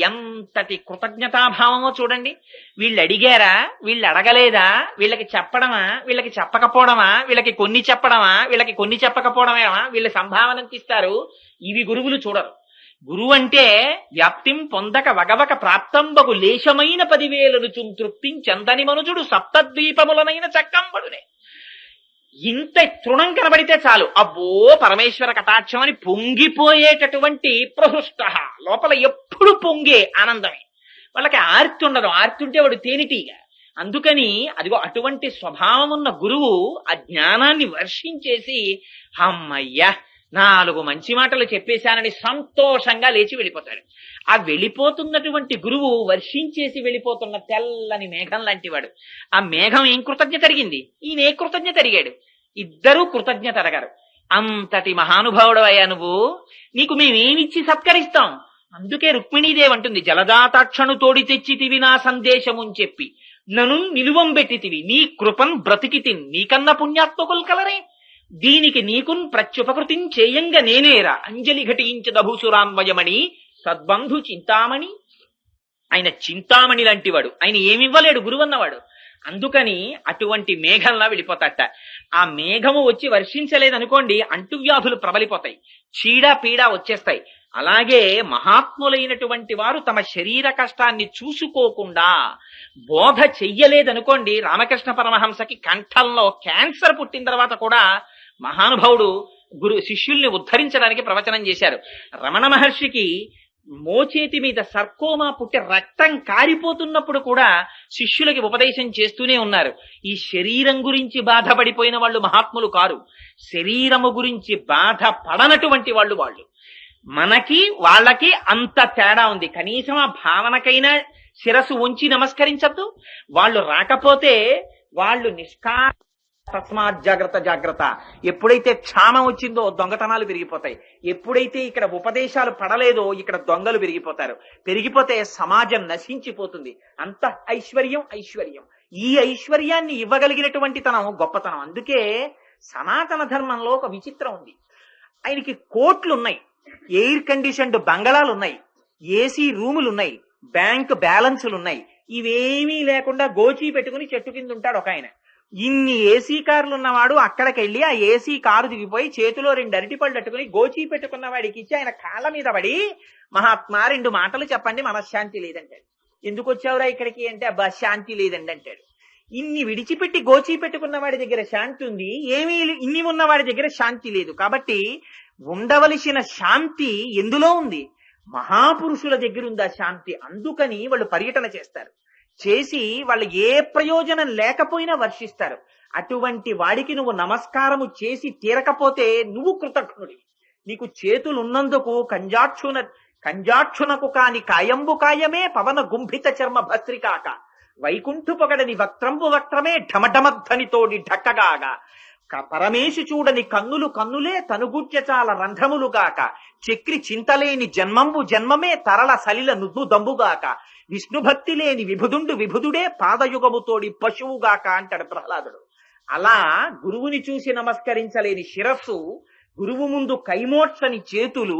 ఎంతటి కృతజ్ఞతాభావమో చూడండి. వీళ్ళు అడిగారా, వీళ్ళు అడగలేదా, వీళ్ళకి చెప్పడమా, వీళ్ళకి చెప్పకపోవడమా, వీళ్ళకి కొన్ని చెప్పడమా, వీళ్ళకి కొన్ని చెప్పకపోవడమేమా, వీళ్ళ సంభావనకి ఇస్తారు. ఇవి గురువులు చూడరు. గురువు అంటే వ్యాప్తిం పొందక వగవక ప్రాప్తంబకు లేశమైన 10,000 తృప్తిం చందని మనుజుడు సప్తద్వీపములనైన చక్కంబడునే. ఇంత తృణం కనబడితే చాలు, అబ్బో పరమేశ్వర కటాక్షం అని పొంగిపోయేటటువంటి ప్రహృష్ట, లోపల ఎప్పుడు పొంగే ఆనందమే. వాళ్ళకి ఆర్తి ఉండదు, ఆర్తి ఉంటే వాడు తేనిటీగా. అందుకని అదిగో అటువంటి స్వభావం ఉన్న గురువు ఆ జ్ఞానాన్ని వర్షించేసి అమ్మయ్యా 4 మంచి మాటలు చెప్పేశానని సంతోషంగా లేచి వెళ్ళిపోతాడు. ఆ వెళ్ళిపోతున్నటువంటి గురువు వర్షించేసి వెళ్ళిపోతున్న తెల్లని మేఘం లాంటి వాడు. ఆ మేఘం ఏం కృతజ్ఞత అడిగింది, ఈయన ఏ కృతజ్ఞత అడిగాడు, ఇద్దరూ కృతజ్ఞత అడగారు. అంతటి మహానుభావుడు అయ్యా నువ్వు, నీకు మేమేమిచ్చి సత్కరిస్తాం. అందుకే రుక్మిణీదేవి అంటుంది, జలదాతాక్షను తోడి తెచ్చితివి నా సందేశముని చెప్పి నను నిలువం పెట్టితివి, నీ కృపన్ బ్రతికితిన్, నీకన్న పుణ్యాత్మకులు కలరే, దీనికి నీకున్ ప్రత్యుపకృతిం చేయంగా నేనేరా, అంజలి ఘటించదభూసురాన్వయమణి సద్బంధు చింతామణి. ఆయన చింతామణి లాంటివాడు, ఆయన ఏమివ్వలేడు గురువు అన్నవాడు. అందుకని అటువంటి మేఘంలా వెళ్ళిపోతాట. ఆ మేఘము వచ్చి వర్షించలేదనుకోండి, అంటువ్యాధులు ప్రబలిపోతాయి, చీడ పీడ వచ్చేస్తాయి. అలాగే మహాత్ములైనటువంటి వారు తమ శరీర కష్టాన్ని చూసుకోకుండా బోధ చెయ్యలేదనుకోండి. రామకృష్ణ పరమహంసకి కంఠంలో క్యాన్సర్ పుట్టిన తర్వాత కూడా మహానుభావుడు శిష్యుల్ని ఉద్ధరించడానికి ప్రవచనం చేశారు. రమణ మహర్షికి మోచేతి మీద సర్కోమా పుట్టి రక్తం కారిపోతున్నప్పుడు కూడా శిష్యులకి ఉపదేశం చేస్తూనే ఉన్నారు. ఈ శరీరం గురించి బాధపడిపోయిన వాళ్ళు మహాత్ములు కారు, శరీరము గురించి బాధ పడనటువంటి వాళ్ళు. మనకి వాళ్ళకి అంత తేడా ఉంది. కనీసం ఆ భావనకైనా శిరస్సు ఉంచి నమస్కరించద్దు. వాళ్ళు రాకపోతే వాళ్ళు తస్మాత్ జాగ్రత్త. ఎప్పుడైతే క్షామం వచ్చిందో దొంగతనాలు పెరిగిపోతాయి. ఎప్పుడైతే ఇక్కడ ఉపదేశాలు పడలేదో ఇక్కడ దొంగలు పెరిగిపోతే సమాజం నశించిపోతుంది. అంత ఐశ్వర్యం. ఈ ఐశ్వర్యాన్ని ఇవ్వగలిగినటువంటి తనం గొప్పతనం. అందుకే సనాతన ధర్మంలో ఒక విచిత్రం ఉంది. ఆయనకి కోట్లున్నాయి, ఎయిర్ కండిషన్డ్ బంగళాలున్నాయి, ఏసీ రూములున్నాయి, బ్యాంక్ బ్యాలెన్సులున్నాయి. ఇవేమీ లేకుండా గోచీ పెట్టుకుని చెట్టు కింద ఉంటాడు ఒక ఆయన. ఇన్ని ఏసీ కార్లు ఉన్నవాడు అక్కడికి వెళ్ళి ఆ ఏసీ కారు దిగిపోయి చేతిలో 2 అరటిపళ్ళు అట్టుకుని గోచీ పెట్టుకున్న వాడికి ఇచ్చి ఆయన కాళ్ళ మీద పడి, మహాత్మా 2 మాటలు చెప్పండి, మనశ్శాంతి లేదంటాడు. ఎందుకు వచ్చావురా ఇక్కడికి అంటే, అబ్బా శాంతి లేదండి అంటాడు. ఇన్ని విడిచిపెట్టి గోచీ పెట్టుకున్న వాడి దగ్గర శాంతి ఉంది, ఏమీ ఇన్ని ఉన్న వాడి దగ్గర శాంతి లేదు. కాబట్టి ఉండవలసిన శాంతి ఎందులో ఉంది? మహాపురుషుల దగ్గర ఉంది ఆ శాంతి. అందుకని వాళ్ళు పర్యటన చేసి వాళ్ళు ఏ ప్రయోజనం లేకపోయినా వర్షిస్తారు. అటువంటి వాడికి నువ్వు నమస్కారము చేసి తీరకపోతే నువ్వు కృతజ్ఞుడివి. నీకు చేతులున్నందుకు కంజాక్షునకు కాని కాయంబు కాయమే పవన గుంభిత చర్మ భస్త్రికాక, వైకుంఠు పొగడని వక్త్రంబు వక్త్రమే ఢమఢమధ్వనితోడి ఢక్కగాగా, పరమేశు చూడని కన్నులే తనుగుడ్య చాలా రంధ్రములుగాక, చక్రి చింతలేని జన్మంబు జన్మమే తరల సలిల నుద్దు దంబుగాక, విష్ణు భక్తి లేని విభుదుడే పాదయుగముతోడి పశువుగాక అంటాడు ప్రహ్లాదుడు. అలా గురువుని చూసి నమస్కరించలేని శిరస్సు, గురువు ముందు కైమోడ్చని చేతులు,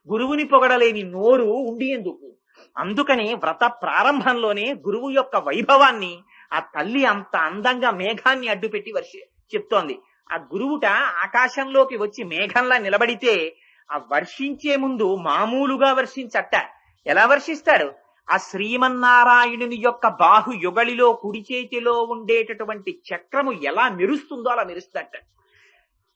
గురువుని పొగడలేని నోరు ఉండి ఎందుకు? అందుకని వ్రత ప్రారంభంలోనే గురువు యొక్క వైభవాన్ని ఆ తల్లి అంత అందంగా మేఘాన్ని అడ్డుపెట్టి చెప్తోంది. ఆ గురువుట ఆకాశంలోకి వచ్చి మేఘంలా నిలబడితే ఆ వర్షించే ముందు మామూలుగా వర్షించట. ఎలా వర్షిస్తాడు? ఆ శ్రీమన్నారాయణుని యొక్క బాహు యుగళిలో కుడి చేతిలో ఉండేటటువంటి చక్రము ఎలా మెరుస్తుందో అలా మెరుస్తట.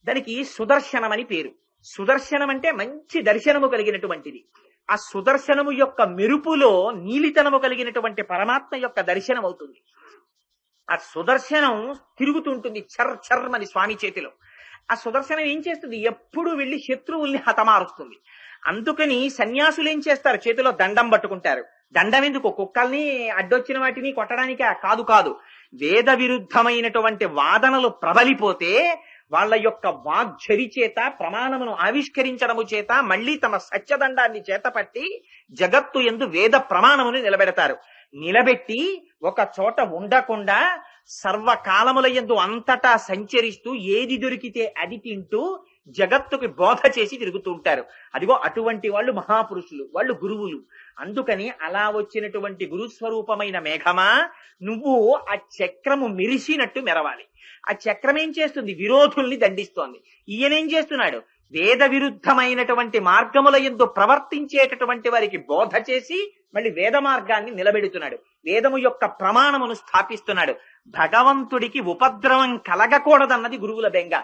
దానికి సుదర్శనం అని పేరు. సుదర్శనం అంటే మంచి దర్శనము కలిగినటువంటిది. ఆ సుదర్శనము యొక్క మెరుపులో నీలితనము కలిగినటువంటి పరమాత్మ యొక్క దర్శనం అవుతుంది. ఆ సుదర్శనం తిరుగుతుంటుంది చర్ చర్మని స్వామి చేతిలో. ఆ సుదర్శనం ఏం చేస్తుంది? ఎప్పుడు వెళ్లి శత్రువుల్ని హతమారుస్తుంది. అందుకని సన్యాసులు ఏం చేస్తారు? చేతిలో దండం పట్టుకుంటారు. దండం ఎందుకు? కుక్కల్ని అడ్డొచ్చిన వాటిని కొట్టడానికే కాదు కాదు. వేద విరుద్ధమైనటువంటి వాదనలు ప్రబలిపోతే వాళ్ళ యొక్క వాగ్ఝరి చేత ప్రమాణమును ఆవిష్కరించడము చేత మళ్ళీ తమ సత్యదండాన్ని చేతపట్టి జగత్తు యందు వేద ప్రమాణమును నిలబెడతారు. నిలబెట్టి ఒక చోట ఉండకుండా సర్వకాలముల యందు అంతటా సంచరిస్తూ ఏది దొరికితే అది తింటూ జగత్తుకి బోధ చేసి తిరుగుతూ ఉంటారు. అదిగో అటువంటి వాళ్ళు మహాపురుషులు, వాళ్ళు గురువులు. అందుకని అలా వచ్చినటువంటి గురుస్వరూపమైన మేఘమా, నువ్వు ఆ చక్రము మెరిసినట్టు మెరవాలి. ఆ చక్రం ఏం చేస్తుంది? విరోధుల్ని దండిస్తోంది. ఈయనేం చేస్తున్నాడు? వేద విరుద్ధమైనటువంటి మార్గముల యందు ప్రవర్తించేటటువంటి వారికి బోధ చేసి మళ్ళీ వేద మార్గాన్ని నిలబెడుతున్నాడు. వేదము యొక్క ప్రమాణమును స్థాపిస్తున్నాడు. భగవంతుడికి ఉపద్రవం కలగకూడదన్నది గురువుల బెంగ.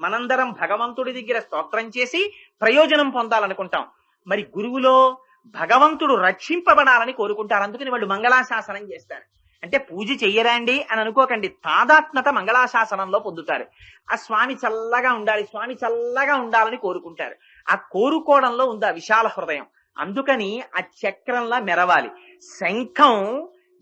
మనందరం భగవంతుడి దగ్గర స్తోత్రం చేసి ప్రయోజనం పొందాలనుకుంటాం. మరి గురువులో భగవంతుడు రక్షింపబడాలని కోరుకుంటారు. అందుకని వాళ్ళు మంగళాశాసనం చేస్తారు. అంటే పూజ చెయ్యరాండి అని అనుకోకండి. తాదాత్మత మంగళాశాసనంలో పొందుతారు. ఆ స్వామి చల్లగా ఉండాలి, స్వామి చల్లగా ఉండాలని కోరుకుంటారు. ఆ కోరుకోవడంలో ఉంది ఆ విశాల హృదయం. అందుకని ఆ చక్రంలా మెరవాలి. శంఖం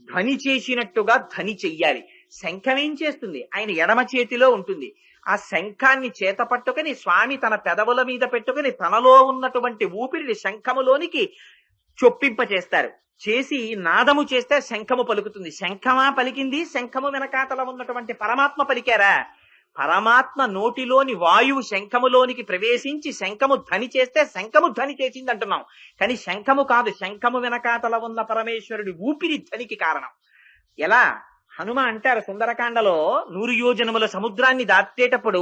ధ్వని చేసినట్టుగా ధ్వని చెయ్యాలి. శంఖం ఏం చేస్తుంది? ఆయన ఎడమ చేతిలో ఉంటుంది. ఆ శంఖాన్ని చేత పట్టుకుని స్వామి తన పెదవుల మీద పెట్టుకుని తనలో ఉన్నటువంటి ఊపిరిని శంఖములోనికి చొప్పింప చేస్తారు. చేసి నాదము చేస్తే శంఖము పలుకుతుంది. శంఖమా పలికింది? శంఖము వెనకాతల ఉన్నటువంటి పరమాత్మ పలికారా? పరమాత్మ నోటిలోని వాయువు శంఖములోనికి ప్రవేశించి శంఖము ధ్వని చేస్తే శంఖము ధ్వని చేసింది అంటున్నాం. కానీ శంఖము కాదు, శంఖము వెనకాతల ఉన్న పరమేశ్వరుడి ఊపిరి ధ్వనికి కారణం. ఎలా? హనుమ అంటారు సుందరకాండలో 100 యోజనముల సముద్రాన్ని దాటేటప్పుడు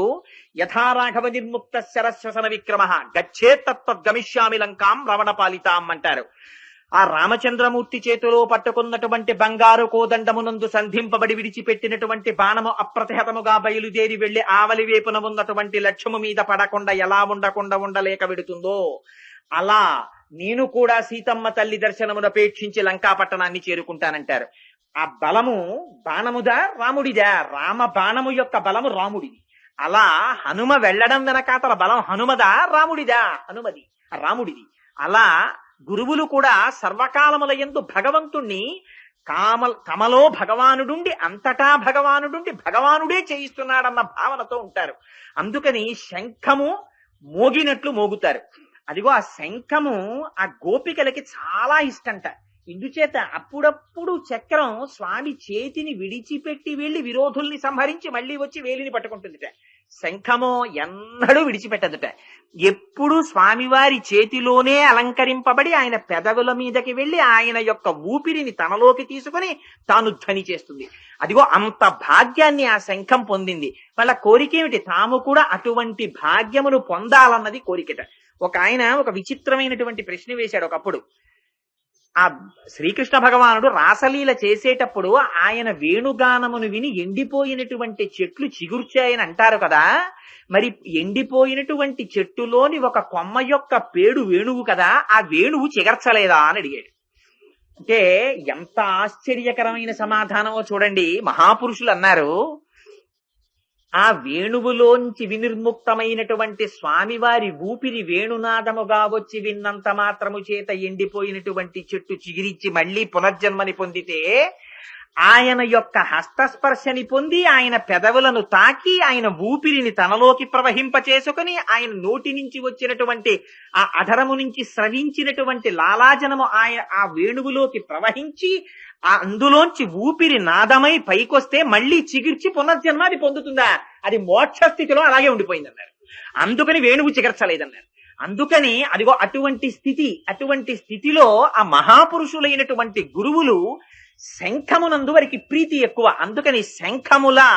యథారాఘవ నిర్ముక్త శరశ్వసన విక్రమ గచ్చేత్తద్గమిష్యామి లంకాం రవణ పాలితాం అంటారు. ఆ రామచంద్రమూర్తి చేతిలో పట్టుకున్నటువంటి బంగారు కోదండమునందు సంధింపబడి విడిచిపెట్టినటువంటి బాణము అప్రతిహతముగా బయలుదేరి వెళ్లి ఆవలి వేపున ఉన్నటువంటి లక్ష్యము మీద పడకుండా ఎలా ఉండలేక విడుతుందో అలా నేను కూడా సీతమ్మ తల్లి దర్శనమునపేక్షించి లంకాపట్టణాన్ని చేరుకుంటానంటారు. ఆ బలము బాణముదా రాముడిదా? రామ బాణము యొక్క బలము రాముడిది. అలా హనుమ వెళ్లడం వెనకాతల బలం హనుమదా రాముడిదా? హనుమది, రాముడిది. అలా గురువులు కూడా సర్వకాలముల యందు భగవంతుణ్ణి తమలో భగవానుడుండి అంతటా భగవానుడుండి భగవానుడే చేయిస్తున్నాడన్న భావనతో ఉంటారు. అందుకని శంఖము మోగినట్లు మోగుతారు. అదిగో ఆ శంఖము ఆ గోపికలకి చాలా ఇష్టంట. ఇందుచేత అప్పుడప్పుడు చక్రం స్వామి చేతిని విడిచిపెట్టి వెళ్లి విరోధుల్ని సంహరించి మళ్లీ వచ్చి వేలిని పట్టుకుంటుందిట. శంఖమో ఎన్నడూ విడిచిపెట్టదుట. ఎప్పుడు స్వామివారి చేతిలోనే అలంకరింపబడి ఆయన పెదవుల మీదకి వెళ్లి ఆయన యొక్క ఊపిరిని తనలోకి తీసుకుని తాను ధ్వని చేస్తుంది. అదిగో అంత భాగ్యాన్ని ఆ శంఖం పొందింది. వాళ్ళ కోరికేమిటి? తాము కూడా అటువంటి భాగ్యమును పొందాలన్నది కోరికట. ఒక ఆయన ఒక విచిత్రమైనటువంటి ప్రశ్న వేశాడు ఒకప్పుడు. ఆ శ్రీకృష్ణ భగవానుడు రాసలీల చేసేటప్పుడు ఆయన వేణుగానమును విని ఎండిపోయినటువంటి చెట్లు చిగుర్చాయని అంటారు కదా. మరి ఎండిపోయినటువంటి చెట్టులోని ఒక కొమ్మ యొక్క పేడు వేణువు కదా, ఆ వేణువు చిగర్చలేదా అని అడిగాడు. అంటే ఎంత ఆశ్చర్యకరమైన సమాధానమో చూడండి. మహాపురుషులు అన్నారు, ఆ వేణువులోంచి వినిర్ముక్తమైనటువంటి స్వామివారి ఊపిరి వేణునాదముగా వచ్చి విన్నంత మాత్రము చేత ఎండిపోయినటువంటి చెట్టు చిగిరించి మళ్లీ పునర్జన్మని పొందితే ఆయన యొక్క హస్తస్పర్శని పొంది ఆయన పెదవులను తాకి ఆయన ఊపిరిని తనలోకి ప్రవహింపచేసుకుని ఆయన నోటి నుంచి వచ్చినటువంటి ఆ అధరము నుంచి స్రవించినటువంటి లాలాజనము ఆ వేణువులోకి ప్రవహించి అందులోంచి ఊపిరి నాదమై పైకొస్తే మళ్లీ చిగిర్చి పునర్జన్మ అది పొందుతుందా? అది మోక్ష స్థితిలో అలాగే ఉండిపోయిందన్నారు. అందుకని వేణువు చిగర్చలేదన్నారు. అందుకని అదిగో అటువంటి స్థితిలో ఆ మహాపురుషులైనటువంటి గురువులు శంఖమునందు వారికి ప్రీతి ఎక్కువ. అందుకని శంఖములా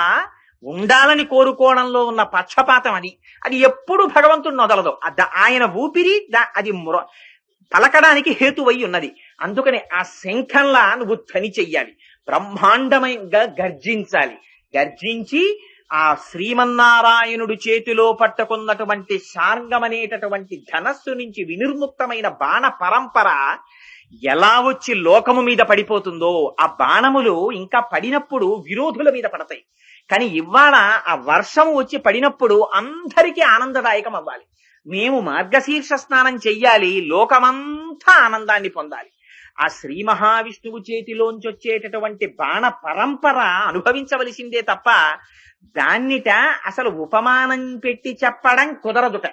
ఉండాలని కోరుకోవడంలో ఉన్న పక్షపాతం అది ఎప్పుడు భగవంతుడిని వదలదు. ఆయన ఊపిరి అది పలకడానికి హేతువై ఉన్నది. అందుకని ఆ శంఖంలా నువ్వు ధ్వని చెయ్యాలి, బ్రహ్మాండమైగా గర్జించాలి. గర్జించి ఆ శ్రీమన్నారాయణుడు చేతిలో పట్టుకున్నటువంటి శార్ంగమనేటటువంటి ధనస్సు నుంచి వినిర్ముక్తమైన బాణ పరంపర ఎలా వచ్చి లోకము మీద పడిపోతుందో, ఆ బాణములు ఇంకా పడినప్పుడు విరోధుల మీద పడతాయి. కానీ ఇవాళ ఆ వర్షం వచ్చి పడినప్పుడు అందరికీ ఆనందదాయకం అవ్వాలి. మేము మార్గశీర్ష స్నానం చెయ్యాలి, లోకమంతా ఆనందాన్ని పొందాలి. ఆ శ్రీ మహావిష్ణువు చేతిలోంచి వచ్చేటటువంటి బాణ పరంపర అనుభవించవలసిందే తప్ప దాన్నిట అసలు ఉపమానం పెట్టి చెప్పడం కుదరదుట.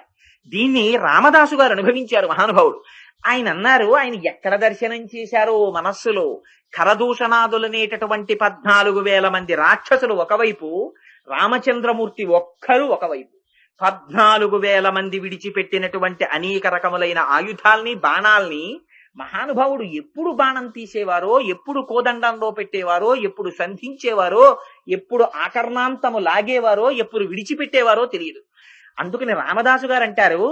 దీన్ని రామదాసు గారు అనుభవించారు, మహానుభావుడు. ఆయన అన్నారు, ఆయన ఎక్కడ దర్శనం చేశారో మనస్సులో ఖరదూషణాదులనేటటువంటి 14,000 మంది రాక్షసులు ఒకవైపు, రామచంద్రమూర్తి ఒక్కరు ఒకవైపు, 14,000 మంది విడిచిపెట్టినటువంటి అనేక రకములైన ఆయుధాల్ని, బాణాల్ని మహానుభావుడు ఎప్పుడు బాణం తీసేవారో, ఎప్పుడు కోదండంలో పెట్టేవారో, ఎప్పుడు సంధించేవారో, ఎప్పుడు ఆకర్ణాంతము లాగేవారో, ఎప్పుడు విడిచిపెట్టేవారో తెలియదు. అందుకని రామదాసు గారు అంటారు,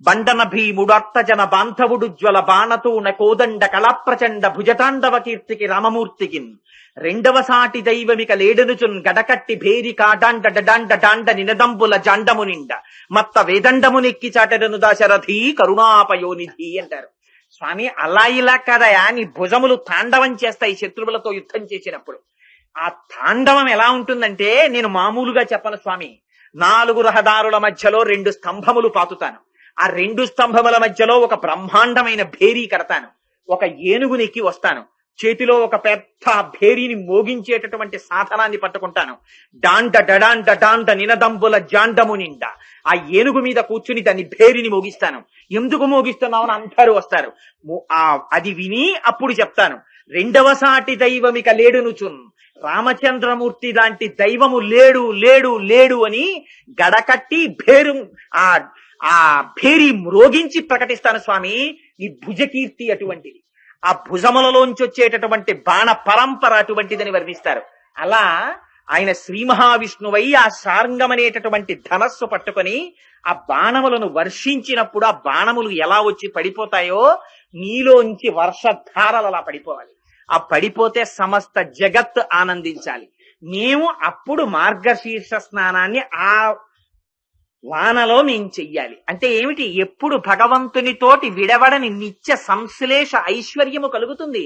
బండన భీముడత్తజన బాంధవుడు జ్వల బాణతూణ కోదండ కళప్రచండ భుజతాండవ కీర్తికి రామమూర్తికిన్ రెండవ సాటి దైవమిక లేడనుచున్ గడకట్టి భేరి కాడాండ డాండ డాండ నినదంబుల జాండము నిండ మత్త వేదండమునెక్కి చాటెదను దాశరథి కరుణాపయోనిధి అంటారు. స్వామి, అలా ఇలా కదయా, నీ భుజములు తాండవం చేస్తాయి శత్రువులతో యుద్ధం చేసినప్పుడు. ఆ తాండవం ఎలా ఉంటుందంటే, నేను మామూలుగా చెప్పను స్వామి. 4 రహదారుల మధ్యలో 2 స్తంభములు పాతుతాను. ఆ 2 స్తంభముల మధ్యలో ఒక బ్రహ్మాండమైన భేరీ కడతాను. ఒక ఏనుగునెక్కి వస్తాను. చేతిలో ఒక పెద్ద భేరీని మోగించేటటువంటి సాధనాన్ని పట్టుకుంటాను. డాండ డడాండ డాండ నినదంబుల జాండము నిండ. ఆ ఏనుగు మీద కూర్చుని దాన్ని భేరిని మోగిస్తాను. ఎందుకు మోగిస్తున్నామని అందరూ వస్తారు. అది విని అప్పుడు చెప్తాను, రెండవ సాటి దైవమిక లేడునుచున్, రామచంద్రమూర్తి లాంటి దైవము లేడు లేడు లేడు అని గడకట్టి ఆ భేరి మ్రోగించి ప్రకటిస్తాను స్వామి. నీ భుజకీర్తి అటువంటిది, ఆ భుజములలోంచి వచ్చేటటువంటి బాణ పరంపర అటువంటిదని వర్ణిస్తారు. అలా ఆయన శ్రీ మహావిష్ణువై ఆ శార్ంగమనేటటువంటి ధనస్సు పట్టుకొని ఆ బాణములను వర్షించినప్పుడు ఆ బాణములు ఎలా వచ్చి పడిపోతాయో, నీలోంచి వర్షధారలు అలా పడిపోవాలి. ఆ పడిపోతే సమస్త జగత్ ఆనందించాలి. మేము అప్పుడు మార్గశీర్ష స్నానాన్ని ఆ వానలో మేం చెయ్యాలి. అంటే ఏమిటి? ఎప్పుడు భగవంతునితోటి విడవడని నిత్య సంశ్లేష ఐశ్వర్యము కలుగుతుంది.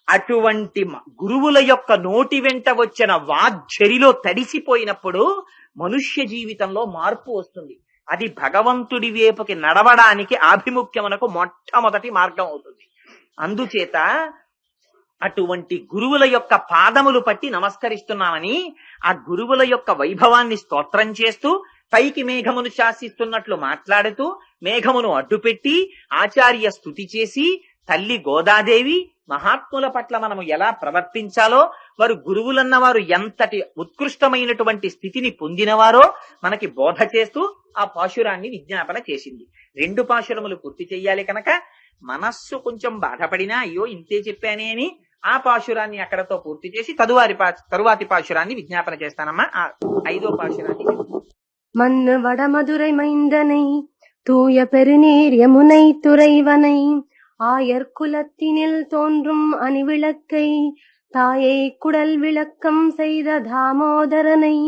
అటువంటి గురువుల యొక్క నోటి వెంట వచ్చిన వాగ్ఝరిలో తడిసిపోయినప్పుడు మనుష్య జీవితంలో మార్పు వస్తుంది. అది భగవంతుడి వైపుకి నడవడానికి ఆభిముఖ్యమునకు మొట్టమొదటి మార్గం అవుతుంది. అందుచేత అటువంటి గురువుల యొక్క పాదములు పట్టి నమస్కరిస్తున్నామని ఆ గురువుల యొక్క వైభవాన్ని స్తోత్రం చేస్తూ, పైకి మేఘమును శాసిస్తున్నట్లు మాట్లాడుతూ, మేఘమును అడ్డుపెట్టి ఆచార్య స్తుతి చేసి, తల్లి గోదాదేవి మహాత్ముల పట్ల మనము ఎలా ప్రవర్తించాలో, వారు గురువులన్న వారు ఎంతటి ఉత్కృష్టమైనటువంటి స్థితిని పొందినవారో మనకి బోధ చేస్తూ ఆ పాశురాన్ని విజ్ఞాపన చేసింది. 2 పాశురములు పూర్తి చెయ్యాలి కనుక మనస్సు కొంచెం బాధపడినా, అయ్యో ఇంతే చెప్పానే అని ఆ పాశురాన్ని అక్కడతో పూర్తి చేసి తరువాతి పాశురాన్ని విజ్ఞాపన చేస్తానమ్మా. ఆ 5వ పాశురాన్ని மன்னு வடமதுரை மைந்தனை தூய பெருநீர் யமுனை துறைவனை ஆயர் குலத்தினில் தோன்றும் அணிவிளக்கை தாயை குடல் விளக்கம் செய்த தாமோதரனை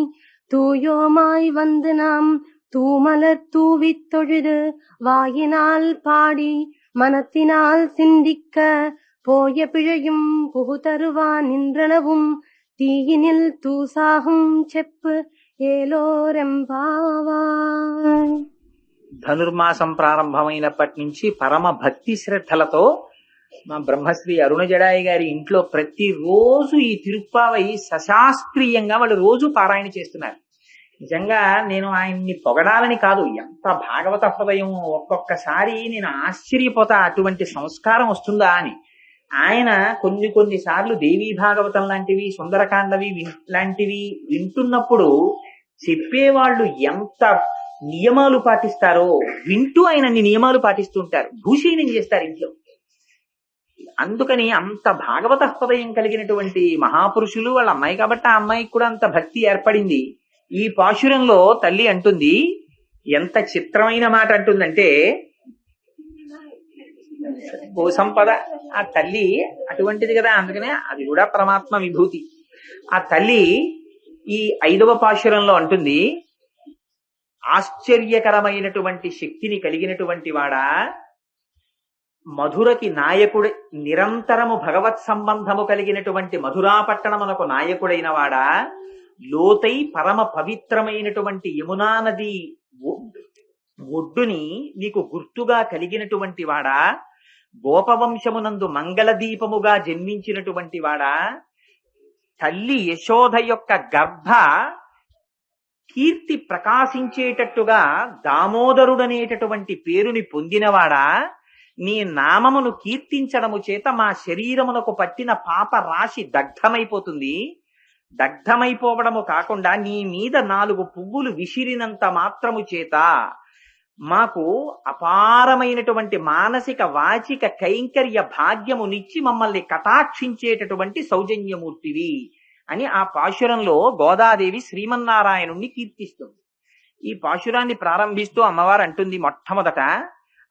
தூயோமாய் வந்து நாம் தூமலர் தூவித் தொழுது வாயினால் பாடி மனத்தினால் சிந்திக்க போய பிழையும் புகுதருவான் நின்றனவும் తీయినిల్ తూసాహం చెప్పు ఏలోరెంబావాయ్. ధనుర్మాసం ప్రారంభమైనప్పటి నుంచి పరమ భక్తి శ్రద్ధలతో మా బ్రహ్మశ్రీ అరుణ జడాయి గారి ఇంట్లో ప్రతిరోజు ఈ తిరుప్పావై సశాస్త్రీయంగా వాళ్ళు రోజు పారాయణ చేస్తున్నారు. నిజంగా నేను ఆయన్ని పొగడాలని కాదు, ఎంత భాగవత హృదయం. ఒక్కొక్కసారి నేను ఆశ్చర్యపోతా, అటువంటి సంస్కారం వస్తుందా అని. ఆయన కొన్ని సార్లు దేవీ భాగవతం లాంటివి, సుందరకాండవి లాంటివి వింటున్నప్పుడు చెప్పేవాళ్ళు ఎంత నియమాలు పాటిస్తారో వింటూ ఆయన అన్ని నియమాలు పాటిస్తుంటారు, భూషీనం చేస్తారు ఇంట్లో. అందుకని అంత భాగవత హృదయం కలిగినటువంటి మహాపురుషులు వాళ్ళ అమ్మాయి కాబట్టి ఆ అమ్మాయికి కూడా అంత భక్తి ఏర్పడింది. ఈ పాశురంలో తల్లి అంటుంది, ఎంత చిత్రమైన మాట అంటుందంటే, గో సంపద ఆ తల్లి అటువంటిది కదా, అందుకనే అది కూడా పరమాత్మ విభూతి. ఆ తల్లి ఈ 5వ పాశురంలో అంటుంది, ఆశ్చర్యకరమైనటువంటి శక్తిని కలిగినటువంటి వాడా, మధురకి నాయకుడు, నిరంతరము భగవత్ సంబంధము కలిగినటువంటి మధురాపట్టణమునకు నాయకుడైన వాడా, లోతై పరమ పవిత్రమైనటువంటి యమునా నది ఒడ్డుని నీకు గుర్తుగా కలిగినటువంటి వాడా, గోపవంశమునందు మంగళదీపముగా జన్మించినటువంటి వాడా, తల్లి యశోద యొక్క గర్భ కీర్తి ప్రకాశించేటట్టుగా దామోదరుడనేటటువంటి పేరుని పొందినవాడా, నీ నామమును కీర్తించడము చేత మా శరీరమునకు పట్టిన పాప రాశి దగ్ధమైపోతుంది. దగ్ధమైపోవడము కాకుండా నీ మీద 4 పువ్వులు విసిరినంత మాత్రము చేత మాకు అపారమైనటువంటి మానసిక వాచిక కైంకర్య భాగ్యమునిచ్చి మమ్మల్ని కటాక్షించేటటువంటి సౌజన్యమూర్తివి అని ఆ పాశురంలో గోదాదేవి శ్రీమన్నారాయణుణ్ణి కీర్తిస్తుంది. ఈ పాశురాన్ని ప్రారంభిస్తూ అమ్మవారు అంటుంది, మొట్టమొదట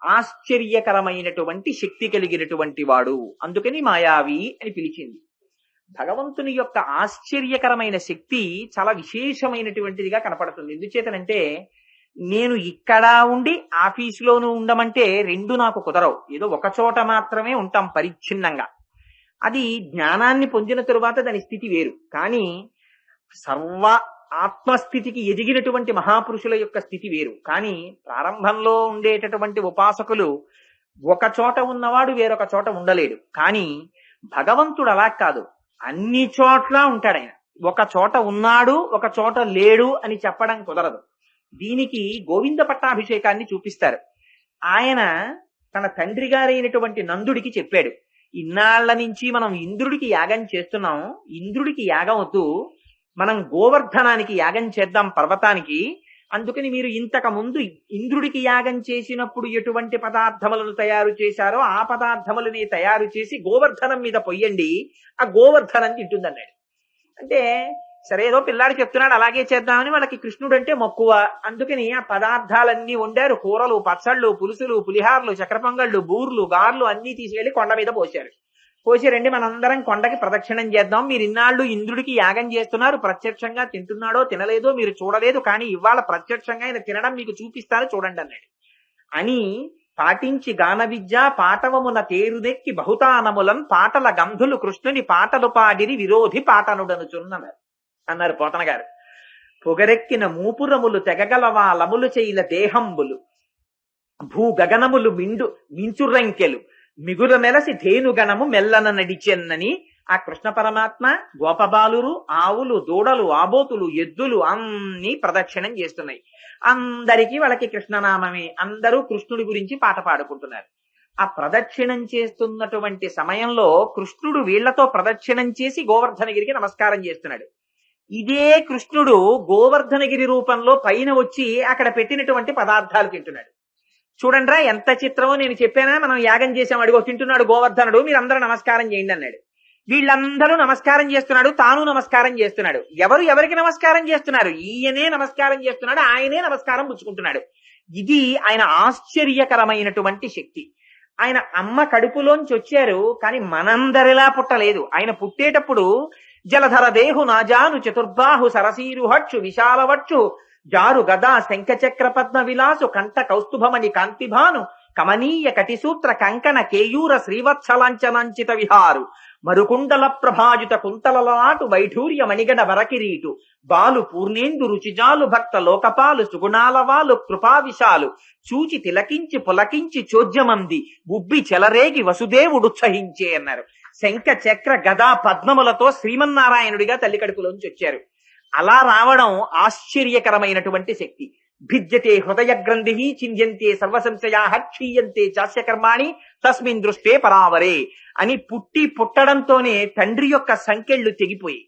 ఆశ్చర్యకరమైనటువంటి శక్తి కలిగినటువంటి వాడు, అందుకని మాయావి అని పిలిచింది. భగవంతుని యొక్క ఆశ్చర్యకరమైన శక్తి చాలా విశేషమైనటువంటిదిగా కనపడుతుంది. ఎందుచేతనంటే, నేను ఇక్కడ ఉండి ఆఫీసులోనూ ఉండమంటే 2 నాకు కుదరవు. ఏదో ఒక చోట మాత్రమే ఉంటాం పరిచ్ఛిన్నంగా. అది జ్ఞానాన్ని పొందిన తరువాత దాని స్థితి వేరు. కానీ సర్వ ఆత్మస్థితికి ఎదిగినటువంటి మహాపురుషుల యొక్క స్థితి వేరు. కానీ ప్రారంభంలో ఉండేటటువంటి ఉపాసకులు ఒక చోట ఉన్నవాడు వేరొక చోట ఉండలేడు. కానీ భగవంతుడు అలా కాదు, అన్ని చోట్ల ఉంటాడు. ఆయన ఒక చోట ఉన్నాడు, ఒక చోట లేడు అని చెప్పడం కుదరదు. దీనికి గోవింద పట్టాభిషేకాన్ని చూపిస్తారు. ఆయన తన తండ్రి గారైనటువంటి నందుడికి చెప్పాడు, ఇన్నాళ్ల నుంచి మనం ఇంద్రుడికి యాగం చేస్తున్నాం, ఇంద్రుడికి యాగం వద్దు, మనం గోవర్ధనానికి యాగం చేద్దాం పర్వతానికి. అందుకని మీరు ఇంతకు ముందు ఇంద్రుడికి యాగం చేసినప్పుడు ఎటువంటి పదార్థములను తయారు చేశారో ఆ పదార్థములని తయారు చేసి గోవర్ధనం మీద పొయ్యండి, ఆ గోవర్ధనం తింటుందన్నాడు. అంటే సరే, ఏదో పిల్లాడు చెప్తున్నాడు అలాగే చేద్దామని వాళ్ళకి కృష్ణుడు అంటే మక్కువ. అందుకని ఆ పదార్థాలన్నీ వండారు. కూరలు, పచ్చళ్ళు, పులుసులు, పులిహార్లు, చక్ర పొంగళ్ళు, బూర్లు, గార్లు అన్ని తీసుకెళ్లి కొండ మీద పోశారు. పోసి రండి మనందరం కొండకి ప్రదక్షిణం చేద్దాం, మీరు ఇన్నాళ్ళు ఇంద్రుడికి యాగం చేస్తున్నారు, ప్రత్యక్షంగా తింటున్నాడో తినలేదో మీరు చూడలేదు, కానీ ఇవాళ ప్రత్యక్షంగా ఆయన తినడం మీకు చూపిస్తాను చూడండి అన్నాడు. అని పాటించి గాన విద్య పాటవమున తేరుదెక్కి బహుతానములన్ పాటల గంధులు కృష్ణుని పాటలు పాడిరి విరోధి పాటనుడనుచున్నారు అన్నారు పోతన గారు. పొగరెక్కిన మూపురములు తెగగలవా లములు చేయిల దేహంబులు భూ గగనములు మించురంకెలు మిగుల మెలసి ధేనుగణము మెల్లన నడిచెన్నని ఆ కృష్ణ పరమాత్మ గోపబాలురు, ఆవులు, దూడలు, ఆబోతులు, ఎద్దులు అన్ని ప్రదక్షిణం చేస్తున్నాయి. అందరికీ వాళ్ళకి కృష్ణనామమే, అందరూ కృష్ణుడి గురించి పాట పాడుకుంటున్నారు. ఆ ప్రదక్షిణం చేస్తున్నటువంటి సమయంలో కృష్ణుడు వీళ్లతో ప్రదక్షిణం చేసి గోవర్ధనగిరికి నమస్కారం చేస్తున్నాడు. ఇదే కృష్ణుడు గోవర్ధనగిరి రూపంలో పైన వచ్చి అక్కడ పెట్టినటువంటి పదార్థాలు తింటున్నాడు. చూడండిరా ఎంత చిత్రమో, నేను చెప్పానా మనం యాగం చేసాం, అడిగో తింటున్నాడు గోవర్ధనుడు, మీరందరూ నమస్కారం చేయండి అన్నాడు. వీళ్ళందరూ నమస్కారం చేస్తున్నాడు, తాను నమస్కారం చేస్తున్నాడు. ఎవరు ఎవరికి నమస్కారం చేస్తున్నారు? ఈయనే నమస్కారం చేస్తున్నాడు, ఆయనే నమస్కారం పుచ్చుకుంటున్నాడు. ఇది ఆయన ఆశ్చర్యకరమైనటువంటి శక్తి. ఆయన అమ్మ కడుపులోంచి వచ్చారు, కానీ మనందరిలా పుట్టలేదు. ఆయన పుట్టేటప్పుడు జలధర దేహు నాజాను చతుర్బాహు సరసీరుహక్షు విశాలవక్షు జారు గదా శంఖచక్ర పద్మ విలాసు కంఠ కౌస్తుభమణి కాంతిభాను కమనీయ కటిసూత్ర కంకణ కేయూర శ్రీవత్సలాంచనాంచిత విహారు మరుకుండల ప్రభాయుత కుంతలలాటు వైఢూర్య మణిగణ వరకిరీటు బాలు పూర్ణేందు రుచిజాలు భక్త లోకపాలు సుగుణాలవాలు కృపావిశాలు చూచి తిలకించి పులకించి చోద్యమంది ఉబ్బి చెలరేగి వసుదేవుడుత్సహించే అన్నారు. శంఖ చక్ర గదా పద్మములతో శ్రీమన్నారాయణుడిగా తల్లి కడుపులోంచి వచ్చారు. అలా రావడం ఆశ్చర్యకరమైనటువంటి శక్తి. భిద్యతే హృదయ గ్రంథి చింద్యంతే సర్వసంశయా క్షీయంతే చాస్యకర్మాణి తస్మిన్ దృష్టే పరావరే అని పుట్టడంతోనే తండ్రి యొక్క సంకెళ్ళు తెగిపోయి,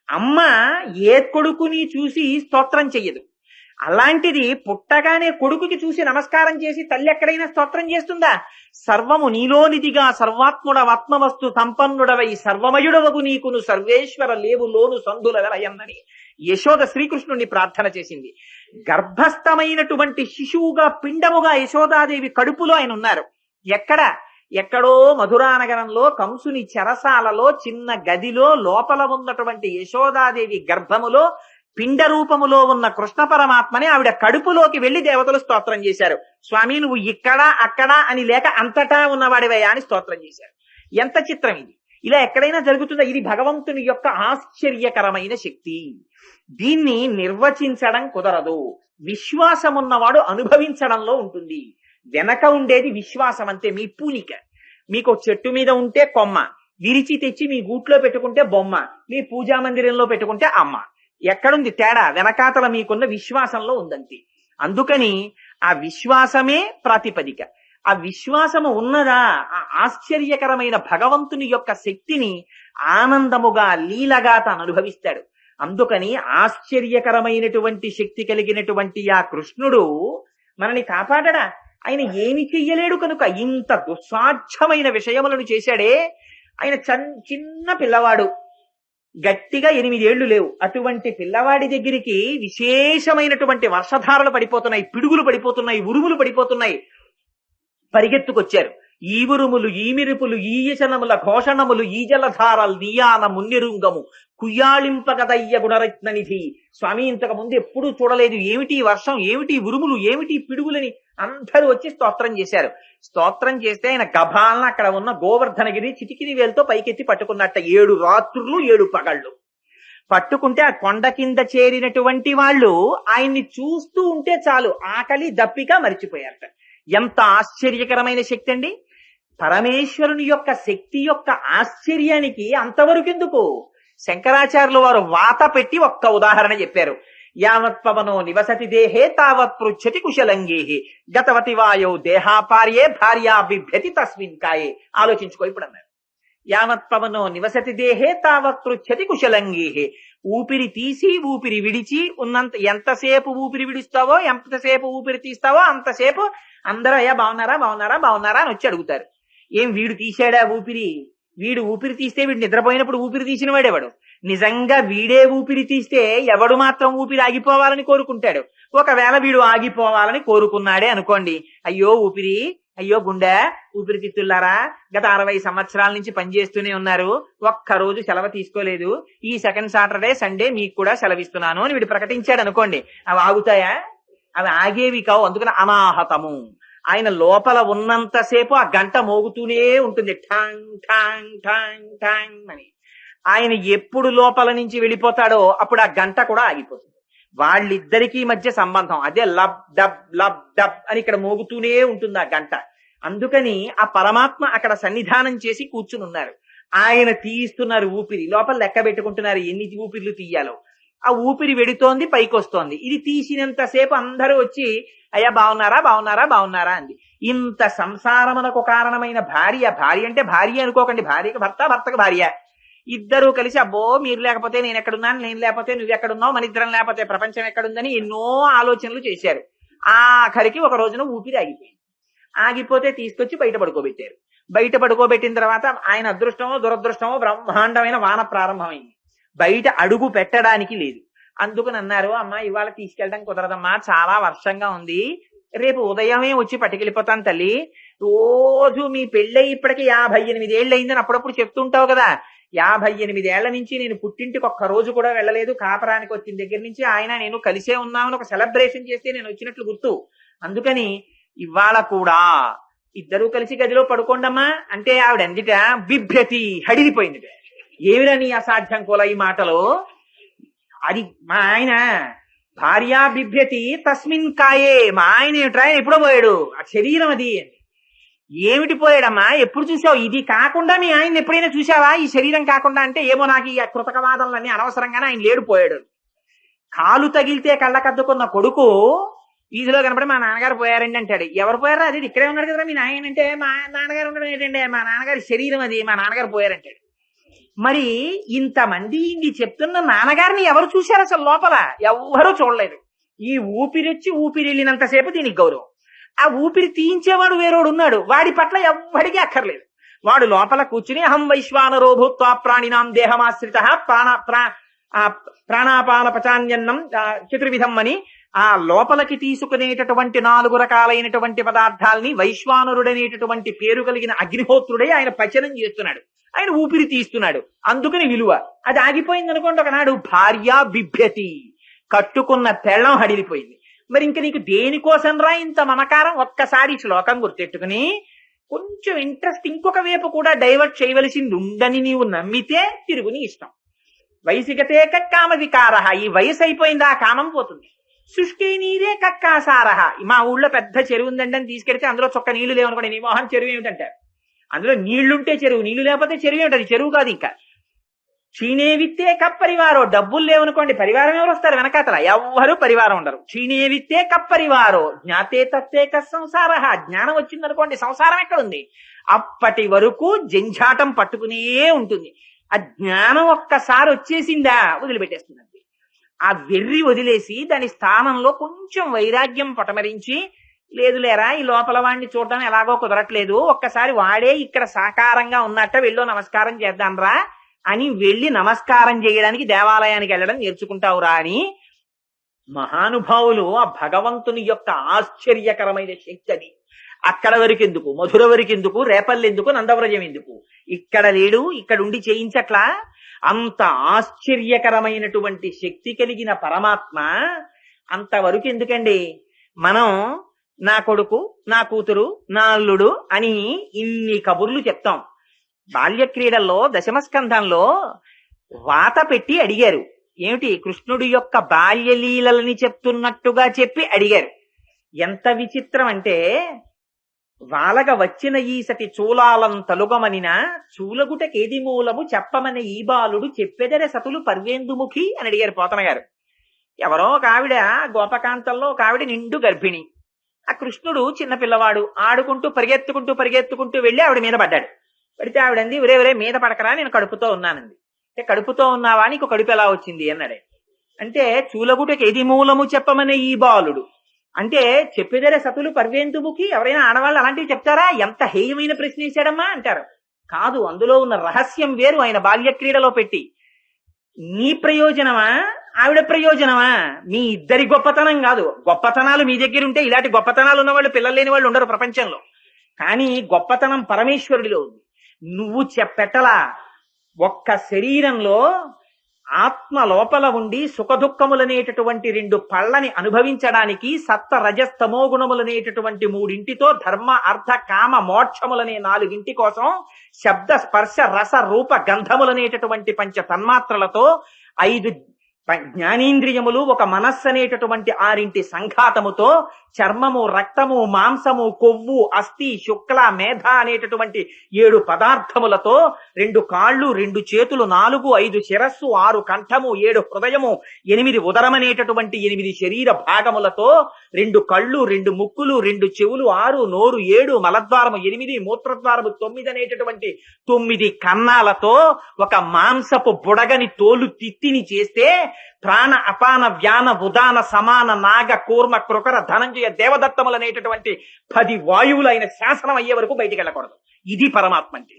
అమ్మ ఏ కొడుకుని చూసి స్తోత్రం చెయ్యదు. అలాంటిది పుట్టగానే కొడుకుకి చూసి నమస్కారం చేసి తల్లి ఎక్కడైనా స్తోత్రం చేస్తుందా? సర్వము నీలోనిదిగా సర్వాత్ముడవాత్మవస్తు సంపన్నుడవై సర్వమయుడవగు నీకును సర్వేశ్వర లేవులోను సందుల వెలయన్నని యశోద శ్రీకృష్ణుణ్ణి ప్రార్థన చేసింది. గర్భస్థమైనటువంటి శిశువుగా పిండముగా యశోదాదేవి కడుపులో ఆయన ఉన్నారు. ఎక్కడ? ఎక్కడో మధురానగరంలో కంసుని చెరసాలలో చిన్న గదిలో లోపల ఉన్నటువంటి యశోదాదేవి గర్భములో పిండ రూపములో ఉన్న కృష్ణ పరమాత్మని ఆవిడ కడుపులోకి వెళ్లి దేవతలు స్తోత్రం చేశారు. స్వామి నువ్వు ఇక్కడ అక్కడ అని లేక అంతటా ఉన్నవాడివయ్యా అని స్తోత్రం చేశారు. ఎంత చిత్రం ఇది! ఇలా ఎక్కడైనా జరుగుతుందా? ఇది భగవంతుని యొక్క ఆశ్చర్యకరమైన శక్తి. దీన్ని నిర్వచించడం కుదరదు. విశ్వాసం ఉన్నవాడు అనుభవించడంలో ఉంటుంది. వెనక ఉండేది విశ్వాసం అంతే. మీ పూనిక. మీకు చెట్టు మీద ఉంటే కొమ్మ, విరిచి తెచ్చి మీ గూట్లో పెట్టుకుంటే బొమ్మ, మీ పూజా మందిరంలో పెట్టుకుంటే అమ్మ. ఎక్కడుంది తేడా? వెనకాతల మీకున్న విశ్వాసంలో ఉందంతే. అందుకని ఆ విశ్వాసమే ప్రాతిపదిక. ఆ విశ్వాసము ఉన్నదా, ఆ ఆశ్చర్యకరమైన భగవంతుని యొక్క శక్తిని ఆనందముగా లీలగా తాను అనుభవిస్తాడు. అందుకని ఆశ్చర్యకరమైనటువంటి శక్తి కలిగినటువంటి ఆ కృష్ణుడు మనని కాపాడడా? ఆయన ఏమి చెయ్యలేడు కనుక ఇంత దుస్సాధ్యమైన విషయములను చేశాడే. ఆయన చిన్న పిల్లవాడు, గట్టిగా 8 ఏళ్లు లేవు. అటువంటి పిల్లవాడి దగ్గరికి విశేషమైనటువంటి వర్షధారలు పడిపోతున్నాయి, పిడుగులు పడిపోతున్నాయి, ఉరుములు పడిపోతున్నాయి. పరిగెత్తుకొచ్చారు. ఈ ఉరుములు, ఈ మిరుపులు, ఈ యచనముల ఘోషణములు, ఈ జలధారలు నీయాన మున్నెరుంగము కుయ్యాళింపగదయ్య గుణరత్న నిధి. స్వామి ఇంతకు ముందు ఎప్పుడూ చూడలేదు, ఏమిటి వర్షం, ఏమిటి ఉరుములు, ఏమిటి పిడుగులని అందరూ వచ్చి స్తోత్రం చేశారు. స్తోత్రం చేస్తే ఆయన గభాలను అక్కడ ఉన్న గోవర్ధనగిరి చిటికిని వేలుతో పైకెత్తి పట్టుకున్నట్ట. 7 రాత్రులు 7 పగళ్ళు పట్టుకుంటే ఆ కొండ కింద చేరినటువంటి వాళ్ళు ఆయన్ని చూస్తూ ఉంటే చాలు ఆకలి దప్పిక మరిచిపోయారట. ఎంత ఆశ్చర్యకరమైన శక్తి అండి! పరమేశ్వరుని యొక్క శక్తి యొక్క ఆశ్చర్యానికి అంతవరకు ఎందుకు? శంకరాచార్యులు వారు వాత పెట్టి ఒక్క ఉదాహరణ చెప్పారు. యావత్ పవనో నివసతి దేహే తావత్ పృచ్చతి కుశలంగేహే గతవతి వాయో దేహాపార్యే భార్యా బిభ్యతి తస్మిన్ కాయే. ఆలోచించుకో ఇప్పుడు అన్నారు. యావత్ పవనో నివసతి దేహే తావత్ పృచ్చతి కుశలంగేహే. ఊపిరి తీసి ఊపిరి విడిచి ఉన్నంత ఎంతసేపు ఊపిరి విడుస్తావో, ఎంతసేపు ఊపిరి తీస్తావో అంతసేపు అందరూ అయ్యా బాగున్నారా బాగున్నారా బాగున్నారా అని వచ్చి అడుగుతారు. ఏం వీడు తీశాడా ఊపిరి? వీడు ఊపిరి తీస్తే వీడు నిద్రపోయినప్పుడు ఊపిరి తీసిన వాడేవాడు. నిజంగా వీడే ఊపిరి తీస్తే ఎవడు మాత్రం ఊపిరి ఆగిపోవాలని కోరుకుంటాడు? ఒకవేళ వీడు ఆగిపోవాలని కోరుకున్నాడే అనుకోండి, అయ్యో ఊపిరి, అయ్యో గుండె, ఊపిరితిత్తులారా గత 60 సంవత్సరాల నుంచి పనిచేస్తూనే ఉన్నారు, ఒక్కరోజు సెలవు తీసుకోలేదు, ఈ సెకండ్ సాటర్డే సండే మీకు కూడా సెలవిస్తున్నాను అని వీడు ప్రకటించాడు అనుకోండి, అవి ఆగుతాయా? అవి ఆగేవి కావు. అందుకని అనాహతము. ఆయన లోపల ఉన్నంతసేపు ఆ గంట మోగుతూనే ఉంటుంది, ఠాంగ్ ఠాంగ్ ఠాంగ్ ఠాంగ్ అని. ఆయన ఎప్పుడు లోపల నుంచి వెళ్ళిపోతాడో అప్పుడు ఆ గంట కూడా ఆగిపోతుంది. వాళ్ళిద్దరికీ మధ్య సంబంధం అదే లబ్ డబ్ అని ఇక్కడ మోగుతూనే ఉంటుంది ఆ గంట. అందుకని ఆ పరమాత్మ అక్కడ సన్నిధానం చేసి కూర్చుని ఉన్నారు. ఆయన తీయిస్తున్నారు ఊపిరి, లోపల లెక్క పెట్టుకుంటున్నారు ఎన్ని ఊపిర్లు తీయాలో. ఆ ఊపిరి వెడుతోంది, పైకి వస్తోంది. ఇది తీసినంతసేపు అందరూ వచ్చి అయ్యా బాగున్నారా బాగున్నారా బాగున్నారా అంది. ఇంత సంసారమునకు కారణమైన భార్య, భార్య అంటే భార్య అనుకోకండి, భార్యకి భర్త, భర్తకు భార్య, ఇద్దరూ కలిసి అబ్బో మీరు లేకపోతే నేను ఎక్కడున్నాను, నేను లేకపోతే నువ్వు ఎక్కడున్నావు, మన ఇద్దరం లేకపోతే ప్రపంచం ఎక్కడుందని ఎన్నో ఆలోచనలు చేశారు. ఆఖరికి ఒక రోజున ఊపిరి ఆగిపోయింది. ఆగిపోతే తీసుకొచ్చి బయట పడుకోబెట్టారు. బయట పడుకోబెట్టిన తర్వాత ఆయన అదృష్టమో దురదృష్టమో బ్రహ్మాండమైన వాన ప్రారంభమైంది. బయట అడుగు పెట్టడానికి లేదు. అందుకని అన్నారు, అమ్మా ఇవాళ తీసుకెళ్ళడం కుదరదమ్మా, చాలా వర్షంగా ఉంది, రేపు ఉదయమే వచ్చి పట్టుకెళ్ళిపోతాను తల్లి. రోజు మీ పెళ్ళై ఇప్పటికి 58 ఏళ్ళు అయిందని అప్పుడప్పుడు చెప్తుంటావు కదా, 58 ఏళ్ల నుంచి నేను పుట్టింటికి ఒక్క రోజు కూడా వెళ్ళలేదు, కాపరానికి వచ్చిన దగ్గర నుంచి ఆయన నేను కలిసే ఉన్నామని ఒక సెలబ్రేషన్ చేస్తే నేను వచ్చినట్లు గుర్తు. అందుకని ఇవాళ కూడా ఇద్దరూ కలిసి గదిలో పడుకోండమ్మా అంటే ఆవిడ ఎందుక బిభ్యతి, హడిలిపోయింది. ఏమిరా నీ అసాధ్యం కూడా ఈ మాటలు? అది మా ఆయన భార్యా బిభ్యతి తస్మిన్ కాయే. మా ఆయన ఏమిట్రా ఎప్పుడో పోయాడు, ఆ శరీరం అది. ఏమిటి పోయాడమ్మా, ఎప్పుడు చూసావు? ఇది కాకుండా మీ ఆయన ఎప్పుడైనా చూసావా ఈ శరీరం కాకుండా? అంటే ఏమో నాకు ఈ కృతకవాదనలన్నీ అనవసరంగానే ఆయన లేడు పోయాడు. కాలు తగిలితే కళ్ళకద్దుకున్న కొడుకు వీధిలో కనపడి మా నాన్నగారు పోయారండి అంటాడు. ఎవరు పోయారా? అది ఇక్కడే ఉన్నాడు కదా మీ నాయన అంటే. మా నాన్నగారు ఉండడం ఏంటంటే మా నాన్నగారి శరీరం అది, మా నాన్నగారు పోయారంటాడు. మరి ఇంతమంది ఇది చెప్తున్న నాన్నగారిని ఎవరు చూశారు అసలు? లోపల ఎవ్వరూ చూడలేదు. ఈ ఊపిరొచ్చి ఊపిరి వెళ్ళినంతసేపు దీనికి గౌరవం. ఆ ఊపిరి తీయించేవాడు వేరోడు ఉన్నాడు, వాడి పట్ల ఎవ్వడికి అక్కర్లేదు. వాడు లోపల కూర్చుని అహం వైశ్వానరో భూత్వా ప్రాణినాం దేహమాశ్రిత ప్రాణాపాన పచాన్యన్నం చతుర్విధం అని ఆ లోపలికి తీసుకునేటటువంటి 4 రకాలైనటువంటి పదార్థాలని వైశ్వానరుడనేటటువంటి పేరు కలిగిన అగ్నిహోత్రుడే ఆయన పచనం చేస్తున్నాడు, ఆయన ఊపిరి తీస్తున్నాడు. అందుకని విలువ. అది ఆగిపోయింది అనుకోండి, ఒకనాడు భార్య బిభ్యతి, కట్టుకున్న పెళ్ళం హడిలిపోయింది. మరి ఇంక నీకు దేనికోసం రా ఇంత మమకారం? ఒక్కసారి శ్లోకం గుర్తెట్టుకుని కొంచెం ఇంట్రెస్ట్ ఇంకొక వైపు కూడా డైవర్ట్ చేయవలసింది ఉందని నీవు నమ్మితే తిరుగుని ఇష్టం. వయసిగతే కామ వికార, ఈ వయసు అయిపోయింది, ఆ కామం పోతుంది. సృష్టి నీరే కక్కాసారహ, మా ఊళ్ళో పెద్ద చెరువు ఉందండి అని తీసుకెడితే అందులో చొక్క నీళ్లు లేవనుకోండి, నీ మోహన్ చెరువు ఏమిటంటారు. అందులో నీళ్లుంటే చెరువు, నీళ్లు లేకపోతే చెరువు ఏమిటది? చెరువు కాదు. ఇంకా క్షీణేవిత్తే కప్పరివారో, డబ్బులు లేవనుకోండి పరివారం ఎవరు వస్తారు వెనకాతల? ఎవ్వరూ పరివారం ఉండరు. క్షీణేవిత్తే కప్పరివారో జ్ఞాతే తత్తే సంసార, జ్ఞానం వచ్చిందనుకోండి సంసారం ఎక్కడుంది? అప్పటి వరకు జంఝాటం పట్టుకునే ఉంటుంది. ఆ జ్ఞానం ఒక్కసారి వచ్చేసిందా వదిలిపెట్టేస్తుంది. ఆ వెర్రి వదిలేసి దాని స్థానంలో కొంచెం వైరాగ్యం పటమరించి, లేదు లేరా ఈ లోపల వాడిని చూడడం ఎలాగో కుదరట్లేదు, ఒక్కసారి వాడే ఇక్కడ సాకారంగా ఉన్నట్ట వెళ్ళో నమస్కారం చేద్దాంరా అని వెళ్ళి నమస్కారం చేయడానికి దేవాలయానికి వెళ్ళడం నేర్చుకుంటావురా అని మహానుభావులు ఆ భగవంతుని యొక్క ఆశ్చర్యకరమైన శక్తి అది. అక్కడ వరకు ఎందుకు, మధుర వరకు ఎందుకు, రేపల్లి ఎందుకు, నందవ్రజం ఎందుకు? ఇక్కడ లేడు, ఇక్కడ ఉండి చేయించట్లా? అంత ఆశ్చర్యకరమైనటువంటి శక్తి కలిగిన పరమాత్మ అంతవరకు ఎందుకండి? మనం నా కొడుకు, నా కూతురు, నా అల్లుడు అని ఇన్ని కబుర్లు చెప్తాం. బాల్య క్రీడల్లో దశమస్కంధంలో వాత పెట్టి అడిగారు, ఏమిటి కృష్ణుడి యొక్క బాల్యలీలని చెప్తున్నట్టుగా చెప్పి అడిగారు. ఎంత విచిత్రం అంటే, వాలగ వచ్చిన ఈసటి చూలాలం తలుగమనిన చూలగుటకేది మూలము చెప్పమని ఈ బాలుడు చెప్పెదరే సతులు పర్వేందుముఖి అని అడిగారు పోతన గారు. ఎవరో ఒక ఆవిడ గోపకాంతంలో ఒక ఆవిడ నిండు గర్భిణి. ఆ కృష్ణుడు చిన్న పిల్లవాడు ఆడుకుంటూ పరిగెత్తుకుంటూ వెళ్ళి ఆవిడ మీద పడ్డాడు. పడితే ఆవిడంది, ఒరే మీద పడకరా, నేను కడుపుతో ఉన్నానంది. అంటే కడుపుతో ఉన్నావా, నీకు కడుపు ఎలా వచ్చింది అన్నాడే. అంటే చూలగుటకి ఏది మూలము చెప్పమనే ఈ బాలుడు అంటే చెప్పేదరే సతులు పర్వేందుముఖి, ఎవరైనా ఆడవాళ్ళు అలాంటివి చెప్తారా? ఎంత హేయమైన ప్రశ్న వేశాడమ్మా అంటారు. కాదు, అందులో ఉన్న రహస్యం వేరు. ఆయన బాల్య క్రీడలో పెట్టి, నీ ప్రయోజనమా ఆవిడ ప్రయోజనమా, మీ ఇద్దరి గొప్పతనం కాదు. గొప్పతనాలు మీ దగ్గర ఉంటే ఇలాంటి గొప్పతనాలు ఉన్నవాళ్ళు పిల్లలు లేని వాళ్ళు ఉండరు ప్రపంచంలో. కానీ గొప్పతనం పరమేశ్వరుడిలో ఉంది. నువ్వు చెప్పెట్టలా. ఒక్క శరీరంలో ఆత్మ లోపల ఉండి సుఖదుఖములనేటటువంటి 2 పళ్ళని అనుభవించడానికి సత్వ రజస్తమో గుణములనేటటువంటి 3 ధర్మ అర్థ కామ మోక్షములనే 4 కోసం శబ్ద స్పర్శ రస రూప గంధములనేటటువంటి 5 తన్మాత్రలతో 5 జ్ఞానేంద్రియములు, ఒక మనస్సు అనేటటువంటి 6 సంఘాతముతో చర్మము, రక్తము, మాంసము, కొవ్వు, అస్థి, శుక్ల, మేధ అనేటటువంటి 7 పదార్థములతో 2 కాళ్ళు, 2 చేతులు, 4, 5 శిరస్సు, 6 కంఠము, 7 హృదయము, 8 ఉదరమనేటటువంటి 8 శరీర భాగములతో 2 కళ్ళు, 2 ముక్కులు, 2 చెవులు, 6 నోరు, 7 మలద్వారము, 8 మూత్రద్వారము, 9 అనేటటువంటి 9 కన్నాలతో ఒక మాంసపు బుడగని తోలు తిత్తిని చేస్తే ప్రాణ అపాన వ్యాన ఉదాన సమాన నాగ కూర్మ కృకర ధనంజయ దేవదత్తములనేటటువంటి 10 వాయువులైన శాసనం అయ్యే వరకు బయటికి వెళ్ళకూడదు. ఇది పరమాత్మ అంటే.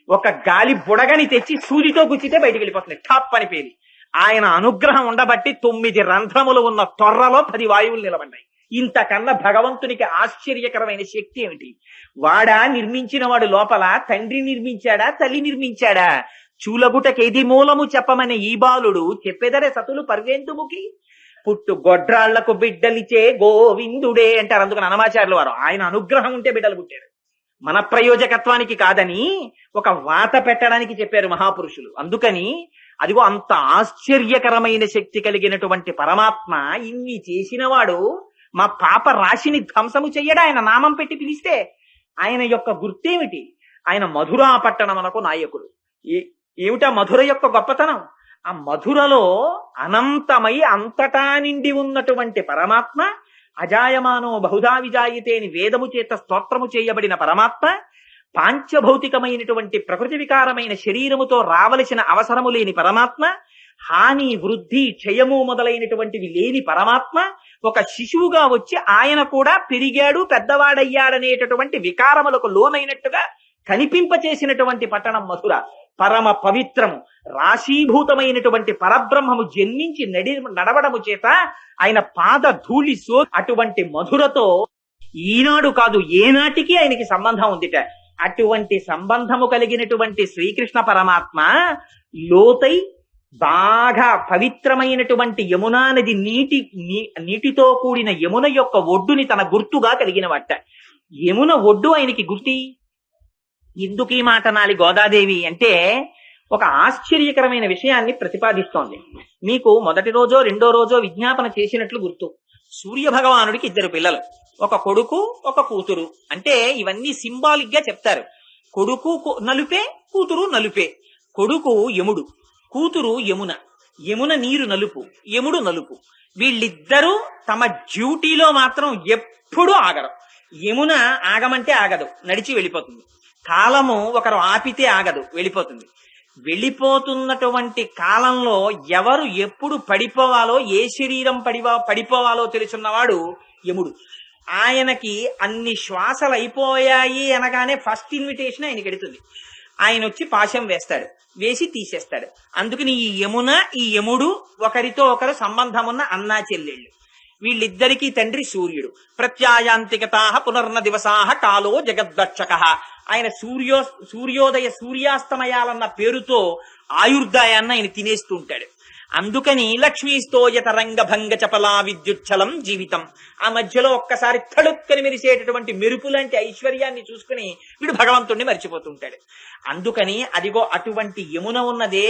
ఒక గాలి బుడగని తెచ్చి సూదితో గుచ్చితే బయటికి వెళ్ళిపోతుంది, ఠప్ అని పేలి. ఆయన అనుగ్రహం ఉండబట్టి 9 రంధ్రములు ఉన్న తొర్రలో 10 వాయువులు నిలబడ్డాయి. ఇంతకన్నా భగవంతునికి ఆశ్చర్యకరమైన శక్తి ఏమిటి? వాడా నిర్మించిన వాడు లోపల తండ్రి నిర్మించాడా, తల్లి నిర్మించాడా? చూలగుటకేది మూలము చెప్పమని ఈ బాలుడు చెప్పేదరే సతులు పర్వేందుముఖి. పుట్టు గొడ్రాళ్లకు బిడ్డలిచే గోవిందుడే అంటారు. అందుకని అన్నమాచార్యుల వారు ఆయన అనుగ్రహం ఉంటే బిడ్డలు పుట్టారు, మన ప్రయోజకత్వానికి కాదని ఒక వాత పెట్టడానికి చెప్పారు మహాపురుషులు. అందుకని అదిగో అంత ఆశ్చర్యకరమైన శక్తి కలిగినటువంటి పరమాత్మ ఇన్ని చేసినవాడు మా పాప రాశిని ధ్వంసము చెయ్యడా? ఆయన నామం పెట్టి పిలిస్తే ఆయన యొక్క గుర్తేమిటి? ఆయన మధురా పట్టణమునకు నాయకుడు. ఏమిటా మధుర యొక్క గొప్పతనం? ఆ మధురలో అనంతమై అంతటా నిండి ఉన్నటువంటి పరమాత్మ, అజాయమానో బహుధా విజాయితే అని వేదము చేత స్తోత్రము చేయబడిన పరమాత్మ, పాంచభౌతికమైనటువంటి ప్రకృతి వికారమైన శరీరముతో రావలసిన అవసరము లేని పరమాత్మ, హాని వృద్ధి క్షయము మొదలైనటువంటివి లేని పరమాత్మ, ఒక శిశువుగా వచ్చి ఆయన కూడా పెరిగాడు పెద్దవాడయ్యాడనేటటువంటి వికారములకు లోనైనట్టుగా కనిపింపచేసినటువంటి పట్టణం మధుర. పరమ పవిత్రము, రాశీభూతమైనటువంటి పరబ్రహ్మము జన్మించి నడవడము చేత ఆయన పాద ధూళి అటువంటి మధురతో ఈనాడు కాదు ఏనాటికి ఆయనకి సంబంధం ఉందిట. అటువంటి సంబంధము కలిగినటువంటి శ్రీకృష్ణ పరమాత్మ లోతై బాగా పవిత్రమైనటువంటి యమునా నది నీటితో కూడిన యమున యొక్క ఒడ్డుని తన గుర్తుగా కలిగిన వాట. యమున ఒడ్డు ఆయనకి గుర్తి. ఎందుకు ఈ మాట నాలి గోదాదేవి అంటే ఒక ఆశ్చర్యకరమైన విషయాన్ని ప్రతిపాదిస్తోంది. మీకు మొదటి రోజో రెండో రోజో విజ్ఞాపన చేసినట్లు గుర్తు. సూర్య భగవానుడికి 2 పిల్లలు, ఒక కొడుకు ఒక కూతురు. అంటే ఇవన్నీ సింబాలిక్ గా చెప్తారు. కొడుకు నలుపే, కూతురు నలుపే. కొడుకు యముడు, కూతురు యమున. యమున నీరు నలుపు, యముడు నలుపు. వీళ్ళిద్దరూ తమ డ్యూటీలో మాత్రం ఎప్పుడూ ఆగరు. యమున ఆగమంటే ఆగదు, నడిచి వెళ్ళిపోతుంది. కాలము ఒకరు ఆపితే ఆగదు, వెళ్ళిపోతుంది. వెళ్ళిపోతున్నటువంటి కాలంలో ఎవరు ఎప్పుడు పడిపోవాలో, ఏ శరీరం పడిపోవాలో తెలుసున్నవాడు యముడు. ఆయనకి అన్ని శ్వాసలు అయిపోయాయి అనగానే ఫస్ట్ ఇన్విటేషన్ ఆయనకి ఎడుతుంది. ఆయన వచ్చి పాశం వేస్తాడు, వేసి తీసేస్తాడు. అందుకని ఈ యమున ఈ యముడు ఒకరితో ఒకరు సంబంధం ఉన్న అన్నా చెల్లెళ్ళు. వీళ్ళిద్దరికీ తండ్రి సూర్యుడు. ప్రత్యాయాంతికతాః పునర్న దివసాః కాలో జగద్దక్షక. ఆయన సూర్యోదయ సూర్యాస్తమయాలన్న పేరుతో ఆయుర్దాయాన్ని ఆయన తినేస్తూ ఉంటాడు. అందుకని లక్ష్మీస్తోయ తరంగ భంగ చపలా విద్యుచ్చలం జీవితం. ఆ మధ్యలో ఒక్కసారి తడుక్కని మెరిసేటటువంటి మెరుపు లాంటి ఐశ్వర్యాన్ని చూసుకుని వీడు భగవంతుణ్ణి మర్చిపోతుంటాడు. అందుకని అదిగో అటువంటి యమున ఉన్నదే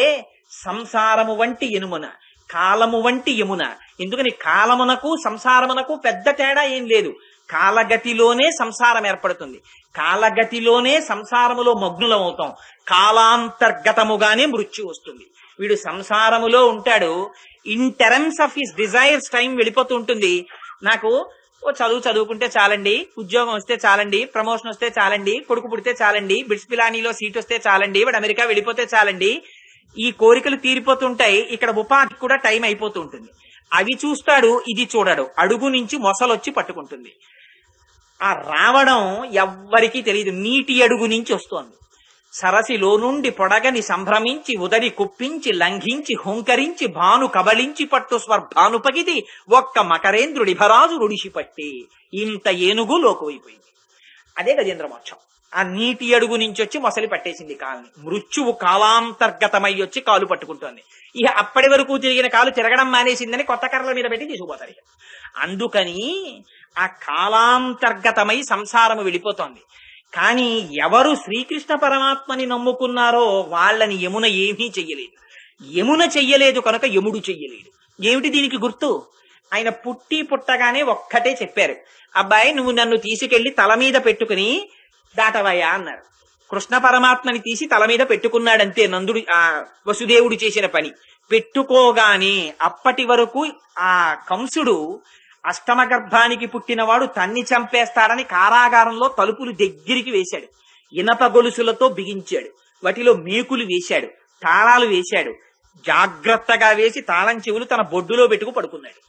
సంసారము వంటి యమున, కాలము వంటి యమున. ఎందుకని కాలమునకు సంసారమునకు పెద్ద తేడా ఏం లేదు. కాలగతిలోనే సంసారం ఏర్పడుతుంది, కాలగతిలోనే సంసారములో మగ్నులం అవుతాం, కాలాంతర్గతముగానే మృత్యు వస్తుంది. వీడు సంసారములో ఉంటాడు. In terms of his desires time వెళ్ళిపోతూ ఉంటుంది. నాకు చదువుకుంటే చాలండి, ఉద్యోగం వస్తే చాలండి, ప్రమోషన్ వస్తే చాలండి, కొడుకు పుడితే చాలండి, బిట్స్ పిలానీలో సీట్ వస్తే చాలండి, వాడు అమెరికా వెళ్ళిపోతే చాలండి. ఈ కోరికలు తీరిపోతుంటాయి. ఇక్కడ ఉపాధి కూడా టైం అయిపోతూ ఉంటుంది. అవి చూస్తాడు, ఇది చూడడు. అడుగు నుంచి మొసలొచ్చి పట్టుకుంటుంది. ఆ రావడం ఎవ్వరికీ తెలియదు. నీటి అడుగు నుంచి వస్తోంది. సరసిలో నుండి పొడగని సంభ్రమించి ఉదరి కుప్పించి లంఘించి హుంకరించి భాను కబలించి పట్టు స్వర్భానుపగిది ఒక్క మకరేంద్రుడి భరాజు రుడిసి పట్టి. ఇంత ఏనుగు లోకువైపోయింది. అదే గజేంద్ర మోక్షం. ఆ నీటి అడుగు నుంచి వచ్చి మొసలి పట్టేసింది కాలుని. మృత్యువు కాలాంతర్గతమై వచ్చి కాలు పట్టుకుంటోంది. ఇక అప్పటి వరకు తిరిగిన కాలు తిరగడం మానేసిందని కొత్త కర్రల మీద పెట్టి తీసుకుపోతారు. అందుకని ఆ కాలాంతర్గతమై సంసారము వెళ్ళిపోతోంది. కానీ ఎవరు శ్రీకృష్ణ పరమాత్మని నమ్ముకున్నారో వాళ్ళని యమున ఏమీ చెయ్యలేదు. యమున చెయ్యలేదు కనుక యముడు చెయ్యలేడు. ఏమిటి దీనికి గుర్తు? ఆయన పుట్టగానే ఒక్కటే చెప్పారు, అబ్బాయి నువ్వు నన్ను తీసుకెళ్లి తల మీద పెట్టుకుని దాటవయ్యా అన్నారు. కృష్ణ పరమాత్మని తీసి తల మీద పెట్టుకున్నాడంతే. నందుడు వసుదేవుడు చేసిన పని. పెట్టుకోగానే అప్పటి వరకు ఆ కంసుడు అష్టమ గర్భానికి పుట్టినవాడు తన్ని చంపేస్తాడని కారాగారంలో తలుపులు దగ్గరికి వేశాడు. ఇనప గొలుసులతో బిగించాడు, వాటిలో మేకులు వేశాడు, తాళాలు వేశాడు. జాగ్రత్తగా వేసి తాళం చెవులు తన బొడ్డులో పెట్టుకు పడుకున్నాడు.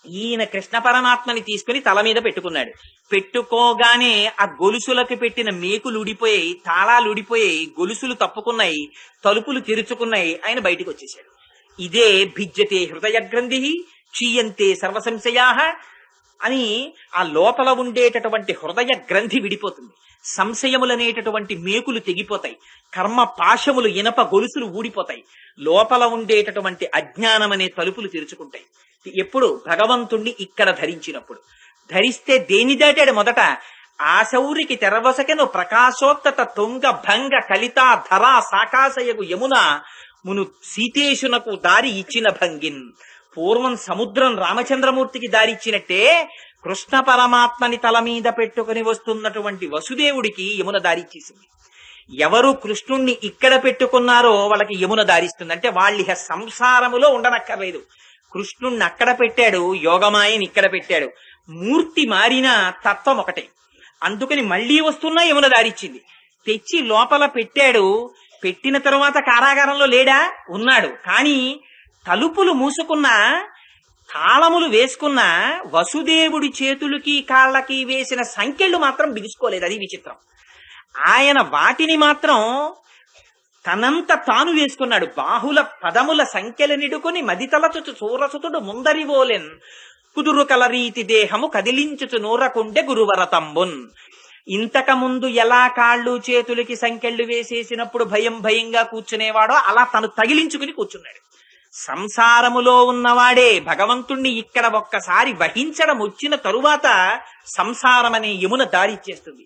ఈయన కృష్ణ పరమాత్మని తీసుకుని తల మీద పెట్టుకున్నాడు. పెట్టుకోగానే ఆ గొలుసులకు పెట్టిన మేకులు ఊడిపోయాయి, తాళాలు ఊడిపోయాయి, గొలుసులు తప్పుకున్నాయి, తలుపులు తెరుచుకున్నాయి. ఆయన బయటకు వచ్చేశాడు. ఇదే భిజ్యతే హృదయ గ్రంథి క్షీయంతే సర్వసంశయా అని ఆ లోపల ఉండేటటువంటి హృదయ గ్రంథి విడిపోతుంది. సంశయములనేటటువంటి మేకులు తెగిపోతాయి, కర్మ పాశములు ఇనప గొలుసులు ఊడిపోతాయి, లోపల ఉండేటటువంటి అజ్ఞానం అనే తలుపులు తెరుచుకుంటాయి. ఎప్పుడు? భగవంతుణ్ణి ఇక్కడ ధరించినప్పుడు. ధరిస్తే దేని దాటాడు? మొదట ఆశౌరికి తెరవసకెను ప్రకాశోత్తత తొంగ భంగ కలితా ధరా సాకాశయగు యమున మును సీతేశునకు దారి ఇచ్చిన భంగిన్. పూర్వం సముద్రం రామచంద్రమూర్తికి దారిచ్చినట్టే కృష్ణ పరమాత్మని తల మీద పెట్టుకుని వస్తున్నటువంటి వసుదేవుడికి యమున దారిచ్చేసింది. ఎవరు కృష్ణుణ్ణి ఇక్కడ పెట్టుకున్నారో వాళ్ళకి యమున దారిస్తుంది. అంటే వాళ్ళ సంసారములో ఉండనక్కర్లేదు. కృష్ణుణ్ణి అక్కడ పెట్టాడు, యోగమాయని ఇక్కడ పెట్టాడు. మూర్తి మారిన తత్వం ఒకటే. అందుకని మళ్లీ వస్తున్నా యమున దారిచ్చింది. తెచ్చి లోపల పెట్టాడు. పెట్టిన తరువాత కారాగారంలో లేడా? ఉన్నాడు. కానీ తలుపులు మూసుకున్నా, తాళములు వేసుకున్నా వసుదేవుడి చేతులకి కాళ్ళకి వేసిన సంకెళ్ళు మాత్రం బిగుసుకోలేదు. అది విచిత్రం. ఆయన వాటిని మాత్రం తనంత తాను వేసుకున్నాడు. బాహుల పదముల సంఖ్యలు నిడుకొని మదితలచుచు చూరసుతుడు ముందరివోలెన్ కుదురు కలరీతి దేహము కదిలించుచు నూరకుండె గురువరతంబున్. ఇంతకు ముందు ఎలా కాళ్ళు చేతులకి సంకెళ్ళు వేసేసినప్పుడు భయంగా కూర్చునేవాడో అలా తను తగిలించుకుని కూర్చున్నాడు. సంసారములో ఉన్నవాడే భగవంతుణ్ణి ఇక్కడ ఒక్కసారి వహించడం వచ్చిన తరువాత సంసారం అనే యమున దారిచ్చేస్తుంది.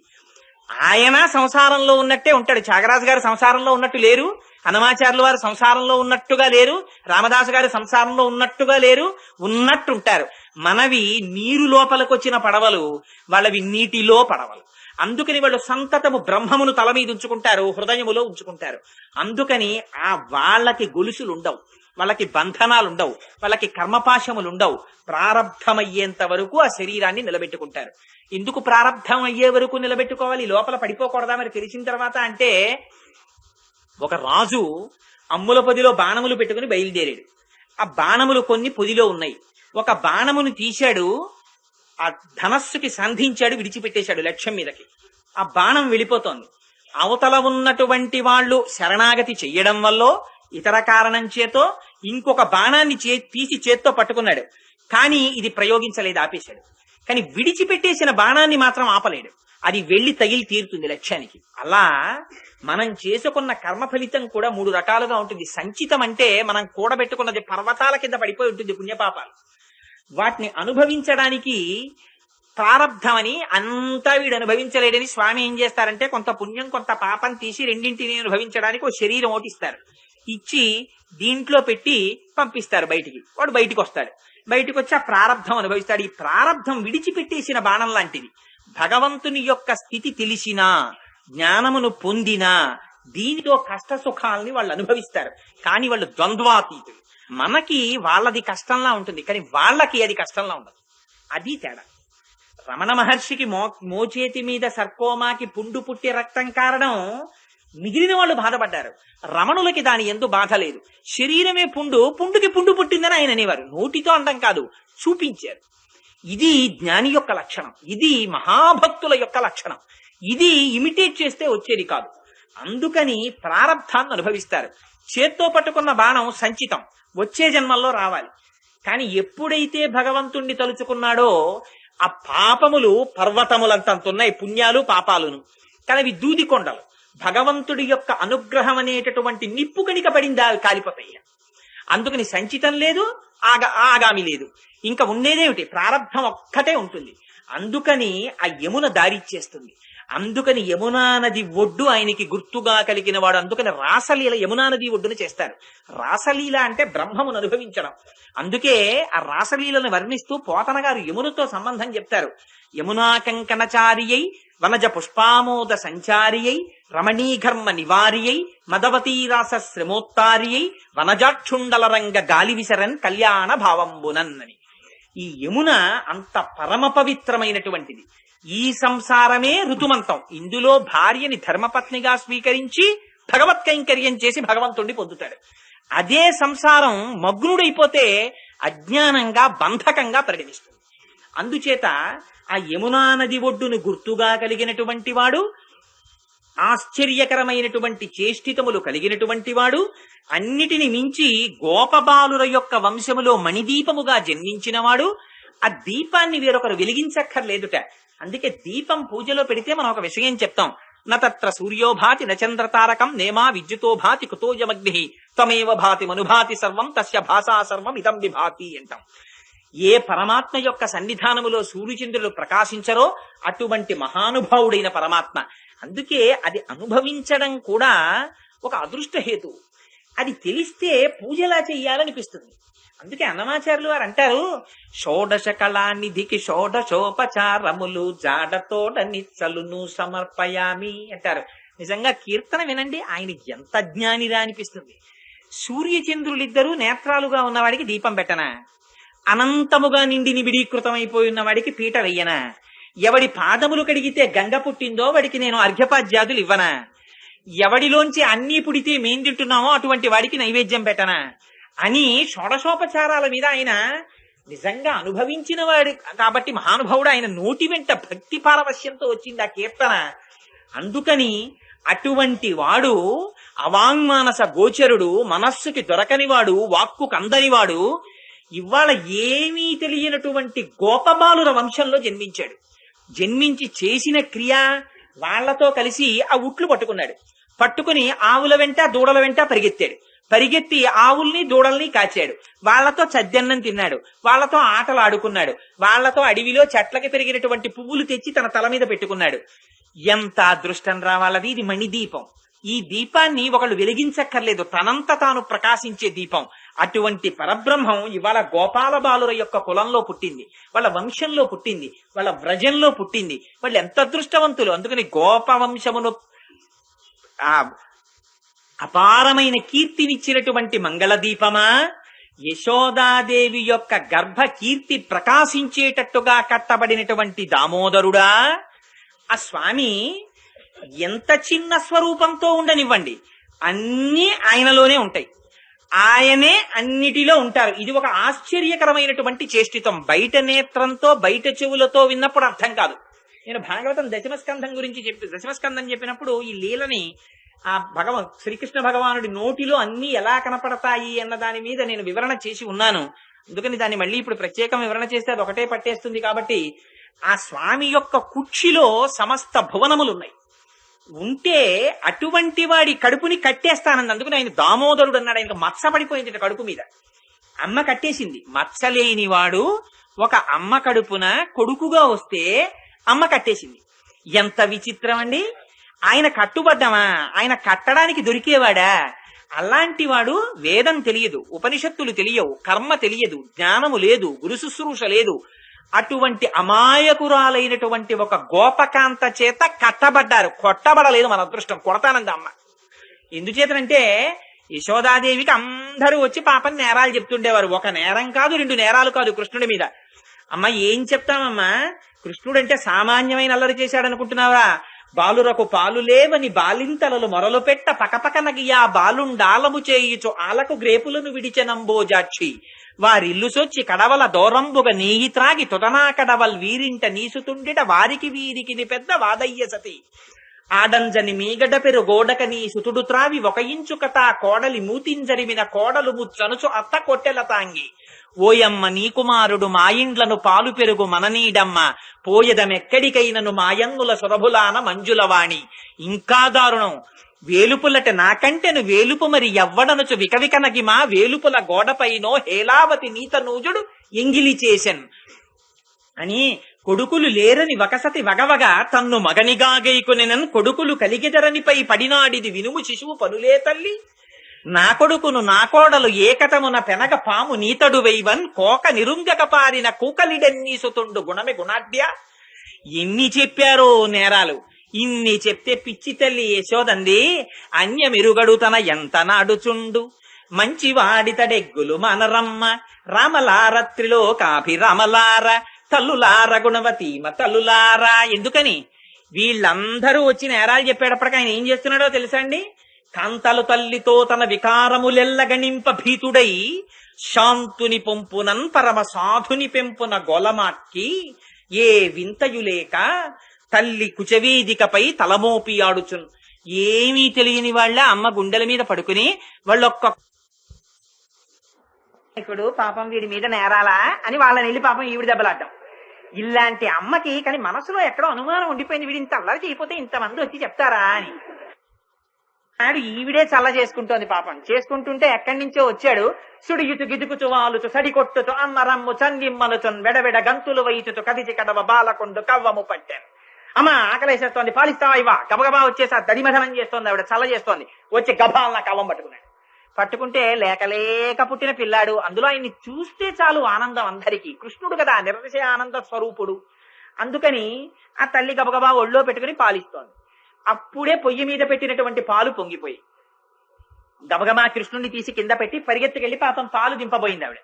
ఆయన సంసారంలో ఉన్నట్టే ఉంటాడు. త్యాగరాజు గారు సంసారంలో ఉన్నట్టు లేరు, హనుమాచార్యుల వారు సంసారంలో ఉన్నట్టుగా లేరు, రామదాసు గారు సంసారంలో ఉన్నట్టుగా లేరు, ఉన్నట్టుంటారు. మనవి నీరు లోపలికి వచ్చిన పడవలు, వాళ్ళవి నీటిలో పడవలు. అందుకని వాళ్ళు సంతతము బ్రహ్మమును తల మీద ఉంచుకుంటారు, హృదయములో ఉంచుకుంటారు. అందుకని వాళ్ళకి గొలుసులు ఉండవు, వాళ్ళకి బంధనాలు ఉండవు, వాళ్ళకి కర్మపాశములు ఉండవు. ప్రారబ్ధమయ్యేంత వరకు ఆ శరీరాన్ని నిలబెట్టుకుంటారు. ఎందుకు ప్రారబ్ధం అయ్యే వరకు నిలబెట్టుకోవాలి? లోపల పడిపోకూడదా మరి తెలిసిన తర్వాత? అంటే ఒక రాజు అమ్ముల పొదిలో బాణములు పెట్టుకుని బయలుదేరాడు. ఆ బాణములు కొన్ని పొదిలో ఉన్నాయి. ఒక బాణమును తీశాడు, ఆ ధనస్సుకి సంధించాడు, విడిచిపెట్టేశాడు లక్ష్యం మీదకి. ఆ బాణం వెళ్ళిపోతోంది. అవతల ఉన్నటువంటి వాళ్ళు శరణాగతి చెయ్యడం వల్ల ఇతర కారణం చేతో ఇంకొక బాణాన్ని తీసి చేత్తో పట్టుకున్నాడు. కానీ ఇది ప్రయోగించలేదు, ఆపేశాడు. కానీ విడిచిపెట్టేసిన బాణాన్ని మాత్రం ఆపలేడు. అది వెళ్లి తగిలి తీరుతుంది లక్ష్యానికి. అలా మనం చేసుకున్న కర్మ ఫలితం కూడా 3 రకాలుగా ఉంటుంది. సంచితం అంటే మనం కూడబెట్టుకున్నది పర్వతాల కింద పడిపోయి ఉంటుంది, పుణ్యపాపాలు. వాటిని అనుభవించడానికి ప్రారబ్ధమని అంతా వీడు అనుభవించలేడని స్వామి ఏం చేస్తారంటే కొంత పుణ్యం కొంత పాపం తీసి రెండింటిని అనుభవించడానికి ఒక శరీరం ఓటిస్తారు. ఇచ్చి దీంట్లో పెట్టి పంపిస్తారు బయటికి. వాడు బయటికి వస్తాడు. బయటికి వచ్చి ఆ ప్రారబ్ధం అనుభవిస్తాడు. ఈ ప్రారబ్ధం విడిచిపెట్టేసిన బాణం లాంటిది. భగవంతుని యొక్క స్థితి తెలిసినా, జ్ఞానమును పొందినా దీనితో కష్ట సుఖాలని వాళ్ళు అనుభవిస్తారు. కానీ వాళ్ళు ద్వంద్వాతీతులు. మనకి వాళ్ళది కష్టంలా ఉంటుంది, కానీ వాళ్ళకి అది కష్టంలా ఉండదు. అది తేడా. రమణ మహర్షికి మోచేతి మీద సర్కోమాకి పుండు పుట్టి రక్తం కారడం మిగిలిన వాళ్ళు బాధపడ్డారు. రమణులకి దాని ఎందు బాధ లేదు. శరీరమే పుండుకి పుండు పుట్టిందని ఆయన అనేవారు. నోటితో అనడం కాదు, చూపించారు. ఇది జ్ఞాని యొక్క లక్షణం, ఇది మహాభక్తుల యొక్క లక్షణం. ఇది ఇమిటేట్ చేస్తే వచ్చేది కాదు. అందుకని ప్రారబ్ధాన్ని అనుభవిస్తారు. చేత్తో పట్టుకున్న బాణం సంచితం, వచ్చే జన్మల్లో రావాలి. కానీ ఎప్పుడైతే భగవంతుణ్ణి తలుచుకున్నాడో ఆ పాపములు పర్వతములంతంతున్నాయి, పుణ్యాలు పాపాలును. కానీ అవి దూది కొండలు. భగవంతుడి యొక్క అనుగ్రహం అనేటటువంటి నిప్పు కణిక పడిందా కాలిపోతాయి. అందుకని సంచితం లేదు, ఆగామి లేదు. ఇంకా ఉండేదేమిటి? ప్రారబ్ధం ఒక్కటే ఉంటుంది. అందుకని ఆ యమున దారిచ్చేస్తుంది. అందుకని యమునా నది ఒడ్డు ఆయనకి గుర్తుగా కలిగిన వాడు. అందుకని రాసలీల యమునా నది ఒడ్డున చేస్తారు. రాసలీల అంటే బ్రహ్మమును అనుభవించడం. అందుకే ఆ రాసలీలను వర్ణిస్తూ పోతన గారు యమునతో సంబంధం చెప్తారు. యమునా కంకణచారియై వనజ పుష్పామోద సంచారియై రమణీఘర్మ నివారియై మదవతీరాస శ్రమోత్తారియై వనజాక్షుండల రంగ గాలి విసరన్ కళ్యాణ భావంబునన్నని. ఈ యమున అంత పరమ పవిత్రమైనటువంటిది. ఈ సంసారమే ఋతుమంతం. ఇందులో భార్యని ధర్మపత్నిగా స్వీకరించి భగవత్ కైంకర్యం చేసి భగవంతుణ్ణి పొందుతాడు. అదే సంసారం మగ్నుడైపోతే అజ్ఞానంగా బంధకంగా పరిగణిస్తుంది. అందుచేత ఆ యమునా నది ఒడ్డును గుర్తుగా కలిగినటువంటి వాడు, ఆశ్చర్యకరమైనటువంటి చేష్టితములు కలిగినటువంటి వాడు, అన్నిటిని మించి గోపబాలుల యొక్క వంశములో మణిదీపముగా జన్మించినవాడు. ఆ దీపాన్ని వేరొకరు వెలిగించక్కర్లేదుట. అందుకే దీపం పూజలో పెడితే మనం ఒక విషయం చెప్తాం. నత్ర సూర్యోభాతి నచంద్రతారకం నేమా విద్యుతో భాతి కుతోజమగ్ని త్వమేవ భాతి మనుభాతి సర్వం తస్య భాషా సర్వం ఇదం విభాతి అంటాం. ఏ పరమాత్మ యొక్క సన్నిధానములో సూర్యచంద్రులు ప్రకాశించరో అటువంటి మహానుభావుడైన పరమాత్మ. అందుకే అది అనుభవించడం కూడా ఒక అదృష్ట హేతు. అది తెలిస్తే పూజలా చెయ్యాలనిపిస్తుంది. అందుకే అన్నమాచార్యులు వారు అంటారు, షోడశ కళానిధికి షోడశోపచారములు జాడతోడ నిచ్చలును సమర్పయామి అంటారు. నిజంగా కీర్తన వినండి, ఆయన ఎంత జ్ఞానిరా అనిపిస్తుంది. సూర్యచంద్రులిద్దరూ నేత్రాలుగా ఉన్నవాడికి దీపం పెట్టనా? అనంతముగా నిండి నిబిడీకృతమైపోయి ఉన్న వాడికి పీట వెయ్యనా? ఎవడి పాదములు కడిగితే గంగ పుట్టిందో వాడికి నేను అర్ఘ్యపాద్యాదులు ఇవ్వనా? ఎవడిలోంచి అన్నీ పుడితే మేం తింటున్నామో అటువంటి వాడికి నైవేద్యం పెట్టనా అని షోడశోపచారాల మీద ఆయన నిజంగా అనుభవించిన వాడు కాబట్టి మహానుభావుడు. ఆయన నోటి వెంట భక్తి పారవశ్యంతో వచ్చింది ఆ కీర్తన. అందుకని అటువంటి వాడు అవాంగ్మానస గోచరుడు, మనస్సుకి దొరకనివాడు, వాక్కుకు అందనివాడు ఇవాళ ఏమీ తెలియనటువంటి గోపబాలుర వంశంలో జన్మించాడు. జన్మించి చేసిన క్రియ వాళ్లతో కలిసి ఆ ఉట్లు పట్టుకున్నాడు. పట్టుకుని ఆవుల వెంట దూడల వెంట పరిగెత్తాడు. పరిగెత్తి ఆవుల్ని దూడల్ని కాచాడు. వాళ్లతో చద్దన్నం తిన్నాడు. వాళ్లతో ఆటలు ఆడుకున్నాడు. వాళ్లతో అడవిలో చెట్లకి పెరిగినటువంటి పువ్వులు తెచ్చి తన తల మీద పెట్టుకున్నాడు. ఎంత అదృష్టం రావాలది. ఇది మణిదీపం. ఈ దీపాన్ని ఒకళ్ళు వెలిగించక్కర్లేదు, తనంత తాను ప్రకాశించే దీపం. అటువంటి పరబ్రహ్మం ఇవాళ గోపాల బాలుర యొక్క కులంలో పుట్టింది, వాళ్ళ వంశంలో పుట్టింది, వాళ్ళ వ్రజంలో పుట్టింది. వాళ్ళు ఎంత అదృష్టవంతులు. అందుకని గోపవంశమును అపారమైన కీర్తినిచ్చినటువంటి మంగళదీపమా, యశోదాదేవి యొక్క గర్భ కీర్తి ప్రకాశించేటట్టుగా కట్టబడినటువంటి దామోదరుడా, ఆ స్వామి ఎంత చిన్న స్వరూపంతో ఉండనివ్వండి, అన్నీ ఆయనలోనే ఉంటాయి. ఆయనే అన్నిటిలో ఉంటారు. ఇది ఒక ఆశ్చర్యకరమైనటువంటి చేష్టితం. బయట నేత్రంతో బయట చెవులతో విన్నప్పుడు అర్థం కాదు. నేను భాగవతం దశమస్కందం చెప్పినప్పుడు ఈ లీలని ఆ శ్రీకృష్ణ భగవానుడి నోటిలో అన్ని ఎలా కనపడతాయి అన్న దాని మీద నేను వివరణ చేసి ఉన్నాను. అందుకని దాన్ని మళ్ళీ ఇప్పుడు ప్రత్యేకం వివరణ చేస్తే అది ఒకటే పట్టేస్తుంది. కాబట్టి ఆ స్వామి యొక్క కుక్షిలో సమస్త భువనములున్నాయి. ఉంటే అటువంటి వాడి కడుపుని కట్టేస్తానంది. అందుకని ఆయన దామోదరుడు అన్నాడు. ఆయనకు మచ్చ పడిపోయింది కడుపు మీద. అమ్మ కట్టేసింది. మచ్చలేని వాడు ఒక అమ్మ కడుపున కొడుకుగా వస్తే అమ్మ కట్టేసింది. ఎంత విచిత్రం అండి. ఆయన కట్టుబడ్డామా? ఆయన కట్టడానికి దొరికేవాడా? అలాంటి వాడు వేదం తెలియదు, ఉపనిషత్తులు తెలియవు, కర్మ తెలియదు, జ్ఞానము లేదు, గురు శుశ్రూష లేదు. అటువంటి అమాయకురాలైనటువంటి ఒక గోపకాంత చేత కట్టబడ్డారు. కొట్టబడలేదు. మన అదృష్టం. కొడతానంది అమ్మ. ఎందుచేతనంటే యశోదాదేవికి అందరూ వచ్చి పాపం నేరాలు చెప్తుండేవారు. ఒక నేరం కాదు, 2 నేరాలు కాదు కృష్ణుడి మీద. అమ్మ ఏం చెప్తామమ్మా, కృష్ణుడు అంటే సామాన్యమైన అల్లరి చేశాడనుకుంటున్నావా? బాలురకు పాలు లేవని బాలింతలలు మొరలు పెట్ట పకపకనగియా బాలుండాలము చేయుచు ఆలకు గ్రేపులను విడిచెనంబోజాక్షి వారిల్లు సొచ్చి కడవల దూరంబుగ నీయి త్రాగి తుదనా కడవల్ వీరింట నీసుతుండిట వారికి వీరికి పెద్ద వాదయ్య సతి ఆడంజని మీగడ పెరు గోడక నీ సుతుడు త్రావి ఒక ఇంచుకతా కోడలి మూతింజరిమిన కోడలు ముచ్చనుచు అత్త కొట్టెల తాంగి ఓయమ్మ నీ కుమారుడు మాయిండ్లను పాలు పెరుగు మననీడమ్మ పోయదమెక్కడికైనను మాయన్నుల సురభులాన మంజులవాణి. ఇంకా దారుణం. వేలుపులట నాకంటెను వేలుపు మరి ఎవ్వడనుచు వికవికనగిమా వేలుపుల గోడపైనో హేలావతి నీత నూజుడు ఎంగిలి చేసెన్ అని కొడుకులు లేరని ఒకసతి వగవగా తన్ను మగనిగా గైకొనెనన్ కొడుకులు కలిగిదరనిపై పడినాడిది వినుము శిశువు పనులే తల్లి నా కొడుకును నా కోడలు ఏకతమున పెనగ పాము నీతడు వైవన్ కోక నిరుంగక పారిన కూకలిడన్నీసుతుండు గుణమే గుణాఢ్య. ఎన్ని చెప్పారో నేరాలు. ఇన్ని చెప్తే పిచ్చి తల్లి యశోదంది అన్యమిరుగడు తన ఎంత నాడుచుండు మంచివాడితడెగ్గులు మనరమ్మ రామలారత్రిలో కాభిరామలార తల్లులార గుణవతీమ తల్లులారా. ఎందుకని వీళ్ళందరూ వచ్చి నేరాలు చెప్పేటప్పటికి ఆయన ఏం చేస్తున్నాడో తెలుసా అండి? కాంతలు తల్లితో తన వికారములెల్లగణింప భీతుడై శాంతుని పొంపునన్ పరమ సాధుని పెంపున గొలమాట్కి ఏ వింతయులేక తల్లి కుచవేదికపై తలమోపి ఆడుచున్. ఏమీ తెలియని వాళ్ళ అమ్మ గుండెల మీద పడుకుని వాళ్ళొక్క ఇప్పుడు పాపం వీడి మీద నేరాలా అని వాళ్ళని వెళ్ళి పాపం ఈవిడి దెబ్బలాడ్డాం. ఇలాంటి అమ్మకి కానీ మనసులో ఎక్కడో అనుమానం ఉండిపోయింది. వీడి ఇంత అల్లరి చేయకపోతే ఇంతమంది వచ్చి చెప్తారా అని. నాడు ఈవిడే చల్ల చేసుకుంటోంది. పాపం చేసుకుంటుంటే ఎక్కడి నుంచో వచ్చాడు. సుడియుతు గిదుకుచు వాలుచు సడి కొట్టుచు అమ్మరమ్ము చంగిమ్మనుచున్ వెడవెడ గంతులు వైచుచు కదిచి కడవ బాలకొండు కవ్వము పట్టాను. అమ్మ ఆకలేసేస్తోంది, పాలిస్తావా ఇవా? గబగబా వచ్చేసా దడిమధనం చేస్తోంది ఆవిడ, చల్ల చేస్తోంది. వచ్చి గబాలన కవ్వం పట్టుకున్నాడు. పట్టుకుంటే లేక పుట్టిన పిల్లాడు. అందులో ఆయన్ని చూస్తే చాలు ఆనందం అందరికీ. కృష్ణుడు కదా, నిరతిశయ ఆనంద స్వరూపుడు. అందుకని ఆ తల్లి గబగబా ఒళ్ళో పెట్టుకుని పాలిస్తోంది. అప్పుడే పొయ్యి మీద పెట్టినటువంటి పాలు పొంగిపోయి గబగబా కృష్ణుడిని తీసి కింద పెట్టి పరిగెత్తుకెళ్లి పాపం పాలు దింపబోయింది ఆవిడ.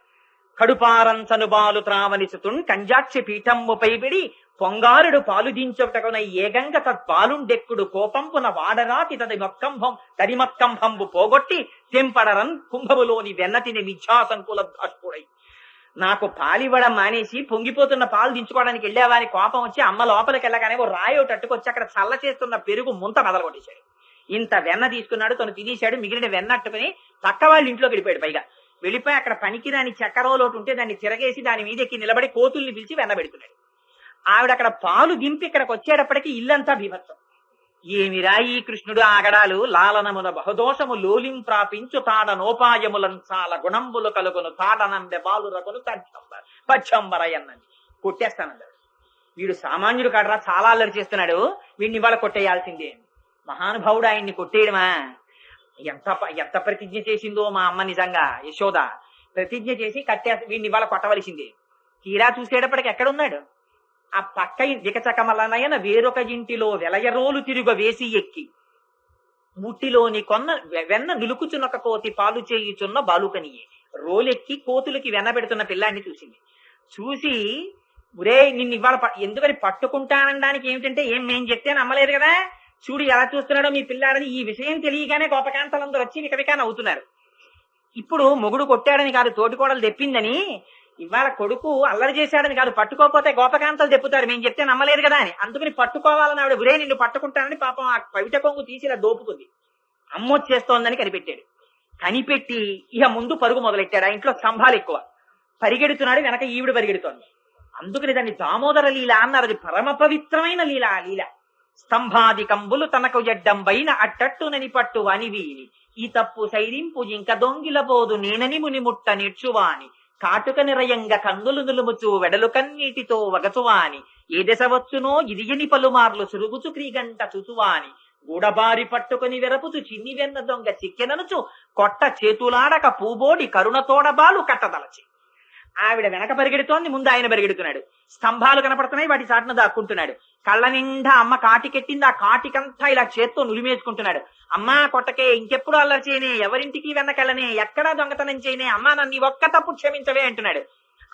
కడుపారంచను బాలు త్రావనిసుతున్ కంజాక్షి పీఠమ్ముపై పిడి పొంగారుడు పాలు దించటకున ఏగంగ తత్పాలుండెక్కుడు కోపంపున వాడరాతి తడిమక్కంభంబు పోగొట్టి తెంపడరన్ కుంభములోని వెన్నతిని మిథ్యాసంకుల దాష్పుడై. నాకు పాలివ్వడం మానేసి పొంగిపోతున్న పాలు దించుకోవడానికి వెళ్ళావా అని కోపం వచ్చి అమ్మ లోపలికి వెళ్ళగానే ఓ రాయి ఒకటి అట్టుకొచ్చి అక్కడ చల్ల చేస్తున్న పెరుగు ముంత మొదలుకొట్టేశాడు. ఇంత వెన్న తీసుకున్నాడు, తను తినేశాడు. మిగిలిన వెన్న అట్టుకుని పక్క వాళ్ళ ఇంట్లోకి వెళ్ళిపోయాడు. పైగా వెళ్ళిపోయి అక్కడ పనికిరాని చక్కెరలోటి ఉంటే దాన్ని తిరగేసి దాని మీద ఎక్కి నిలబడి కోతుల్ని పిలిచి వెన్న పెడుతున్నాడు. ఆవిడ అక్కడ పాలు దింపి ఇక్కడికి వచ్చేటప్పటికి ఇల్లంతా బీభత్సం. ఏమిరా ఈ కృష్ణుడు ఆగడాలు, లాలనమున బహుదోషము లోలిం ప్రాపించు తాడనోపాయములం చాలా గుణంబులు కలుగును తాడనంబె బాలు రగును పచ్చంబరయన్నది కొట్టేస్తానన్నాడు. వీడు సామాన్యుడు కాడరా, చాలా అల్లరి చేస్తున్నాడు, వీడిని ఇవాళ కొట్టేయాల్సిందే. మహానుభావుడు ఆయన్ని కొట్టేయడమా? ఎంత ఎంత ప్రతిజ్ఞ చేసిందో మా అమ్మ, నిజంగా యశోద ప్రతిజ్ఞ చేసి వీడిని ఇవాళ కొట్టవలసిందే. తీరా చూసేటప్పటికి ఎక్కడున్నాడు? ఆ పక్క దికచకమలనయన వేరొక ఇంటిలో వెలయరోలు తిరుగ వేసి ఎక్కి ముట్టిలోని కొన్న వెన్న నిలుకుచున్నొక కోతి పాలు చేయుచున్న బాలుకనియే. రోలెక్కి కోతులకి వెన్న పెడుతున్న పిల్లాన్ని చూసింది. చూసి ఒరే నిన్ను ఇవాళ ఎందుకని పట్టుకుంటానడానికి ఏమిటంటే ఏం చెప్తే నమ్మలేదు కదా, చూడు ఎలా చూస్తున్నాడో మీ పిల్లాడని. ఈ విషయం తెలియగానే గోపకాంతలందరూ వచ్చి వికవికా నవ్వుతున్నారు. ఇప్పుడు మొగుడు కొట్టాడని కాదు, తోటికోడలు తెప్పిందని, ఇవాళ కొడుకు అల్లరి చేశాడని కాదు, పట్టుకోకపోతే గోపకాంతలు తెప్పుతారు, మేము చెప్తే నమ్మలేదు కదా అని. అందుకని పట్టుకోవాలని ఆవిడ ఒరే నిన్ను పట్టుకుంటానని పాపం ఆ పవిట కొంగు తీసి ఇలా దోపుకుంది. అమ్మొచ్చేస్తోందని కనిపెట్టాడు. కనిపెట్టి ఇక ముందు పరుగు మొదలెట్టాడు. ఆ ఇంట్లో స్తంభాలు ఎక్కువ. పరిగెడుతున్నాడు, వెనక ఈవిడ పరిగెడుతోంది. అందుకని దాన్ని దామోదర లీల అన్నారు. అది పరమ పవిత్రమైన లీల. ఆ లీల స్తంభాది కంబులు తనకు ఎడ్డంబైన అట్టట్టునని పట్టు అనివీని ఈ తప్పు సైరింపు ఇంక దొంగిలబోదు నేనని మునిముట్ట నేర్చువాని కాటుక నిరయంగా కన్నులు నులుముచు వెడలు కన్నీటితో వగచువాని ఏ దశ వచ్చునో ఇదియని పలుమార్లు సురుగుచు క్రీగంట చుచువాని గూడబారి పట్టుకుని వెరపుచు చిన్ని వెన్న దొంగ చిక్కెననుచు కొట్ట చేతులాడక పూబోడి కరుణతోడబాలు కట్టదలచి. ఆవిడ వెనక పరిగెడుతోంది, ముందు ఆయన పరిగెడుతున్నాడు. స్తంభాలు కనపడుతున్నాయి, వాటి చాటున దాక్కుంటున్నాడు. కళ్ళ నిండా అమ్మ కాటికెట్టింది, ఆ కాటికంతా ఇలా చేత్తో నులిమేసుకుంటున్నాడు. అమ్మా కొట్టకే, ఇంకెప్పుడు అల్లరి చేయనే, ఎవరింటికి వెనకెళ్ళనే, ఎక్కడా దొంగతనం చేయనే, అమ్మా నన్ను ఒక్క తప్పు క్షమించవే అంటున్నాడు.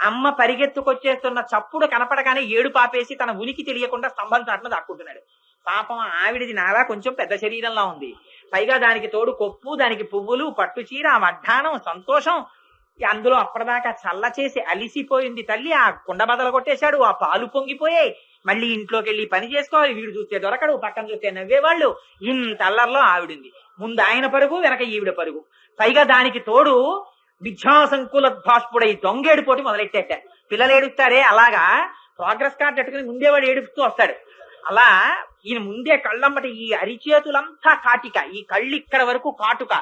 అమ్మ పరిగెత్తుకొచ్చేస్తున్న చప్పుడు కనపడగానే ఏడు పాపేసి తన ఉనికి తెలియకుండా స్తంభం చాటున దాక్కుంటున్నాడు. పాపం ఆవిడిది నాలా కొంచెం పెద్ద శరీరంలా ఉంది, పైగా దానికి తోడు కొప్పు, దానికి పువ్వులు, పట్టు చీర, వడ్డాణం, సంతోషం. అందులో అప్పటిదాకా చల్ల చేసి అలిసిపోయింది తల్లి. ఆ కుండ బదలు కొట్టేశాడు, ఆ పాలు పొంగిపోయాయి. మళ్ళీ ఇంట్లోకి వెళ్ళి పని చేసుకోవాలి, వీడు చూస్తే దొరకడు, పక్కన చూస్తే నవ్వేవాళ్ళు. ఇంత అల్లర్లో ఆవిడింది. ముందు ఆయన పరుగు, వెనక ఈవిడ పరుగు. పైగా దానికి తోడు విద్యాసంకుల భాష్పుడై దొంగేడు పోటీ మొదలెట్టేట. పిల్లలు ఏడుస్తారే అలాగా ప్రోగ్రెస్ కార్డు పెట్టుకుని ముందేవాడు ఏడుస్తూ వస్తాడు. అలా ఈయన ముందే కళ్ళమ్మటి ఈ అరిచేతులంతా కాటిక, ఈ కళ్ళు ఇక్కడ వరకు కాటుక,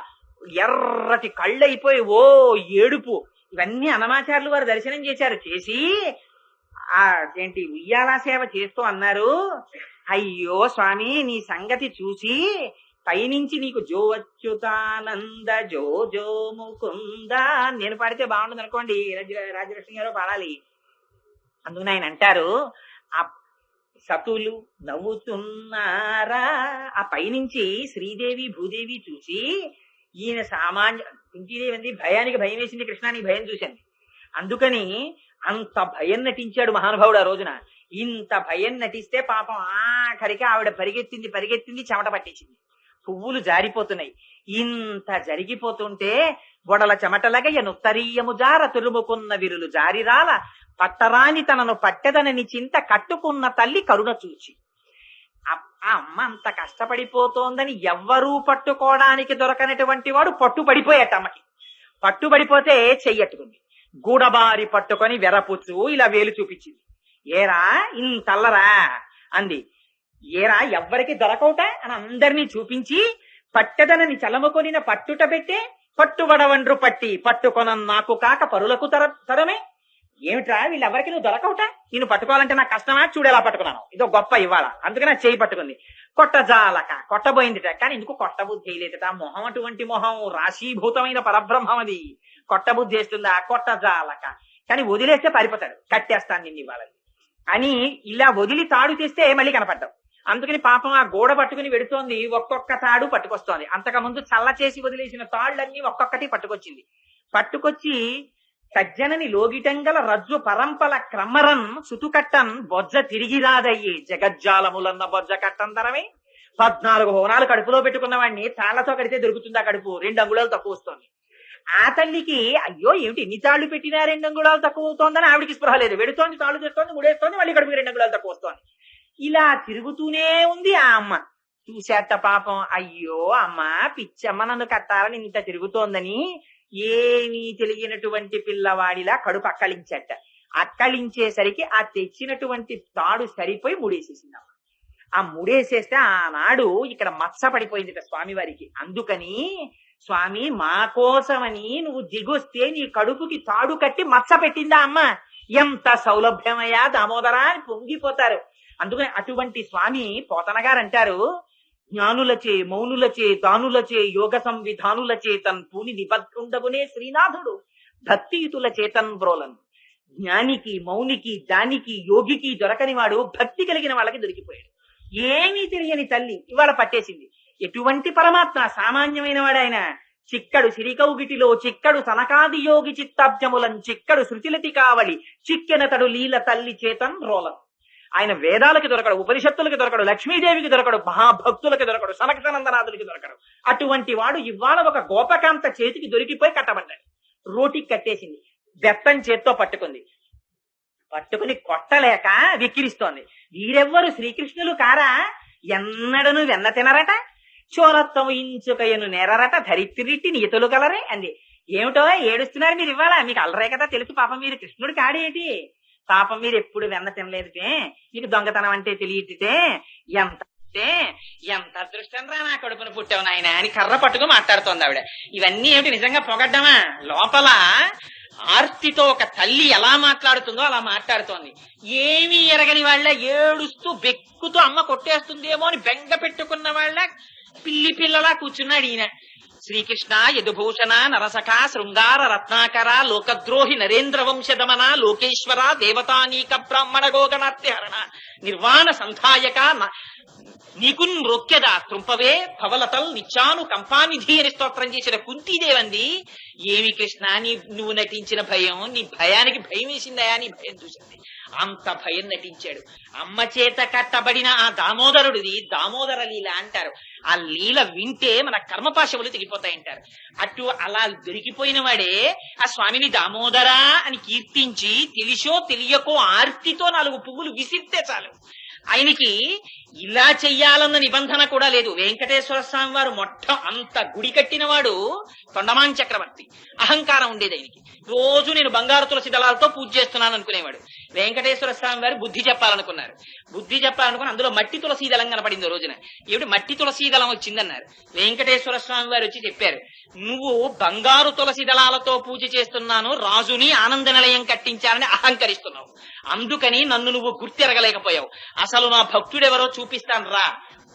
ఎర్రటి కళ్ళైపోయి ఓ ఏడుపు. ఇవన్నీ అన్నమాచార్యులు వారు దర్శనం చేశారు. చేసి ఆ ఏంటి ఉయ్యాలా సేవ చేస్తూ అన్నారు, అయ్యో స్వామి నీ సంగతి చూసి పైనుంచి నీకు జో అచ్యుతానంద జో జో ముకుంద నేను పాడితే బాగుంటుంది అనుకోండి, రాజలక్ష్మి గారు పాడాలి. అందుకని ఆయన అంటారు, ఆ సతులు నవ్వుతున్నారా. ఆ పైనుంచి శ్రీదేవి భూదేవి చూసి ఈయన సామాన్య కుంతీదేవి భయానికి భయం వేసింది, కృష్ణానికి భయం చూసింది. అందుకని అంత భయం నటించాడు మహానుభావుడు ఆ రోజున. ఇంత భయం నటిస్తే పాపం ఆఖరికి ఆవిడ పరిగెత్తింది చెమట పట్టించింది, పువ్వులు జారిపోతున్నాయి. ఇంత జరిగిపోతుంటే గొడల చెమటలగయ్య నుత్తరీయము జార తురుముకున్న విరులు జారిరాల పట్టరాని తనను పట్టెదనని చింత కట్టుకున్న తల్లి కరుణ చూచి. ఆ అమ్మ అంత కష్టపడిపోతోందని ఎవ్వరూ పట్టుకోవడానికి దొరకనటువంటి వాడు పట్టుబడిపోయాట. అమ్మకి పట్టుబడిపోతే చెయ్యట్టుకుంది, గూడబారి పట్టుకొని వెరపుచ్చు ఇలా వేలు చూపించింది. ఏరా ఇంతల్లరా అంది. ఏరా ఎవ్వరికి దొరకవుట అని అందరినీ చూపించి పట్టెదనని చలముకొనిన పట్టుట పెట్టే పట్టుబడవండ్రు పట్టి పట్టుకొన నాకు కాక పరులకు తరమే. ఏమిట్రా వీళ్ళెవరికి నువ్వు దొరకవుట, నేను పట్టుకోవాలంటే నాకు కష్టమా, చూడు ఎలా పట్టుకున్నాను, ఇదో గొప్ప ఇవ్వాల. అందుకని నా చేయి పట్టుకుంది. కొట్టజాలక కొట్టబోయిందిట, కానీ ఎందుకు కొట్టబుద్ధి చేయలేదట. మొహం అటువంటి మొహం, రాశీభూతమైన పరబ్రహ్మం అది. కొట్టబుద్ధి చేస్తుందా, కొట్టజాలక. కానీ వదిలేస్తే పారిపోతాడు, కట్టేస్తాను నిన్ను ఇవ్వాలని అని ఇలా వదిలి తాడు తెస్తే మళ్ళీ కనపడ్డావు. అందుకని పాపం ఆ గోడ పట్టుకుని వెడుతోంది, ఒక్కొక్క తాడు పట్టుకొస్తోంది. అంతకుముందు చల్ల చేసి వదిలేసిన తాళ్లన్నీ ఒక్కొక్కటి పట్టుకొచ్చింది. పట్టుకొచ్చి సజ్జనని లోగిటంగల రజ్జు పరంపల క్రమరన్ సుతుకట్టన్ బొజ్జ తిరిగి రాదయ్యి జగజ్జాలములన్న బొజ్జ కట్టంతరమే. 14 హోనాలు కడుపులో పెట్టుకున్న వాడిని తాళ్లతో కడితే దొరుకుతుందా కడుపు, 2 అంగుళాలు తక్కువ వస్తోంది. ఆ తల్లికి అయ్యో ఏమిటి ఇన్ని తాళ్లు పెట్టినా 2 అంగుళాలు తక్కువ అవుతోందని ఆవిడికి స్పృహ లేదు. వెడుతోంది, తాళ్ళు చేస్తోంది, ముడేస్తోంది, మళ్ళీ కడుపుకి 2 అంగుళాలు తక్కువ వస్తోంది. ఇలా తిరుగుతూనే ఉంది ఆ అమ్మ. చూసేట పాపం, అయ్యో అమ్మ పిచ్చమ్మ నన్ను కట్టాలని ఇంత తిరుగుతోందని ఏమీ తెలియనటువంటి పిల్లవాడిలా కడుపు అక్కలించట. అక్కలించేసరికి ఆ తెచ్చినటువంటి తాడు సరిపోయి ముడేసేసింది. ఆ ముడేసేస్తే ఆనాడు ఇక్కడ మత్స పడిపోయింది స్వామివారికి. అందుకని స్వామి మా కోసమని నువ్వు దిగొస్తే నీ కడుపుకి తాడు కట్టి మత్స పెట్టిందా అమ్మ? ఎంత సౌలభ్యమయ్యా దామోదరా అని పొంగిపోతారు. అందుకని అటువంటి స్వామి పోతన గారు అంటారు, జ్ఞానులచే మౌనులచే దానులచే యోగ సంవిధానుల చేతన్ పూని నిబద్ధుండగునే శ్రీనాథుడు భక్తియుతుల చేతన్ బ్రోలను. జ్ఞానికి మౌనికి దానికి యోగికి దొరకని వాడు భక్తి కలిగిన వాళ్ళకి దొరికిపోయాడు. ఏమీ తెలియని తల్లి ఇవాళ పట్టేసింది. ఎటువంటి పరమాత్మ, సామాన్యమైన వాడు ఆయన. చిక్కడు సిరికౌగిటిలో చిక్కడు సనకాది యోగి చిత్తాబ్జములం చిక్కడు శృతిలతి కావలి చిక్కెనతడు లీల తల్లి చేతన్ రోలం. ఆయన వేదాలకి దొరకడు, ఉపనిషత్తులకి దొరకడు, లక్ష్మీదేవికి దొరకడు, మహాభక్తులకి దొరకడు, సనక సనందనాథులకి దొరకడు. అటువంటి వాడు ఇవాళ ఒక గోపకాంత చేతికి దొరికిపోయి కట్టబడ్డాడు. రోటికి కట్టేసింది. బెత్తం చేత్తో పట్టుకుని కొట్టలేక విక్కిరిస్తోంది. వీరెవ్వరు శ్రీకృష్ణులు కారా? ఎన్నడను వెన్న తినరట, చోరత్వం ఇంచుకయను నెరరట, ధరిత్రిట్టి నీతులు కలరే అంది. ఏమిటో ఏడుస్తున్నారు మీరు ఇవ్వాలా? మీకు అల్లరే కదా తెలుసు. పాపం మీరు కృష్ణుడు కాడేటి? పాపం మీరు ఎప్పుడు వెన్న తినలేదుటే, మీకు దొంగతనం అంటే తెలియటే, ఎంత అదృష్టం రా నా కడుపున పుట్టావు నాయన అని కర్ర పట్టుకు మాట్లాడుతోంది ఆవిడ. ఇవన్నీ ఏమిటి నిజంగా పొగడ్డమా? లోపల ఆర్తితో ఒక తల్లి ఎలా మాట్లాడుతుందో అలా మాట్లాడుతోంది. ఏమీ ఎరగని వాళ్ళ ఏడుస్తూ బెక్కుతూ అమ్మ కొట్టేస్తుందేమో అని బెంగ పెట్టుకున్న వాళ్ళ పిల్లి పిల్లలా కూర్చున్నాడు ఈయన. శ్రీకృష్ణ యదుభూషణ నరసఖ శృంగార రత్నాకర లోకద్రోహి నరేంద్ర వంశదమన లోకేశ్వర దేవతానీక బ్రాహ్మణ గోగణార్తిహరణ నిర్వాణ సంధాయక నీకున్ రొక్కెద త్రుంపవే భవలతల్ నిత్యాను కంపానిధి అని స్తోత్రం చేసిన కుంతీదేవంది. ఏమి కృష్ణ నువ్వు నటించిన భయం, నీ భయానికి భయం వేసిందయా? నీ భయం చూసింది, అంత భయం నటించాడు. అమ్మ చేత కట్టబడిన ఆ దామోదరుడిది దామోదర లీల అంటారు. ఆ లీల వింటే మన కర్మపాశములు తెగిపోతాయంటారు. అలా దొరికిపోయిన వాడే ఆ స్వామిని దామోదరా అని కీర్తించి తెలిసో తెలియకో ఆర్తితో 4 పువ్వులు విసిరితే చాలు. ఆయనకి ఇలా చెయ్యాలన్న నిబంధన కూడా లేదు. వెంకటేశ్వర స్వామి వారు అంత గుడి కట్టినవాడు తొండమాన్ చక్రవర్తి. అహంకారం ఉండేది ఆయనకి. రోజు నేను బంగారు తులసి దళాలతో పూజ చేస్తున్నాను అనుకునేవాడు. వెంకటేశ్వర స్వామి వారు బుద్ధి చెప్పాలనుకున్నారు. బుద్ధి చెప్పాలనుకుని అందులో మట్టి తులసీ దళం కనపడింది రోజున. ఏమిటి మట్టి తులసీ దళం వచ్చిందన్నారు. వెంకటేశ్వర స్వామి వారు వచ్చి చెప్పారు, నువ్వు బంగారు తులసి దళాలతో పూజ చేస్తున్నాను, రాజుని ఆనంద నిలయం కట్టించాలని అహంకరిస్తున్నావు. అందుకని నన్ను నువ్వు గుర్తెరగలేకపోయావు. అసలు నా భక్తుడెవరో చూపిస్తాను రా.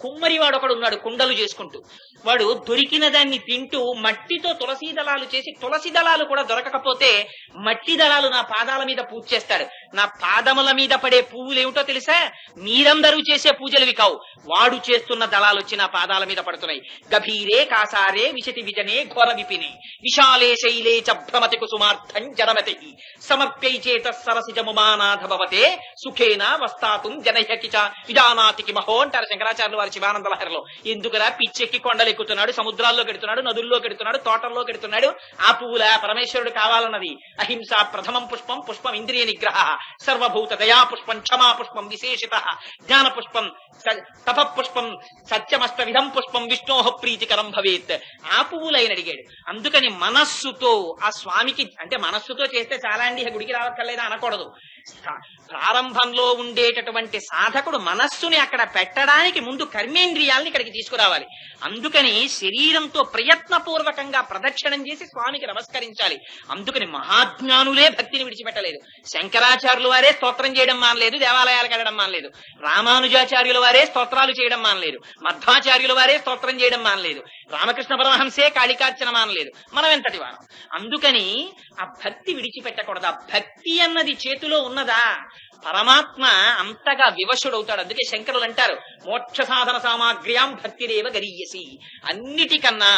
కుమ్మరివాడు ఒకడు ఉన్నాడు కుండలు చేసుకుంటూ. వాడు దొరికిన దాన్ని తింటూ మట్టితో తులసీ దళాలు చేసి, తులసి దళాలు కూడా దొరకకపోతే మట్టి దళాలు నా పాదాల మీద పూజ చేస్తాడు. నా పాదముల మీద పడే పువ్వులు ఏమిటో తెలుసా? మీరందరూ చేసే పూజలవి కావు, వాడు చేస్తున్న దళాలు వచ్చి నా పాదాల మీద పడుతున్నాయి. గభీరే కాసారే విశతి విజనే ఘోర విపినే విశాలే శైలే చ భ్రమతి కుసుమార్థం జడమతి సమర్ప్యై చేత సరసిజముమానాథ భవతే సుఖేన వస్తాతుం జనహ్యకి చ విజానాతికి మహో అంటారు శంకరాచార్యులు వారి శివానంద లహరిలో. ఎందుకురా పిచ్చెక్కి కొండలు ఎక్కుతున్నాడు, సముద్రాల్లో కెడుతున్నాడు, నదుల్లో కెడుతున్నాడు, తోటల్లో కెడుతున్నాడు. ఆ పువ్వుల పరమేశ్వరుడు కావాలన్నది. అహింస ప్రథమం పుష్పం, పుష్పం ఇంద్రియ నిగ్రహ, సర్వభూత దయా పుష్పం, క్షమా పుష్పం విశేషిత, జ్ఞాన పుష్పం, తప పుష్పం, సత్యమస్త విధం పుష్పం, విష్ణోహ ప్రీతికరం భవేత్. ఆ పువ్వులైన అడిగాడు. అందుకని మనస్సుతో ఆ స్వామికి, అంటే మనస్సుతో చేస్తే చాలా అండి గుడికి రావక్కర్లేదా అనకూడదు. ప్రారంభంలో ఉండేటటువంటి సాధకుడు మనస్సుని అక్కడ పెట్టడానికి ముందు కర్మేంద్రియాలని ఇక్కడికి తీసుకురావాలి. అందుకని శరీరంతో ప్రయత్నపూర్వకంగా ప్రదక్షిణం చేసి స్వామికి నమస్కరించాలి. అందుకని మహాజ్ఞానులే భక్తిని విడిచిపెట్టలేదు. శంకరాచార్యుల వారే స్తోత్రం చేయడం మానలేదు, దేవాలయాలకు వెళ్ళడం మానలేదు. రామానుజాచార్యుల వారే స్తోత్రాలు చేయడం మానలేదు. మధ్వాచార్యుల వారే స్తోత్రం చేయడం మానలేదు. రామకృష్ణ పరమహంసే కాళికార్చన మానలేదు. మనం ఎంతటి వారం. అందుకని ఆ భక్తి విడిచిపెట్టకూడదు. ఆ భక్తి అన్నది చేతిలో ఉన్నదా పరమాత్మ అంతగా వివశుడవుతాడు. అందుకే శంకరులు అంటారు, మోక్ష సాధన సామాగ్ర్యాం భక్తిరేవ గరీయసి. అన్నిటికన్నా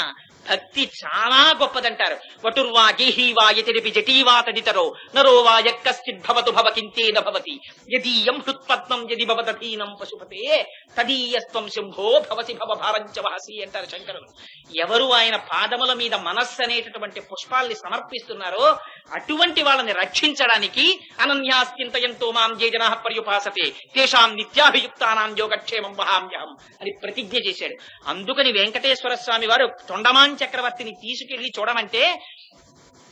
భక్తి చాలా గొప్పదంటారు. వటుర్వా గేహీవా యతిరిపి జటీవా తదితరో నరో వా యక్కశ్చిద్భవతు భవకింతేన భవతి యదీయం హృత్పద్మం యది భవదధీనం పశుపతే తదీయస్త్వం శంభో భవసి భవభారంచ వహసి అంటారు శంకరులు. ఎవరు ఆయన పాదముల మీద మనస్సు అనేటటువంటి పుష్పాల్ని సమర్పిస్తున్నారో అటువంటి వాళ్ళని రక్షించడానికి అనన్యాస్చింతయంతో మాం జే జనాః పర్యుపాసతే తేషాం నిత్యాభియుక్తానాం యోగక్షేమం వహామ్యహం అని ప్రతిజ్ఞ చేశాడు. అందుకని వెంకటేశ్వర స్వామి వారు తొండమాన్ చక్రవర్తిని తీసుకెళ్లి చూడమంటే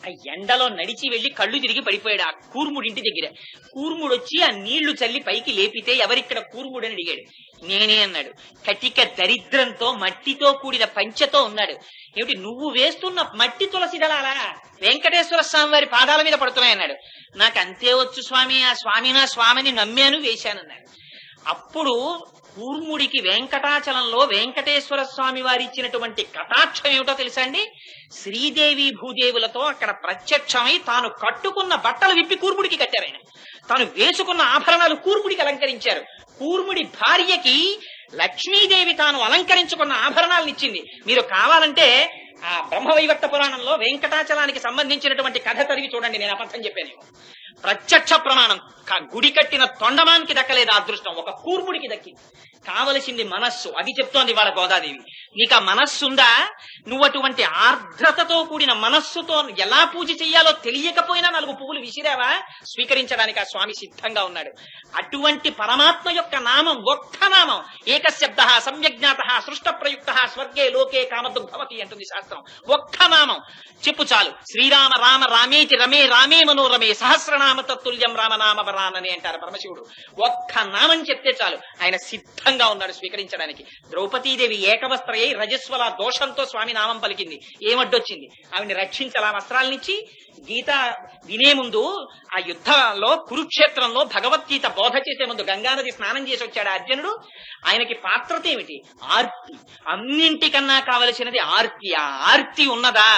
ఆ ఎండలో నడిచి వెళ్లి కళ్ళు తిరిగి పడిపోయాడు ఆ కూర్ముడింటి దగ్గర. కూర్ముడు వచ్చి ఆ నీళ్లు చల్లి పైకి లేపితే ఎవరిక్కడ కూర్ముడు అని అడిగాడు. నేనే అన్నాడు. కటిక దరిద్రంతో మట్టితో కూడిన పంచెతో ఉన్నాడు. ఏమిటి నువ్వు వేస్తున్న మట్టి తులసి దళాలా వెంకటేశ్వర స్వామి వారి పాదాల మీద పడుతున్నాయన్నాడు. నాకు అంతే వచ్చు స్వామి, ఆ స్వామి నా స్వామిని నమ్మాను వేశానన్నాడు. అప్పుడు కూర్ముడికి వెంకటాచలంలో వెంకటేశ్వర స్వామి వారి ఇచ్చినటువంటి కటాక్షం ఏమిటో తెలుసా అండి? శ్రీదేవి భూదేవులతో అక్కడ ప్రత్యక్షమై తాను కట్టుకున్న బట్టలు విప్పి కూర్ముడికి కట్టారు. ఆయన తాను వేసుకున్న ఆభరణాలు కూర్ముడికి అలంకరించారు. కూర్ముడి భార్యకి లక్ష్మీదేవి తాను అలంకరించుకున్న ఆభరణాలను ఇచ్చింది. మీరు కావాలంటే ఆ బ్రహ్మవైవర్త పురాణంలో వెంకటాచలానికి సంబంధించినటువంటి కథ చదివి చూడండి, నేను అబద్ధం చెప్పాను. ప్రత్యక్ష ప్రమాణం. గుడి కట్టిన తొండమానికి దక్కలేదు ఆ అదృష్టం, ఒక కూర్ముడికి దక్కింది. కావలసింది మనస్సు. అది చెప్తోంది వాళ్ళ గోదాదేవి. నీకు ఆ మనస్సుందా? నువ్వు అటువంటి ఆర్ద్రతతో కూడిన మనస్సుతో ఎలా పూజ చెయ్యాలో తెలియకపోయినా 4 పువ్వులు విసిరావా స్వీకరించడానికి ఆ స్వామి సిద్ధంగా ఉన్నాడు. అటువంటి పరమాత్మ యొక్క నామం ఒక్క నామం, ఏకశబ్ద సమ్యజ్ఞాత సృష్ట ప్రయుక్త స్వర్గే లోకే కామదుర్భవతి అంటుంది శాస్త్రం. ఒక్క నామం చెప్పు చాలు. శ్రీరామ రామ రామేతి రమే రామే మనోరమే సహస్రనామ తత్తుల్యం రామనామ వరానని అంటారు పరమశివుడు. ఒక్క నామం చెప్తే చాలు, ఆయన సిద్ధంగా ఉన్నాడు స్వీకరించడానికి. ద్రౌపదీదేవి ఏకవస్త్రయ్యి రజస్వల దోషంతో స్వామి నామం పలికింది. ఏమడ్డొచ్చింది? ఆవిని రక్షించాల వస్త్రాలనిచ్చి. గీత వినే ముందు ఆ యుద్ధంలో కురుక్షేత్రంలో భగవద్గీత బోధ చేసే ముందు గంగానది స్నానం చేసి వచ్చాడు అర్జునుడు. ఆయనకి పాత్రత ఏమిటి? ఆర్తి. అన్నింటికన్నా కావలసినది ఆర్తి. ఆ ఆర్తి ఉన్నదా?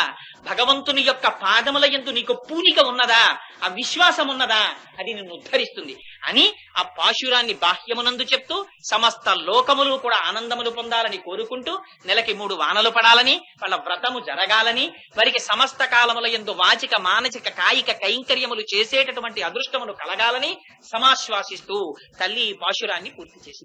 భగవంతుని యొక్క పాదముల యందు నీకు పూనిక ఉన్నదా? ఆ విశ్వాసం ఉన్నదా? అది నిన్ను ఉద్ధరిస్తుంది అని ఆ పాశురాన్ని బాహ్యమునందు చెప్తూ సమస్త లోకములు కూడా ఆనందములు పొందాలని కోరుకుంటూ నెలకి 3 వానలు పడాలని, వాళ్ళ వ్రతము జరగాలని, వారికి సమస్త కాలముల యందు వాచిక మానసిక కాయిక కైంకర్యములు చేసేటటువంటి అదృష్టములు కలగాలని సమాశ్వాసిస్తూ తల్లి పాశురాన్ని పూర్తి చేసింది.